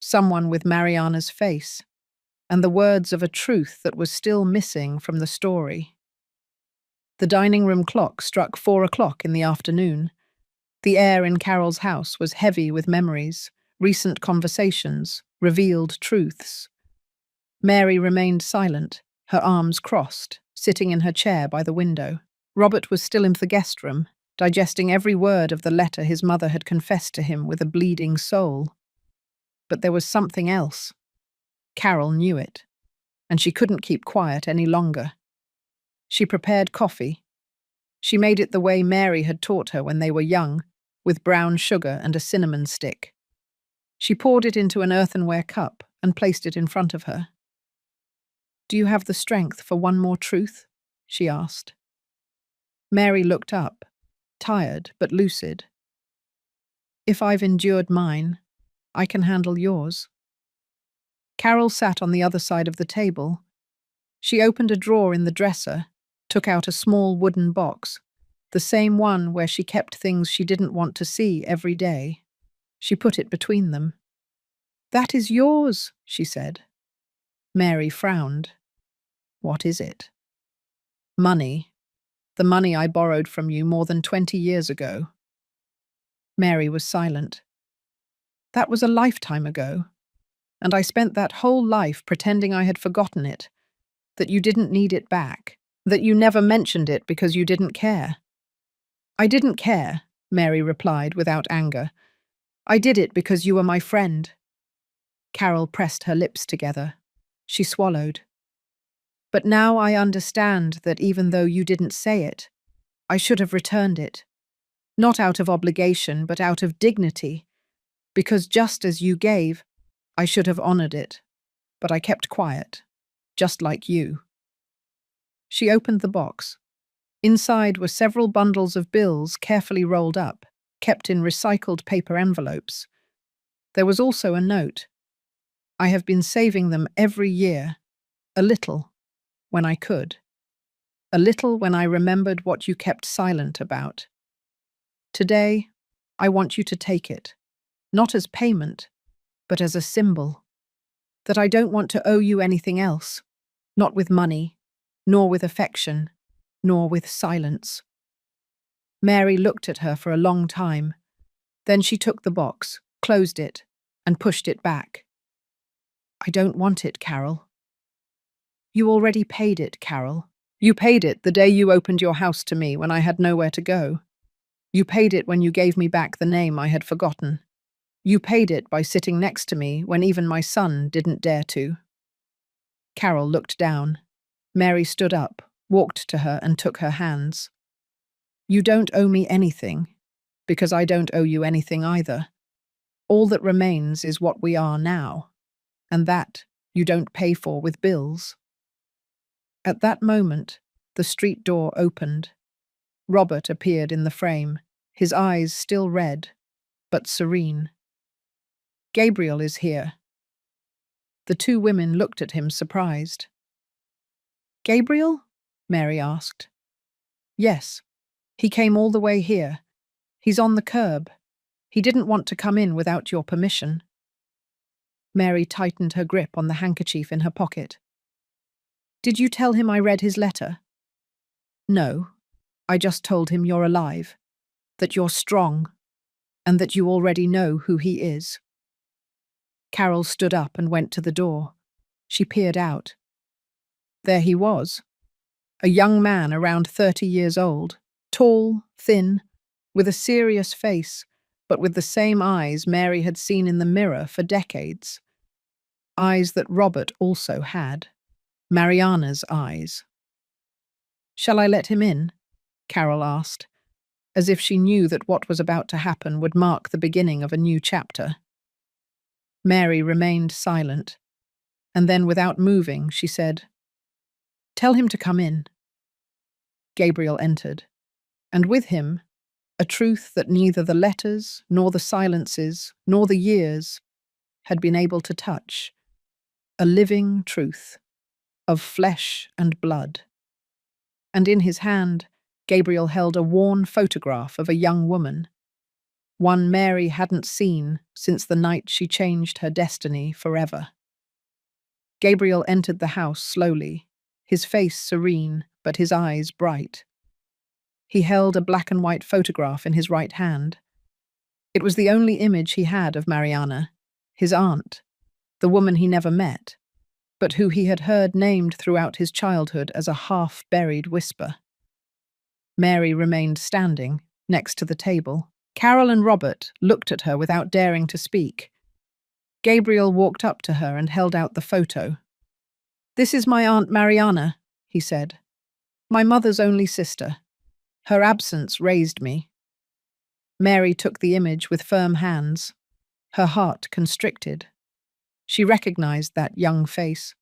Someone with Mariana's face, and the words of a truth that was still missing from the story. The dining room clock struck 4 o'clock in the afternoon. The air in Carol's house was heavy with memories, recent conversations, revealed truths. Mary remained silent, her arms crossed, sitting in her chair by the window. Robert was still in the guest room, digesting every word of the letter his mother had confessed to him with a bleeding soul. But there was something else. Carol knew it, and she couldn't keep quiet any longer. She prepared coffee. She made it the way Mary had taught her when they were young, with brown sugar and a cinnamon stick. She poured it into an earthenware cup and placed it in front of her. "Do you have the strength for one more truth?" she asked. Mary looked up, tired but lucid. "If I've endured mine, I can handle yours." Carol sat on the other side of the table. She opened a drawer in the dresser, took out a small wooden box, the same one where she kept things she didn't want to see every day. She put it between them. "That is yours," she said. Mary frowned. "What is it?" "Money. The money I borrowed from you more than 20 years ago." Mary was silent. "That was a lifetime ago, and I spent that whole life pretending I had forgotten it, that you didn't need it back, that you never mentioned it because you didn't care." "I didn't care," Mary replied without anger. "I did it because you were my friend." Carol pressed her lips together. She swallowed. "But now I understand that even though you didn't say it, I should have returned it. Not out of obligation, but out of dignity. Because just as you gave, I should have honored it. But I kept quiet, just like you." She opened the box. Inside were several bundles of bills carefully rolled up, kept in recycled paper envelopes. There was also a note. "I have been saving them every year, a little, when I could. A little when I remembered what you kept silent about. Today, I want you to take it, not as payment, but as a symbol. That I don't want to owe you anything else, not with money, nor with affection, nor with silence." Mary looked at her for a long time. Then she took the box, closed it, and pushed it back. "I don't want it, Carol." "You already paid it, Carol. You paid it the day you opened your house to me when I had nowhere to go. You paid it when you gave me back the name I had forgotten. You paid it by sitting next to me when even my son didn't dare to." Carol looked down. Mary stood up, walked to her and took her hands. "You don't owe me anything, because I don't owe you anything either. All that remains is what we are now, and that you don't pay for with bills." At that moment, the street door opened. Robert appeared in the frame, his eyes still red, but serene. "Gabriel is here." The two women looked at him surprised. "Gabriel?" Mary asked. "Yes. He came all the way here. He's on the curb. He didn't want to come in without your permission." Mary tightened her grip on the handkerchief in her pocket. "Did you tell him I read his letter?" "No. I just told him you're alive, that you're strong, and that you already know who he is." Carol stood up and went to the door. She peered out. There he was, a young man around 30 years old, tall, thin, with a serious face, but with the same eyes Mary had seen in the mirror for decades. Eyes that Robert also had. Mariana's eyes. "Shall I let him in?" Carol asked, as if she knew that what was about to happen would mark the beginning of a new chapter. Mary remained silent, and then without moving, she said, "Tell him to come in." Gabriel entered, and with him, a truth that neither the letters, nor the silences, nor the years had been able to touch. A living truth, of flesh and blood. And in his hand, Gabriel held a worn photograph of a young woman, one Mary hadn't seen since the night she changed her destiny forever. Gabriel entered the house slowly, his face serene, but his eyes bright. He held a black and white photograph in his right hand. It was the only image he had of Mariana, his aunt, the woman he never met, but who he had heard named throughout his childhood as a half-buried whisper. Mary remained standing, next to the table. Carol and Robert looked at her without daring to speak. Gabriel walked up to her and held out the photo. "This is my Aunt Mariana," he said. "My mother's only sister. Her absence raised me." Mary took the image with firm hands. Her heart constricted. She recognized that young face,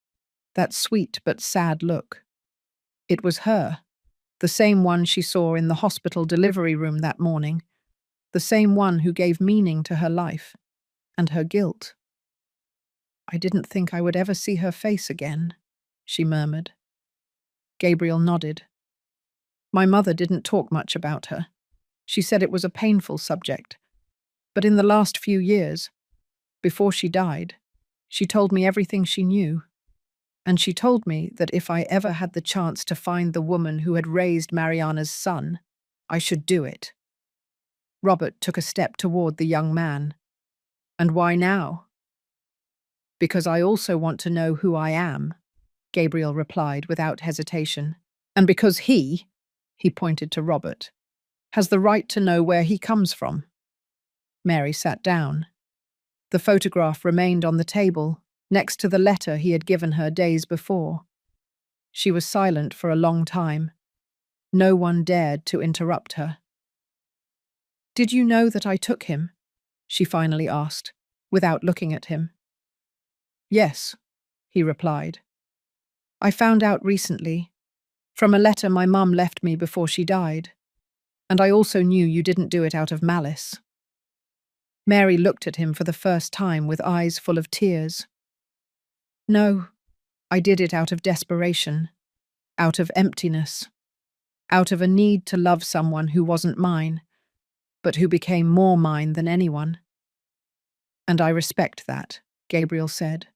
that sweet but sad look. It was her, the same one she saw in the hospital delivery room that morning, the same one who gave meaning to her life and her guilt. "I didn't think I would ever see her face again," she murmured. Gabriel nodded. "My mother didn't talk much about her. She said it was a painful subject. But in the last few years, before she died, she told me everything she knew. And she told me that if I ever had the chance to find the woman who had raised Mariana's son, I should do it." Robert took a step toward the young man. "And why now?" "Because I also want to know who I am," Gabriel replied without hesitation. "And because he pointed to Robert, has the right to know where he comes from." Mary sat down. The photograph remained on the table, next to the letter he had given her days before. She was silent for a long time. No one dared to interrupt her. "Did you know that I took him?" she finally asked, without looking at him. "Yes," he replied. "I found out recently, from a letter my mum left me before she died. And I also knew you didn't do it out of malice." Mary looked at him for the first time with eyes full of tears. "No, I did it out of desperation, out of emptiness, out of a need to love someone who wasn't mine, but who became more mine than anyone." "And I respect that," Gabriel said.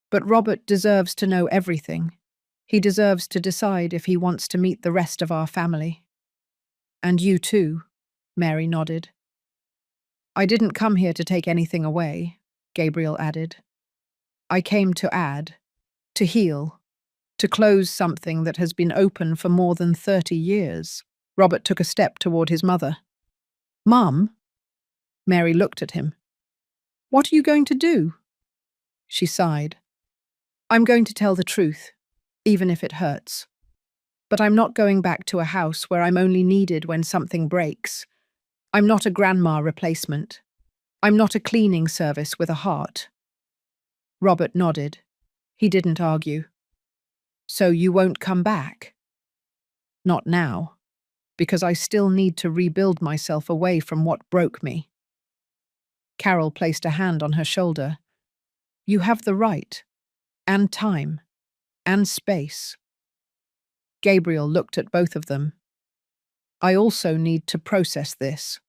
"But Robert deserves to know everything. He deserves to decide if he wants to meet the rest of our family." "And you too," Mary nodded. "I didn't come here to take anything away," Gabriel added. "I came to add, to heal, to close something that has been open for more than 30 years. Robert took a step toward his mother. "Mum?" Mary looked at him. "What are you going to do?" She sighed. "I'm going to tell the truth, even if it hurts. But I'm not going back to a house where I'm only needed when something breaks. I'm not a grandma replacement. I'm not a cleaning service with a heart." Robert nodded. He didn't argue. "So you won't come back?" "Not now, because I still need to rebuild myself away from what broke me." Carol placed a hand on her shoulder. "You have the right, and time, and space." Gabriel looked at both of them. "I also need to process this,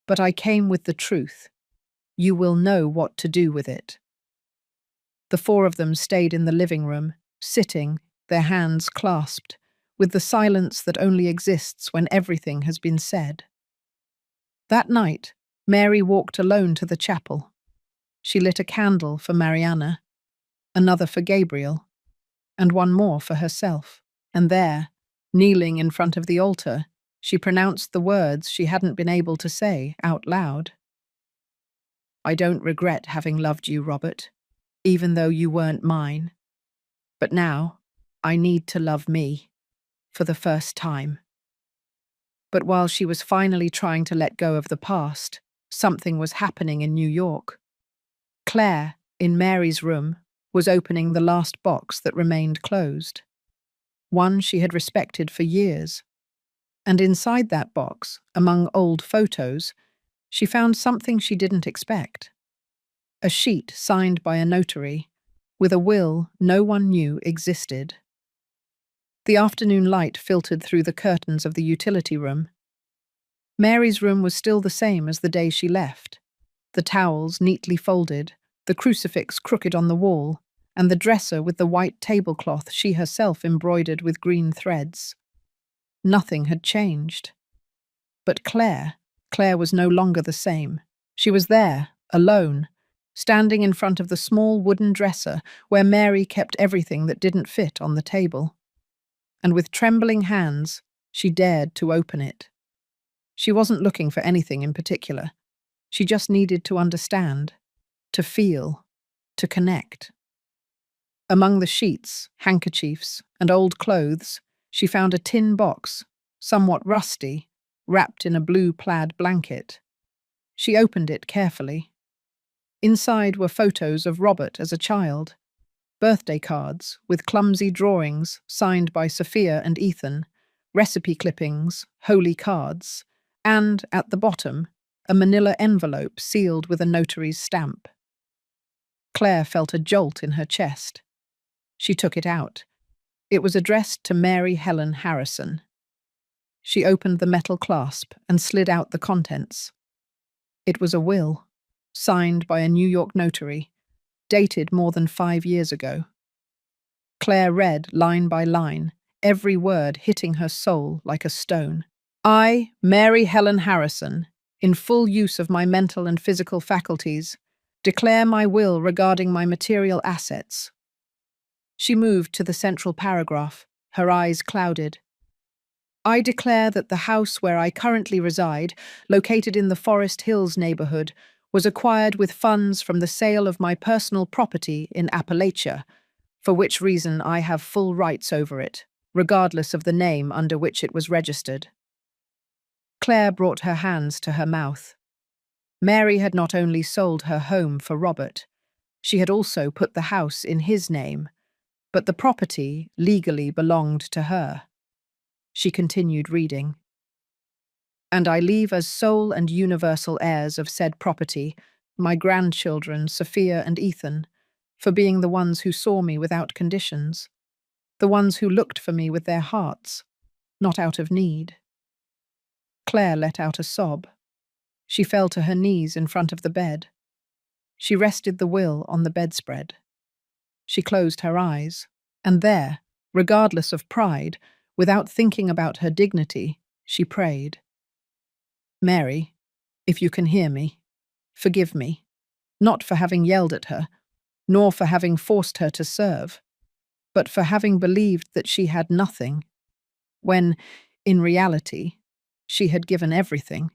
but I came with the truth. You will know what to do with it." The four of them stayed in the living room, sitting, their hands clasped, with the silence that only exists when everything has been said. That night, Mary walked alone to the chapel. She lit a candle for Mariana, another for Gabriel, and one more for herself. And there, kneeling in front of the altar, she pronounced the words she hadn't been able to say out loud. "I don't regret having loved you, Robert, even though you weren't mine. But now, I need to love me, for the first time." But while she was finally trying to let go of the past, something was happening in New York. Claire, in Mary's room, was opening the last box that remained closed. One she had respected for years. And inside that box, among old photos, she found something she didn't expect. A sheet signed by a notary, with a will no one knew existed. The afternoon light filtered through the curtains of the utility room. Mary's room was still the same as the day she left. The towels neatly folded, the crucifix crooked on the wall, and the dresser with the white tablecloth she herself embroidered with green threads. Nothing had changed. But Claire was no longer the same. She was there, alone, standing in front of the small wooden dresser where Mary kept everything that didn't fit on the table. And with trembling hands, she dared to open it. She wasn't looking for anything in particular. She just needed to understand, to feel, to connect. Among the sheets, handkerchiefs, and old clothes, she found a tin box, somewhat rusty, wrapped in a blue plaid blanket. She opened it carefully. Inside were photos of Robert as a child, birthday cards with clumsy drawings signed by Sophia and Ethan, recipe clippings, holy cards, and, at the bottom, a manila envelope sealed with a notary's stamp. Claire felt a jolt in her chest. She took it out. It was addressed to Mary Helen Harrison. She opened the metal clasp and slid out the contents. It was a will, signed by a New York notary, dated more than 5 years ago. Claire read line by line, every word hitting her soul like a stone. I, Mary Helen Harrison, in full use of my mental and physical faculties, declare my will regarding my material assets. She moved to the central paragraph, her eyes clouded. I declare that the house where I currently reside, located in the Forest Hills neighborhood, was acquired with funds from the sale of my personal property in Appalachia, for which reason I have full rights over it, regardless of the name under which it was registered. Claire brought her hands to her mouth. Mary had not only sold her home for Robert, she had also put the house in his name, but the property legally belonged to her. She continued reading. And I leave as sole and universal heirs of said property my grandchildren, Sophia and Ethan, for being the ones who saw me without conditions, the ones who looked for me with their hearts, not out of need. Claire let out a sob. She fell to her knees in front of the bed. She rested the will on the bedspread. She closed her eyes, and there, regardless of pride, without thinking about her dignity, she prayed. Mary, if you can hear me, forgive me, not for having yelled at her, nor for having forced her to serve, but for having believed that she had nothing, when, in reality, she had given everything.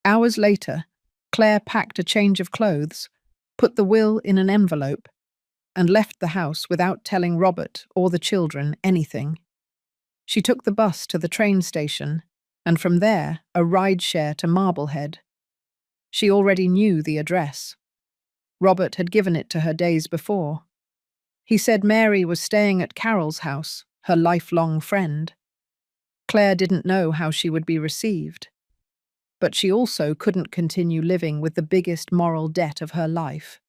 Hours later, Claire packed a change of clothes, put the will in an envelope, and left the house without telling Robert or the children anything. She took the bus to the train station, and from there a ride-share to Marblehead. She already knew the address. Robert had given it to her days before. He said Mary was staying at Carol's house, her lifelong friend. Claire didn't know how she would be received, but she also couldn't continue living with the biggest moral debt of her life.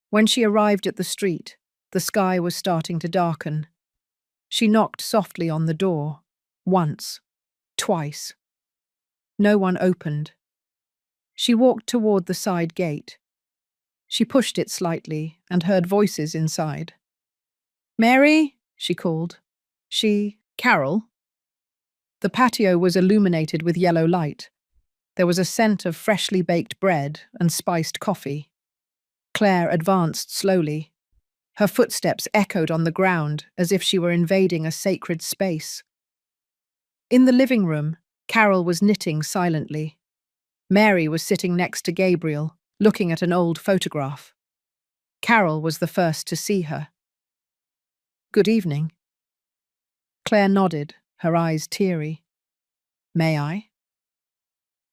When she arrived at the street, the sky was starting to darken. She knocked softly on the door, once, twice. No one opened. She walked toward the side gate. She pushed it slightly and heard voices inside. Mary, she called. Carol? The patio was illuminated with yellow light. There was a scent of freshly baked bread and spiced coffee. Claire advanced slowly. Her footsteps echoed on the ground as if she were invading a sacred space. In the living room, Carol was knitting silently. Mary was sitting next to Gabriel, looking at an old photograph. Carol was the first to see her. Good evening. Claire nodded, her eyes teary. May I?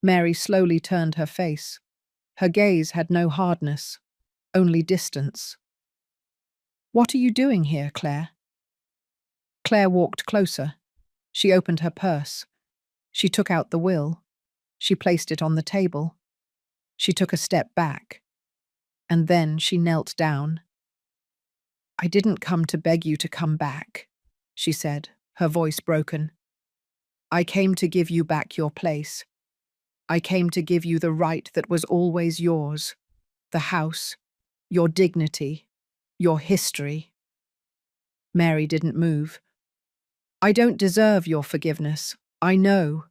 Mary slowly turned her face. Her gaze had no hardness, only distance. What are you doing here, Claire? Claire walked closer. She opened her purse. She took out the will. She placed it on the table. She took a step back. And then she knelt down. I didn't come to beg you to come back, she said, her voice broken. I came to give you back your place. I came to give you the right that was always yours, the house, your dignity, your history. Mary didn't move. I don't deserve your forgiveness, I know,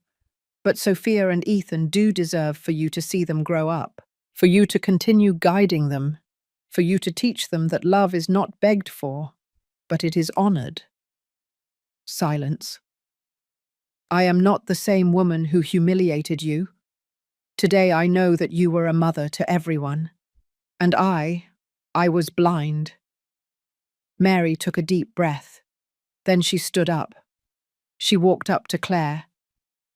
but Sophia and Ethan do deserve for you to see them grow up, for you to continue guiding them, for you to teach them that love is not begged for, but it is honored. Silence. I am not the same woman who humiliated you. Today I know that you were a mother to everyone. And I was blind. Mary took a deep breath. Then she stood up. She walked up to Claire.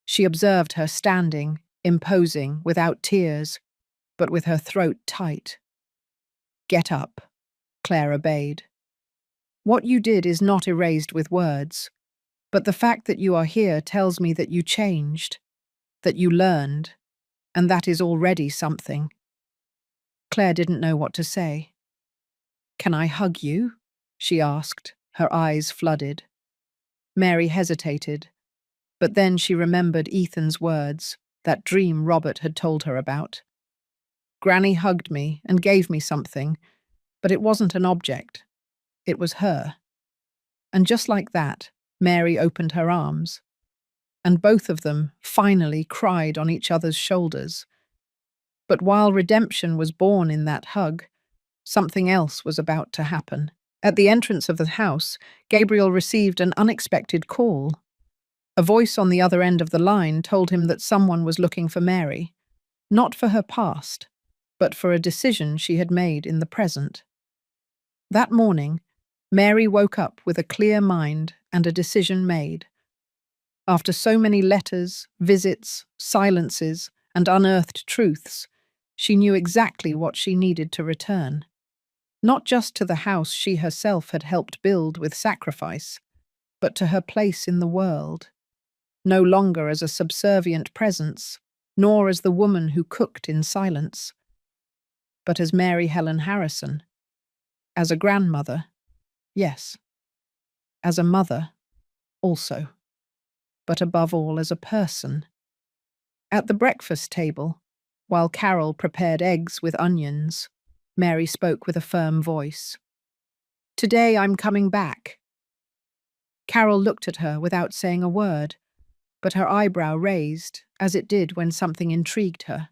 She observed her standing, imposing, without tears. but with her throat tight. "Get up," Claire obeyed. "What you did is not erased with words, but the fact that you are here tells me that you changed, that you learned, and that is already something." Claire didn't know what to say. "Can I hug you?" she asked, her eyes flooded. Mary hesitated, but then she remembered Ethan's words, that dream Robert had told her about. "Granny hugged me and gave me something, but it wasn't an object. It was her." And just like that, Mary opened her arms, and both of them finally cried on each other's shoulders. But while redemption was born in that hug, something else was about to happen. At the entrance of the house, Gabriel received an unexpected call. A voice on the other end of the line told him that someone was looking for Mary, not for her past, but for a decision she had made in the present. That morning, Mary woke up with a clear mind and a decision made. After so many letters, visits, silences, and unearthed truths, she knew exactly what she needed to return. Not just to the house she herself had helped build with sacrifice, but to her place in the world, no longer as a subservient presence, nor as the woman who cooked in silence, but as Mary Helen Harrison, as a grandmother, yes, as a mother, also, but above all as a person. At the breakfast table, while Carol prepared eggs with onions, Mary spoke with a firm voice. "Today I'm coming back." Carol looked at her without saying a word, but her eyebrow raised, as it did when something intrigued her.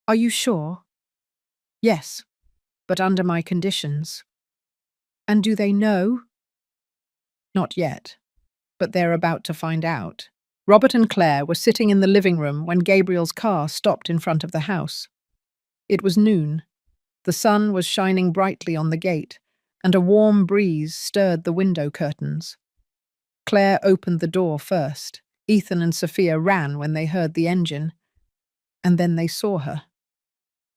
"Are you sure?" "Yes, but under my conditions." "And do they know?" "Not yet, but they're about to find out." Robert and Claire were sitting in the living room when Gabriel's car stopped in front of the house. It was noon. The sun was shining brightly on the gate, and a warm breeze stirred the window curtains. Claire opened the door first. Ethan and Sophia ran when they heard the engine, and then they saw her.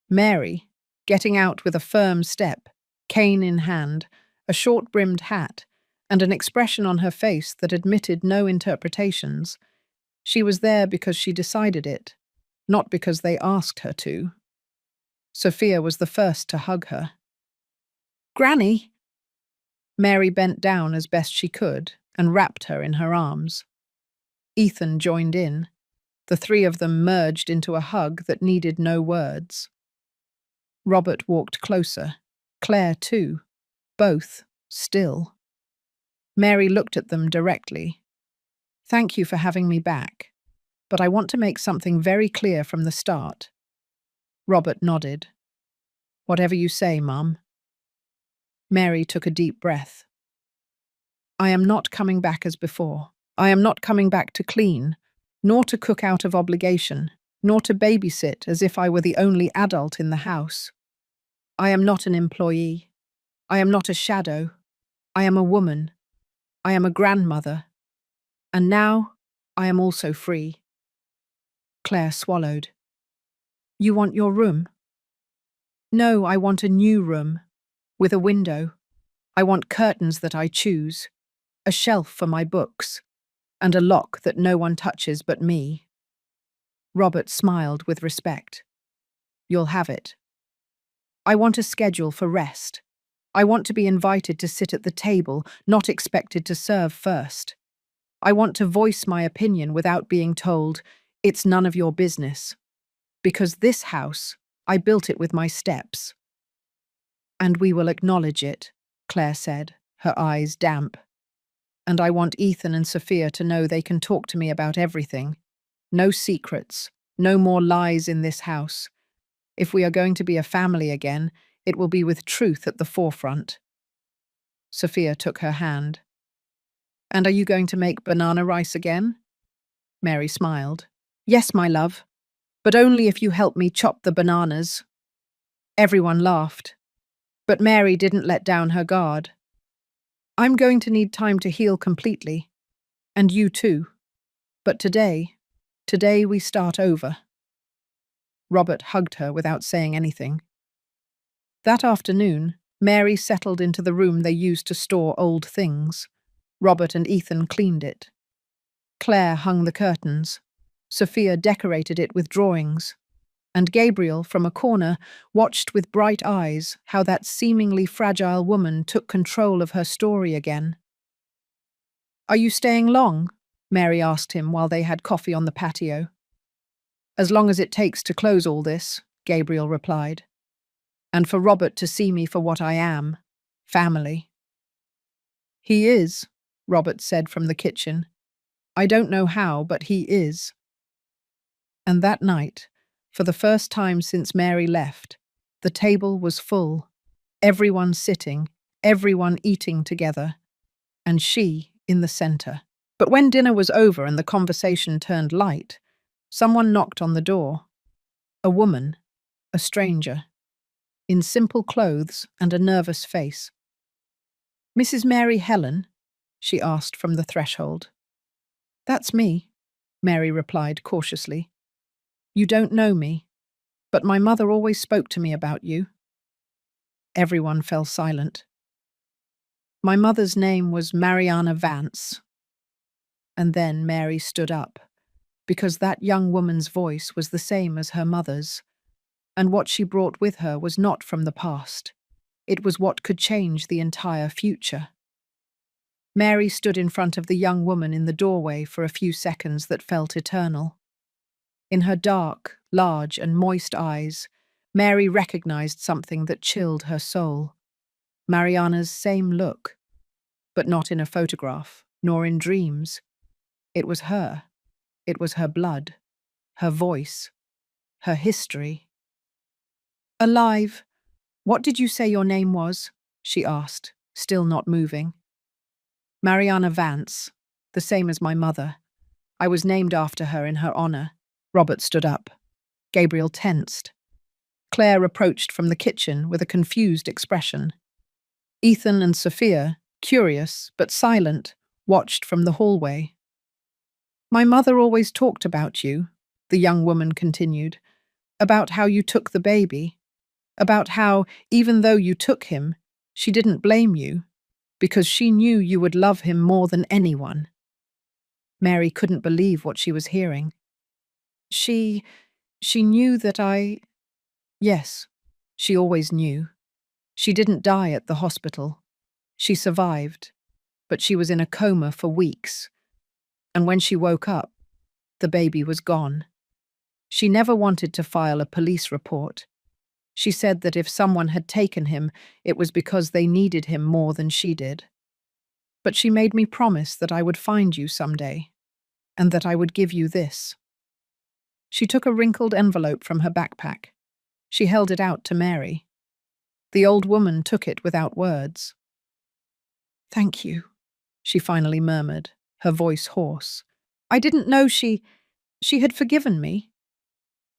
Mary, getting out with a firm step, cane in hand, a short-brimmed hat, and an expression on her face that admitted no interpretations. She was there because she decided it, not because they asked her to. Sophia was the first to hug her. "Granny!" Mary bent down as best she could and wrapped her in her arms. Ethan joined in. The three of them merged into a hug that needed no words. Robert walked closer. Claire too. Both still. Mary looked at them directly. "Thank you for having me back, but I want to make something very clear from the start." Robert nodded. "Whatever you say, Mum." Mary took a deep breath. "I am not coming back as before. I am not coming back to clean, nor to cook out of obligation, nor to babysit as if I were the only adult in the house. I am not an employee. I am not a shadow. I am a woman. I am a grandmother. And now I am also free." Claire swallowed. "You want your room?" "No, I want a new room, with a window. I want curtains that I choose, a shelf for my books, and a lock that no one touches but me." Robert smiled with respect. "You'll have it." "I want a schedule for rest. I want to be invited to sit at the table, not expected to serve first. I want to voice my opinion without being told, 'It's none of your business.' Because this house, I built it with my steps." "And we will acknowledge it," Claire said, her eyes damp. "And I want Ethan and Sophia to know they can talk to me about everything. No secrets, no more lies in this house. If we are going to be a family again, it will be with truth at the forefront." Sophia took her hand. "And are you going to make banana rice again?" Mary smiled. "Yes, my love, but only if you help me chop the bananas." Everyone laughed, but Mary didn't let down her guard. "I'm going to need time to heal completely, and you too. But today we start over." Robert hugged her without saying anything. That afternoon, Mary settled into the room they used to store old things. Robert and Ethan cleaned it. Claire hung the curtains. Sophia decorated it with drawings. And Gabriel, from a corner, watched with bright eyes how that seemingly fragile woman took control of her story again. "Are you staying long?" Mary asked him while they had coffee on the patio. "As long as it takes to close all this," Gabriel replied. "And for Robert to see me for what I am, family." "He is," Robert said from the kitchen. "I don't know how, but he is." And that night, for the first time since Mary left, the table was full, everyone sitting, everyone eating together, and she in the center. But when dinner was over and the conversation turned light, someone knocked on the door. A woman, a stranger, in simple clothes and a nervous face. "Mrs. Mary Helen?" she asked from the threshold. "That's me," Mary replied cautiously. "You don't know me, but my mother always spoke to me about you." Everyone fell silent. "My mother's name was Mariana Vance." And then Mary stood up, because that young woman's voice was the same as her mother's, and what she brought with her was not from the past. It was what could change the entire future. Mary stood in front of the young woman in the doorway for a few seconds that felt eternal. In her dark, large, and moist eyes, Mary recognized something that chilled her soul. Mariana's same look, but not in a photograph, nor in dreams. It was her. It was her blood, her voice, her history. "Alive, what did you say your name was?" she asked, still not moving. "Mariana Vance, the same as my mother. I was named after her in her honor." Robert stood up. Gabriel tensed. Claire approached from the kitchen with a confused expression. Ethan and Sophia, curious but silent, watched from the hallway. "My mother always talked about you," the young woman continued, "about how you took the baby, about how, even though you took him, she didn't blame you, because she knew you would love him more than anyone." Mary couldn't believe what she was hearing. She knew that I... Yes, she always knew. She didn't die at the hospital. She survived, but she was in a coma for weeks. And when she woke up, the baby was gone. She never wanted to file a police report. She said that if someone had taken him, it was because they needed him more than she did. But she made me promise that I would find you someday, and that I would give you this. She took a wrinkled envelope from her backpack. She held it out to Mary. The old woman took it without words. "Thank you," she finally murmured, her voice hoarse. "I didn't know she had forgiven me."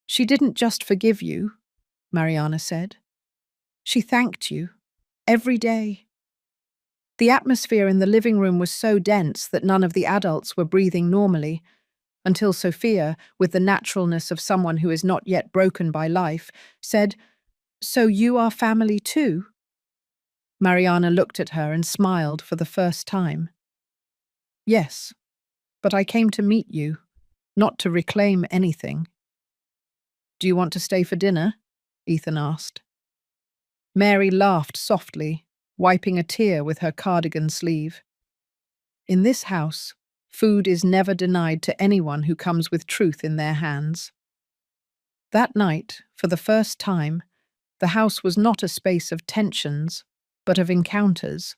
"She didn't just forgive you," Mariana said. "She thanked you. Every day." The atmosphere in the living room was so dense that none of the adults were breathing normally, until Sophia, with the naturalness of someone who is not yet broken by life, said, "So you are family too?" Mariana looked at her and smiled for the first time. "Yes, but I came to meet you, not to reclaim anything." "Do you want to stay for dinner?" Ethan asked. Mary laughed softly, wiping a tear with her cardigan sleeve. "In this house, food is never denied to anyone who comes with truth in their hands." That night, for the first time, the house was not a space of tensions, but of encounters.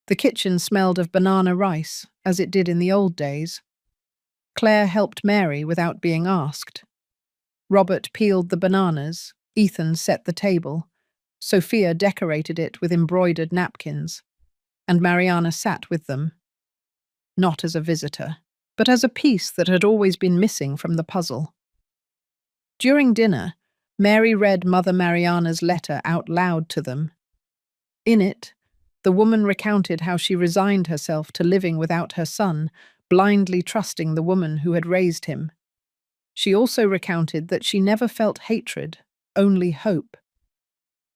The kitchen smelled of banana rice, as it did in the old days. Claire helped Mary without being asked. Robert peeled the bananas, Ethan set the table, Sophia decorated it with embroidered napkins, and Mariana sat with them, not as a visitor, but as a piece that had always been missing from the puzzle. During dinner, Mary read Mother Mariana's letter out loud to them. In it, the woman recounted how she resigned herself to living without her son, blindly trusting the woman who had raised him. She also recounted that she never felt hatred, only hope.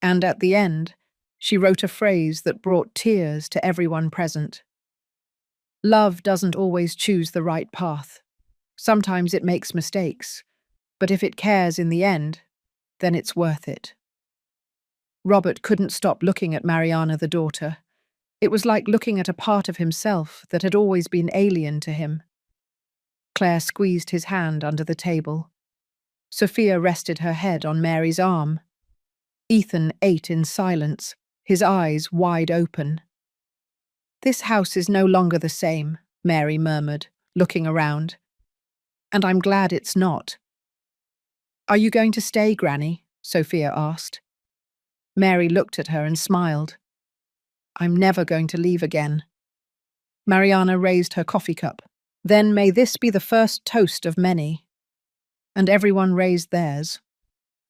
And at the end, she wrote a phrase that brought tears to everyone present. Love doesn't always choose the right path. Sometimes it makes mistakes, but if it cares in the end, then it's worth it. Robert couldn't stop looking at Mariana, the daughter. It was like looking at a part of himself that had always been alien to him. Claire squeezed his hand under the table. Sophia rested her head on Mary's arm. Ethan ate in silence, his eyes wide open. "This house is no longer the same," Mary murmured, looking around. "And I'm glad it's not." "Are you going to stay, Granny?" Sophia asked. Mary looked at her and smiled. "I'm never going to leave again." Mariana raised her coffee cup. "Then may this be the first toast of many." And everyone raised theirs.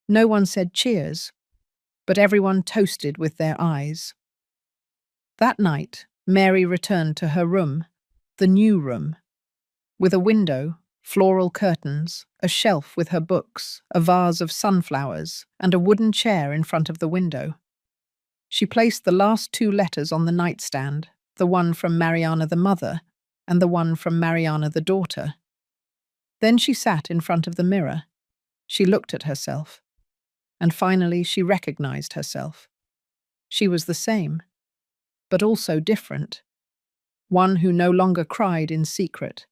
No one said cheers, but everyone toasted with their eyes. That night, Mary returned to her room, the new room, with a window, floral curtains, a shelf with her books, a vase of sunflowers, and a wooden chair in front of the window. She placed the last 2 letters on the nightstand, the one from Mariana the mother and the one from Mariana the daughter. Then she sat in front of the mirror. She looked at herself. And finally she recognized herself. She was the same, but also different. One who no longer cried in secret.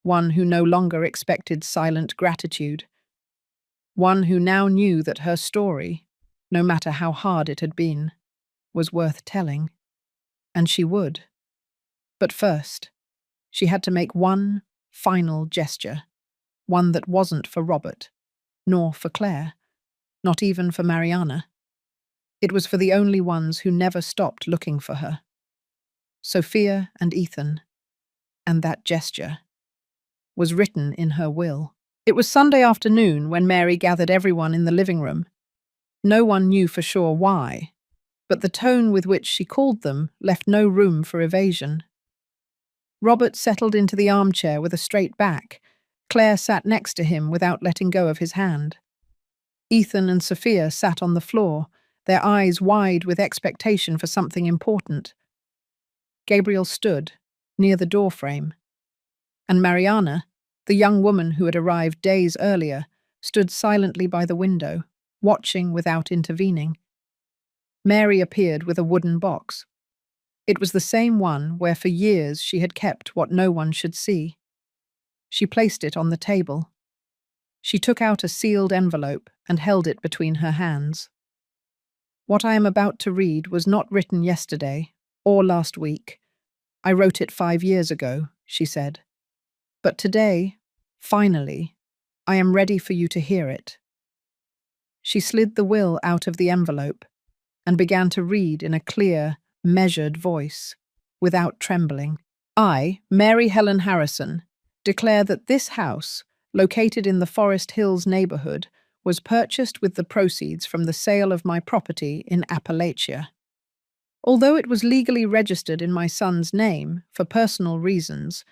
One who no longer expected silent gratitude. One who now knew that her story, no matter how hard it had been, was worth telling. And she would. But first, she had to make one final gesture, one that wasn't for Robert, nor for Claire, not even for Mariana. It was for the only ones who never stopped looking for her. Sophia and Ethan. And that gesture was written in her will. It was Sunday afternoon when Mary gathered everyone in the living room. No one knew for sure why, but the tone with which she called them left no room for evasion. Robert settled into the armchair with a straight back. Claire sat next to him without letting go of his hand. Ethan and Sophia sat on the floor, their eyes wide with expectation for something important. Gabriel stood, near the doorframe. And Mariana, the young woman who had arrived days earlier, stood silently by the window, watching without intervening. Mary appeared with a wooden box. It was the same one where for years she had kept what no one should see. She placed it on the table. She took out a sealed envelope and held it between her hands. "What I am about to read was not written yesterday or last week. I wrote it 5 years ago," she said. "But today, finally, I am ready for you to hear it." She slid the will out of the envelope and began to read in a clear, measured voice, without trembling. "I, Mary Helen Harrison, declare that this house, located in the Forest Hills neighborhood, was purchased with the proceeds from the sale of my property in Appalachia. Although it was legally registered in my son's name for personal reasons,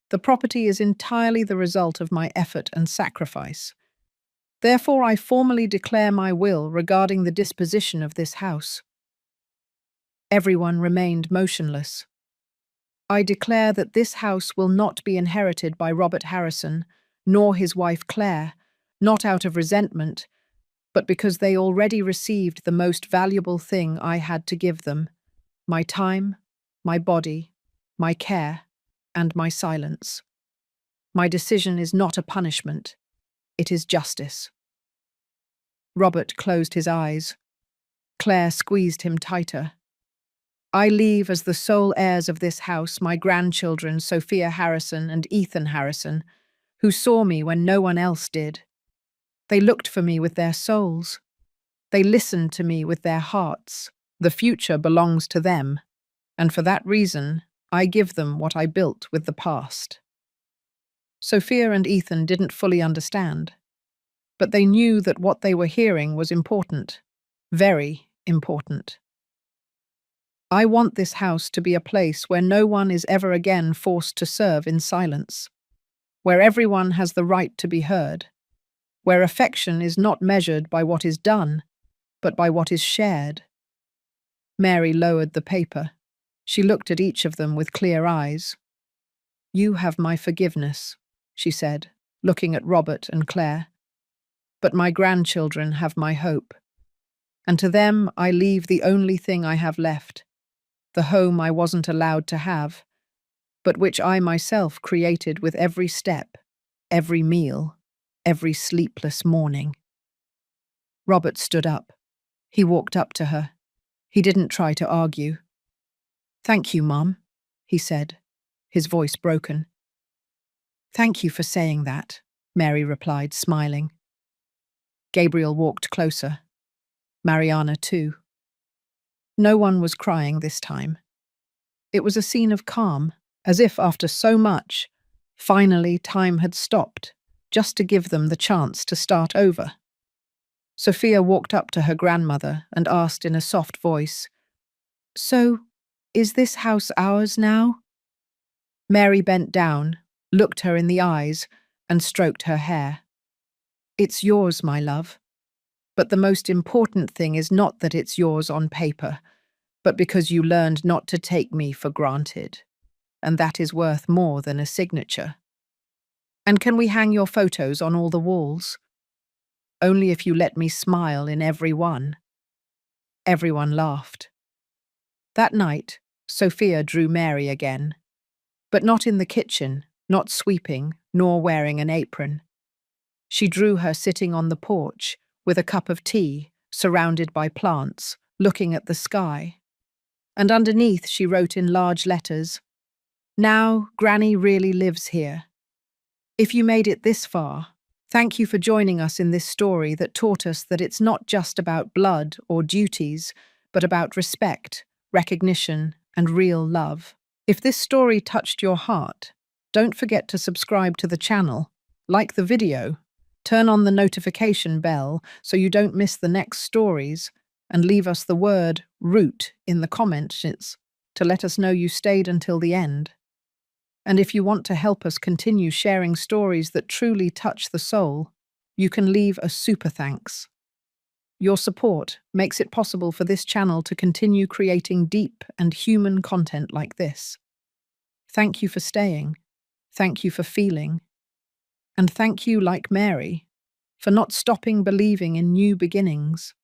the property is entirely the result of my effort and sacrifice. Therefore, I formally declare my will regarding the disposition of this house." Everyone remained motionless. "I declare that this house will not be inherited by Robert Harrison, nor his wife Claire, not out of resentment, but because they already received the most valuable thing I had to give them: my time, my body, my care, and my silence. My decision is not a punishment. It is justice." Robert closed his eyes. Claire squeezed him tighter. "I leave as the sole heirs of this house my grandchildren Sophia Harrison and Ethan Harrison, who saw me when no one else did. They looked for me with their souls. They listened to me with their hearts. The future belongs to them, and for that reason, I give them what I built with the past." Sophia and Ethan didn't fully understand, but they knew that what they were hearing was important, very important. "I want this house to be a place where no one is ever again forced to serve in silence. where everyone has the right to be heard, where affection is not measured by what is done, but by what is shared. Mary lowered the paper. She looked at each of them with clear eyes. "You have my forgiveness," she said, looking at Robert and Claire. "But my grandchildren have my hope. And to them I leave the only thing I have left, the home I wasn't allowed to have, but which I myself created with every step, every meal, every sleepless morning." Robert stood up. He walked up to her. He didn't try to argue. "Thank you, Mum," he said, his voice broken. "Thank you for saying that," Mary replied, smiling. Gabriel walked closer. Mariana too. No one was crying this time. It was a scene of calm, as if after so much, finally time had stopped, just to give them the chance to start over. Sophia walked up to her grandmother and asked in a soft voice, "So, is this house ours now?" Mary bent down, looked her in the eyes, and stroked her hair. "It's yours, my love. But the most important thing is not that it's yours on paper, but because you learned not to take me for granted. And that is worth more than a signature. And can we hang your photos on all the walls? Only if you let me smile in every one." Everyone laughed. That night, Sophia drew Mary again. But not in the kitchen, not sweeping, nor wearing an apron. She drew her sitting on the porch, with a cup of tea, surrounded by plants, looking at the sky. And underneath she wrote in large letters, "Now Granny really lives here. If you made it this far, thank you for joining us in this story that taught us that it's not just about blood or duties, but about respect, recognition, and real love." If this story touched your heart, don't forget to subscribe to the channel, like the video, turn on the notification bell so you don't miss the next stories, and leave us the word "root" in the comments to let us know you stayed until the end. And if you want to help us continue sharing stories that truly touch the soul, you can leave a super thanks. Your support makes it possible for this channel to continue creating deep and human content like this. Thank you for staying. Thank you for feeling. And thank you, like Mary, for not stopping believing in new beginnings.